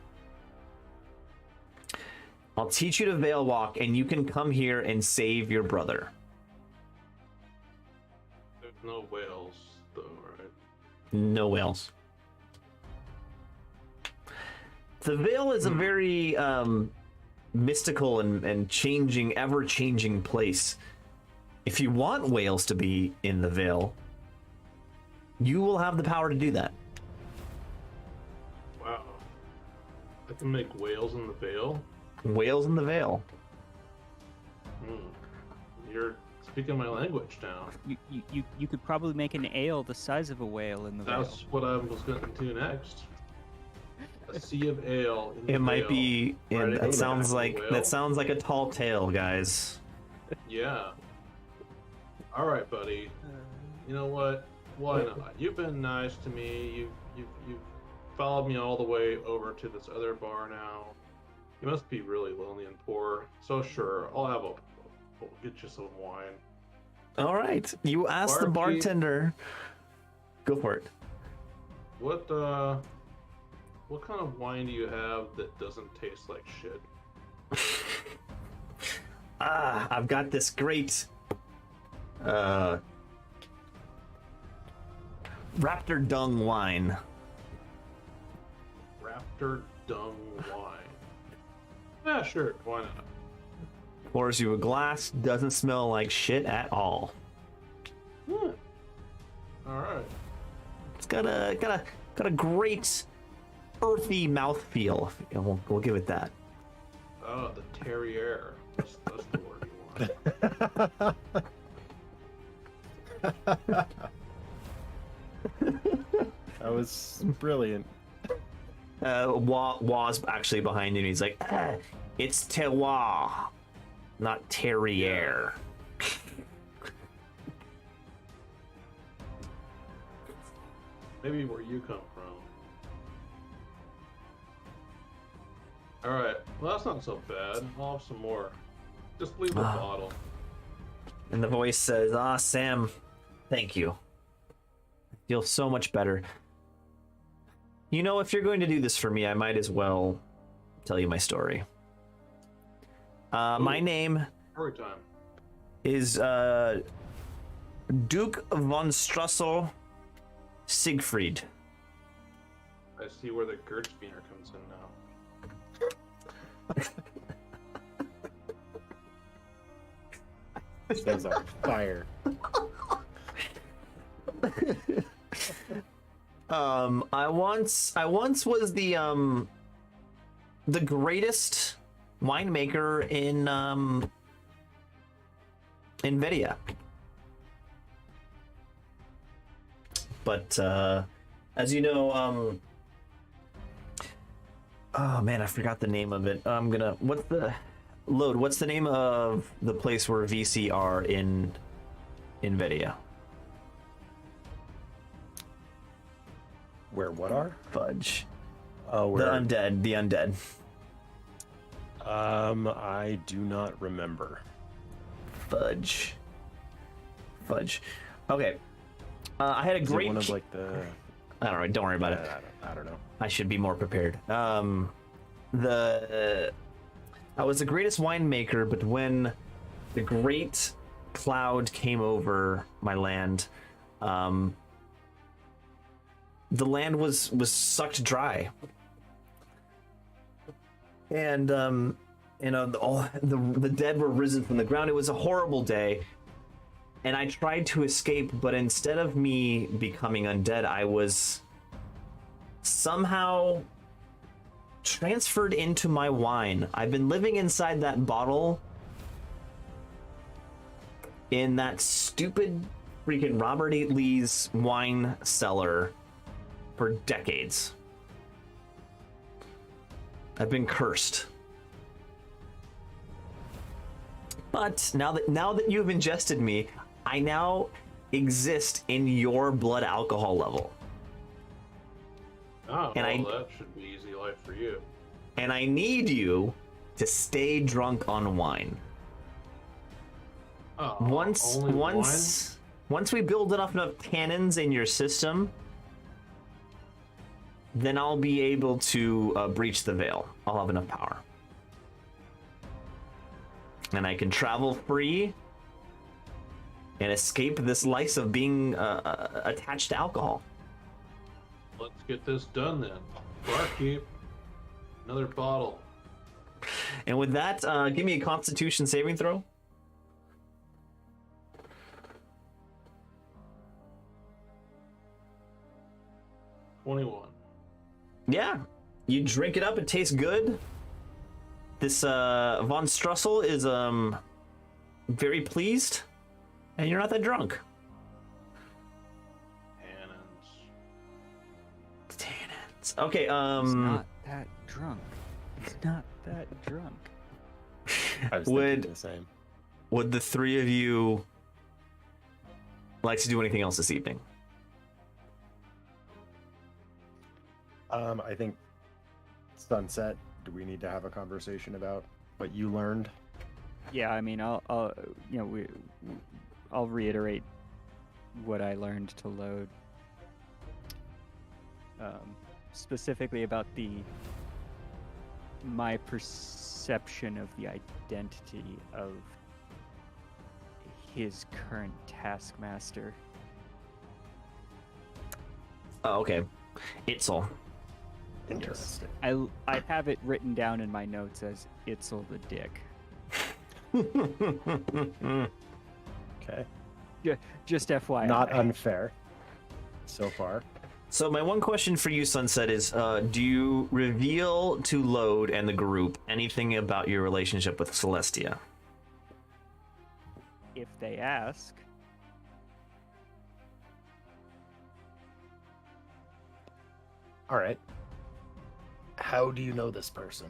I'll teach you to veil walk, and you can come here and save your brother. There's no whales, though, right? No whales. The veil is a very mystical and changing, ever-changing place. If you want whales to be in the veil, you will have the power to do that. Wow. I can make whales in the veil? Whales in the veil. You're speaking my language now. You could probably make an ale the size of a whale in the veil. That's what I was going to do next. A sea of ale. In the It might veil. be. Right, That it's sounds a like whale. a tall tale, guys. Yeah. All right, buddy. You know what? Why not? You've been nice to me. You've followed me all the way over to this other bar now. You must be really lonely and poor. So sure, I'll get you some wine. All right, you ask the Barkeep. bartender. Go for it. What kind of wine do you have that doesn't taste like shit? I've got this great raptor dung wine. Raptor dung wine. Yeah, sure. Why not? Pours you a glass, doesn't smell like shit at all. All right. It's got a great earthy mouthfeel. We'll give it that. Oh, the terrier. That's the word you want. That was brilliant. Wa's actually behind you, and he's like, it's terroir, not terrier. Maybe where you come from. Alright, well that's not so bad. I'll have some more. Just leave the bottle. And the voice says, Sam, thank you. I feel so much better. You know, if you're going to do this for me, I might as well tell you my story. My name Story time. is Duke von Strussel Siegfried. I see where the Gertzwiener comes in now. Those are fire. I once was the greatest winemaker in Vedia. But as you know, oh man, I forgot the name of it. What's the name of the place where VC are in Vedia? Where what are? Fudge. Oh, where? The undead. I do not remember. Fudge. Okay. I had a Is it great. one of like the. I don't know. Don't worry about it. I don't know. I should be more prepared. I was the greatest winemaker, but when the great cloud came over my land, the land was sucked dry, and the dead were risen from the ground. It was a horrible day, and I tried to escape, but instead of me becoming undead, I was somehow transferred into my wine. I've been living inside that bottle in that stupid freaking Robert E. Lee's wine cellar for decades. I've been cursed. But now that you've ingested me, I now exist in your blood alcohol level. Oh, And well, that should be easy life for you. And I need you to stay drunk on wine. Oh, Once only once we build enough tannins in your system, then I'll be able to breach the veil. I'll have enough power. And I can travel free and escape this life of being attached to alcohol. Let's get this done then. Barkeep, another bottle. And with that, give me a Constitution saving throw. $21. Yeah, you drink it up. It tastes good. This von Strussel is very pleased, and you're not that drunk. Tannins. Okay. He's not that drunk. He's not that drunk. I was thinking the same. Would the three of you like to do anything else this evening? I think Sunset. Do we need to have a conversation about what you learned? Yeah, I mean, I'll reiterate what I learned to load. Specifically about my perception of the identity of his current taskmaster. Oh, okay. Itzel. Interesting. I have it written down in my notes as Itzel the Dick. Okay. Just FYI. Not unfair so far. So my one question for you, Sunset, is do you reveal to Load and the group anything about your relationship with Celestia? If they ask. All right. How do you know this person?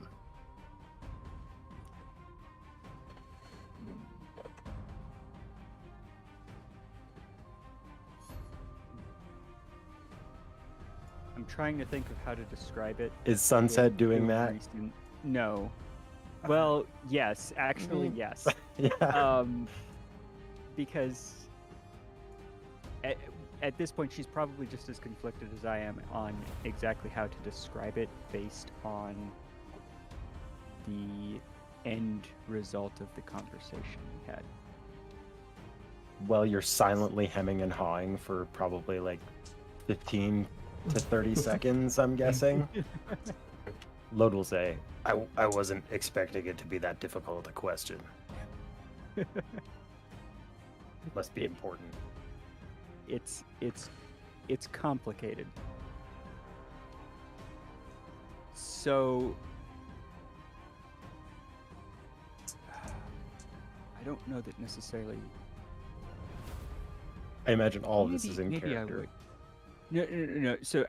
I'm trying to think of how to describe it. Is Sunset doing that? No. Well, yes. Actually, yes. Yeah. Because at this point, she's probably just as conflicted as I am on exactly how to describe it based on the end result of the conversation we had. Well, you're silently hemming and hawing for probably like 15 to 30 seconds, I'm guessing. Lode will say, I wasn't expecting it to be that difficult a question. Must be important. It's complicated. So I don't know that necessarily. I imagine all of this is in maybe character. I would. No. So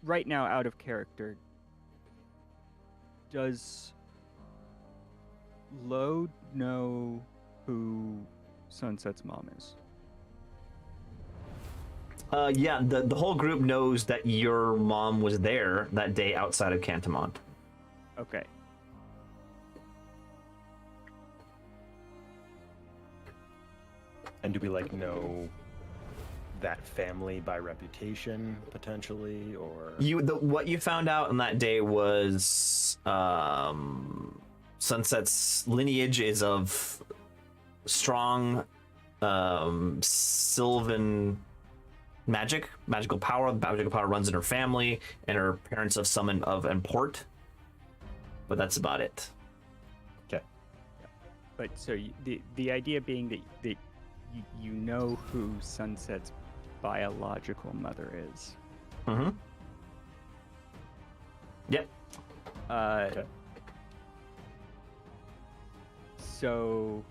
right now, out of character, does Lode know who Sunset's mom is? Yeah, the whole group knows that your mom was there that day outside of Cantamont. Okay. And do we know that family by reputation potentially, or What you found out on that day was Sunset's lineage is of strong Sylvan magical power. Magical power runs in her family, and her parents of summon of import. But that's about it. okay? But so the idea being that you know who Sunset's biological mother is. Mm-hmm. Yep. Okay. So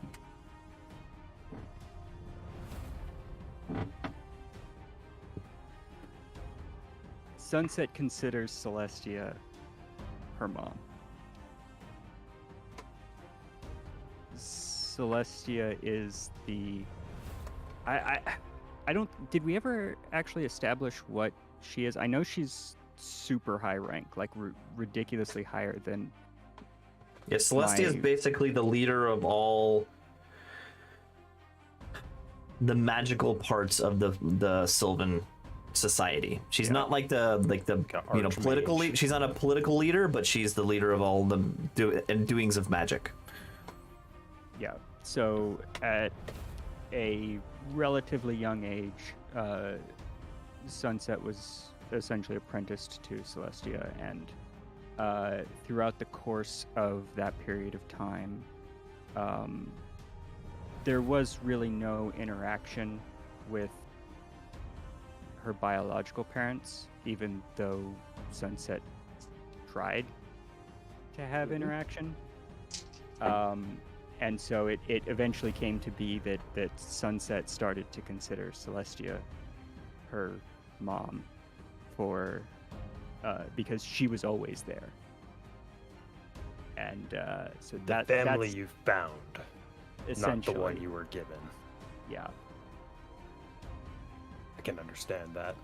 Sunset considers Celestia her mom. Celestia is the I don't did we ever actually establish what she is? I know she's super high rank, like ridiculously higher than Yeah, Celestia is basically the leader of all the magical parts of the Sylvan society. She's not like the political leader. She's not a political leader, but she's the leader of all the doings of magic. Yeah. So at a relatively young age, Sunset was essentially apprenticed to Celestia, and throughout the course of that period of time, there was really no interaction with her biological parents, even though Sunset tried to have interaction. And so it eventually came to be that Sunset started to consider Celestia her mom for because she was always there. And so The family you found, not the one you were given. Yeah. I can understand that.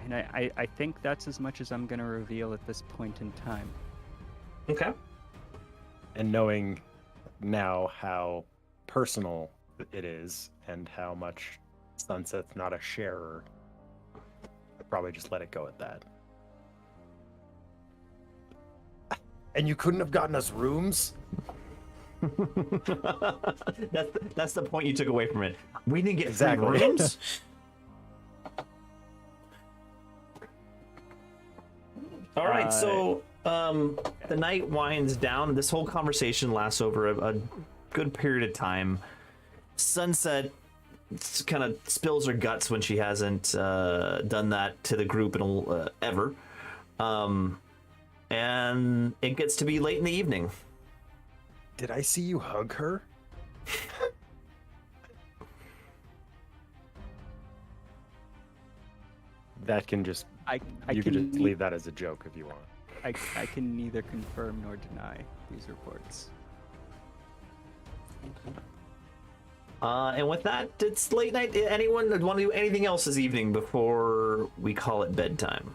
And I think that's as much as I'm going to reveal at this point in time. Okay. And knowing now how personal it is and how much Sunset's not a sharer, I'd probably just let it go at that. And you couldn't have gotten us rooms? that's the point you took away from it. We didn't get Exactly. free rooms. All right, so the night winds down. This whole conversation lasts over a good period of time. Sunset kind of spills her guts when she hasn't done that to the group in ever. And it gets to be late in the evening. Did I see you hug her? That can just... you can just leave that as a joke if you want. I can neither confirm nor deny these reports. And with that, it's late night. Anyone want to do anything else this evening before we call it bedtime?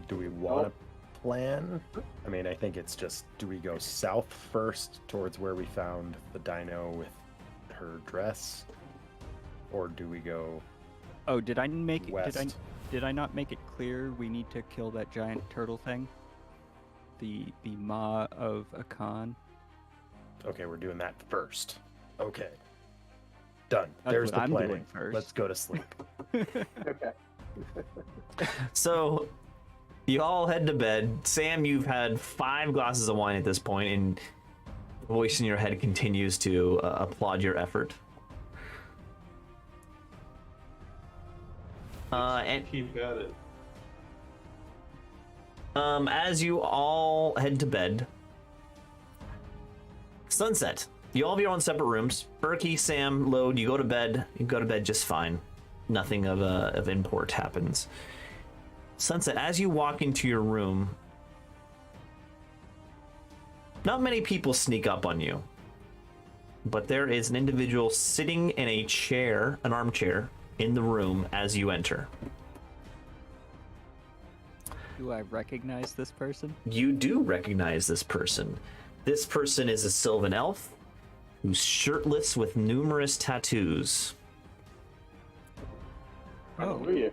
Do we want to plan? I mean, I think it's just, do we go south first towards where we found the dino with her dress? Or do we go Oh, did I make it? west? Did I not make it clear we need to kill that giant turtle thing? The Maw of Akan. Okay, we're doing that first. Okay. Done. That's There's what the I'm planning. doing first. Let's go to sleep. Okay. So you all head to bed. Sam, you've had 5 glasses of wine at this point, and the voice in your head continues to applaud your effort. And Keep at it. as you all head to bed, sunset. You all have your own separate rooms. Berkey, Sam, Lode, you go to bed. You go to bed just fine. Nothing of import happens. Sunset, as you walk into your room, not many people sneak up on you, but there is an individual sitting in a chair, an armchair, in the room as you enter. Do I recognize this person? You do recognize this person. This person is a Sylvan elf who's shirtless with numerous tattoos. Hallelujah.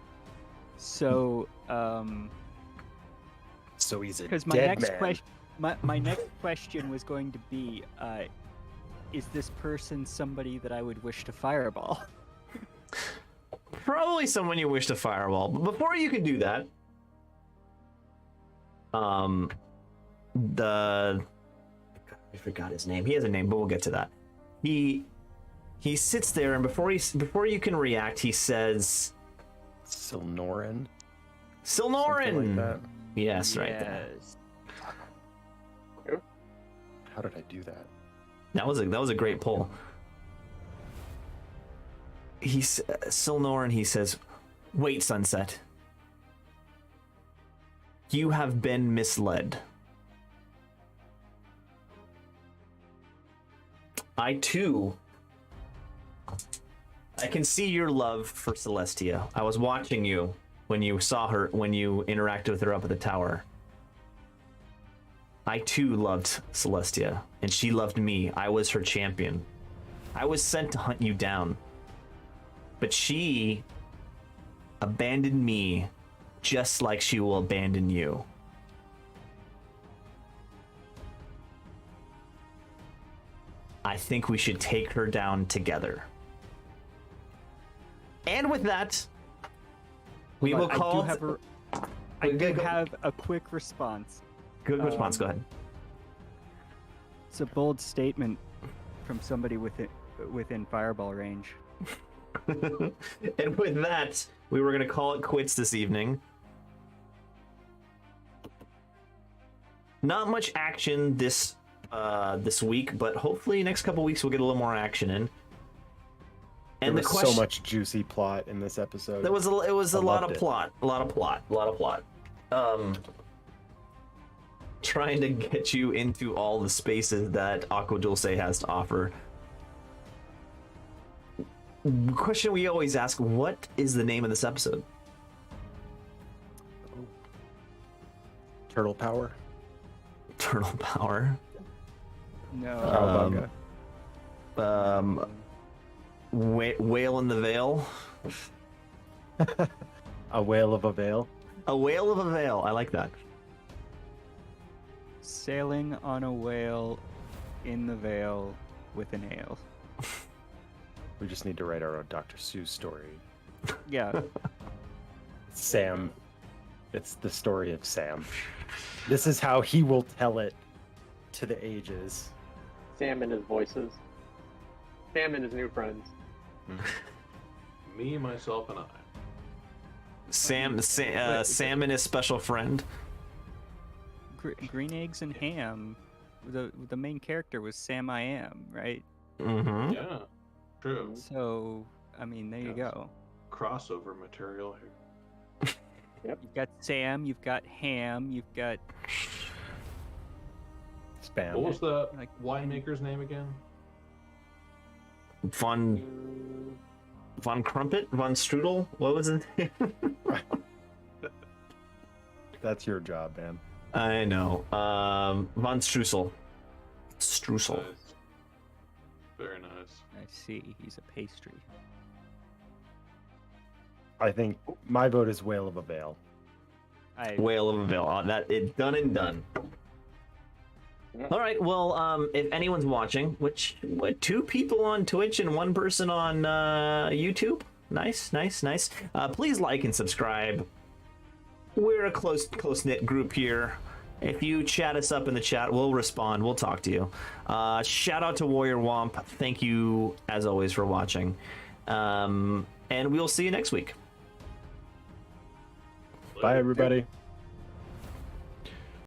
So, So he's a because my dead next man. question, my next question was going to be, is this person somebody that I would wish to fireball? Probably someone you wish to fireball. But before you can do that, I forgot his name. He has a name, but we'll get to that. He sits there, and before you can react, he says, Silnorin. Silnorin. Something like that. Yes, right there. How did I do that? That was a great pull. He's Silnorin. He says, "Wait, Sunset. You have been misled. I too. I can see your love for Celestia. I was watching you when you saw her, when you interacted with her up at the tower. I too loved Celestia, and she loved me. I was her champion. I was sent to hunt you down. But she abandoned me just like she will abandon you. I think we should take her down together." And with that, we will call... I do have a quick response. Good response, go ahead. It's a bold statement from somebody within fireball range. And with that, we were going to call it quits this evening. Not much action this week, but hopefully next couple weeks we'll get a little more action in. And There was so much juicy plot in this episode. It was a lot of loved it. plot. Trying to get you into all the spaces that Aqua Dulce has to offer. Question we always ask: what is the name of this episode? Turtle power. Turtle power. No. Whale in the Veil. A whale of a veil. A whale of a veil. I like that. Sailing on a whale in the veil with an ale. We just need to write our own Dr. Seuss story. Yeah. Sam. It's the story of Sam. This is how he will tell it to the ages. Sam and his voices. Sam and his new friends. Me, myself, and I. Sam and his special friend. Green Eggs and Ham. The main character was Sam I Am, right? Mm-hmm. Yeah, true. So, I mean, there you Yes. go. Crossover material here. You've got Sam, you've got Ham, you've got... Spam. What was the Like- winemaker's name again? Von Crumpet? Von Strudel? What was it? That's your job, man. I know. Von Streusel. Streusel. Nice. Very nice. I see, he's a pastry. I think my vote is Whale of a Veil. Whale of a Veil. That it done and done. All right. Well, if anyone's watching, what 2 people on Twitch and 1 person on YouTube. Nice. Please like and subscribe. We're a close knit group here. If you chat us up in the chat, we'll respond. We'll talk to you. Shout out to Warrior Womp. Thank you as always for watching. And we'll see you next week. Bye, everybody.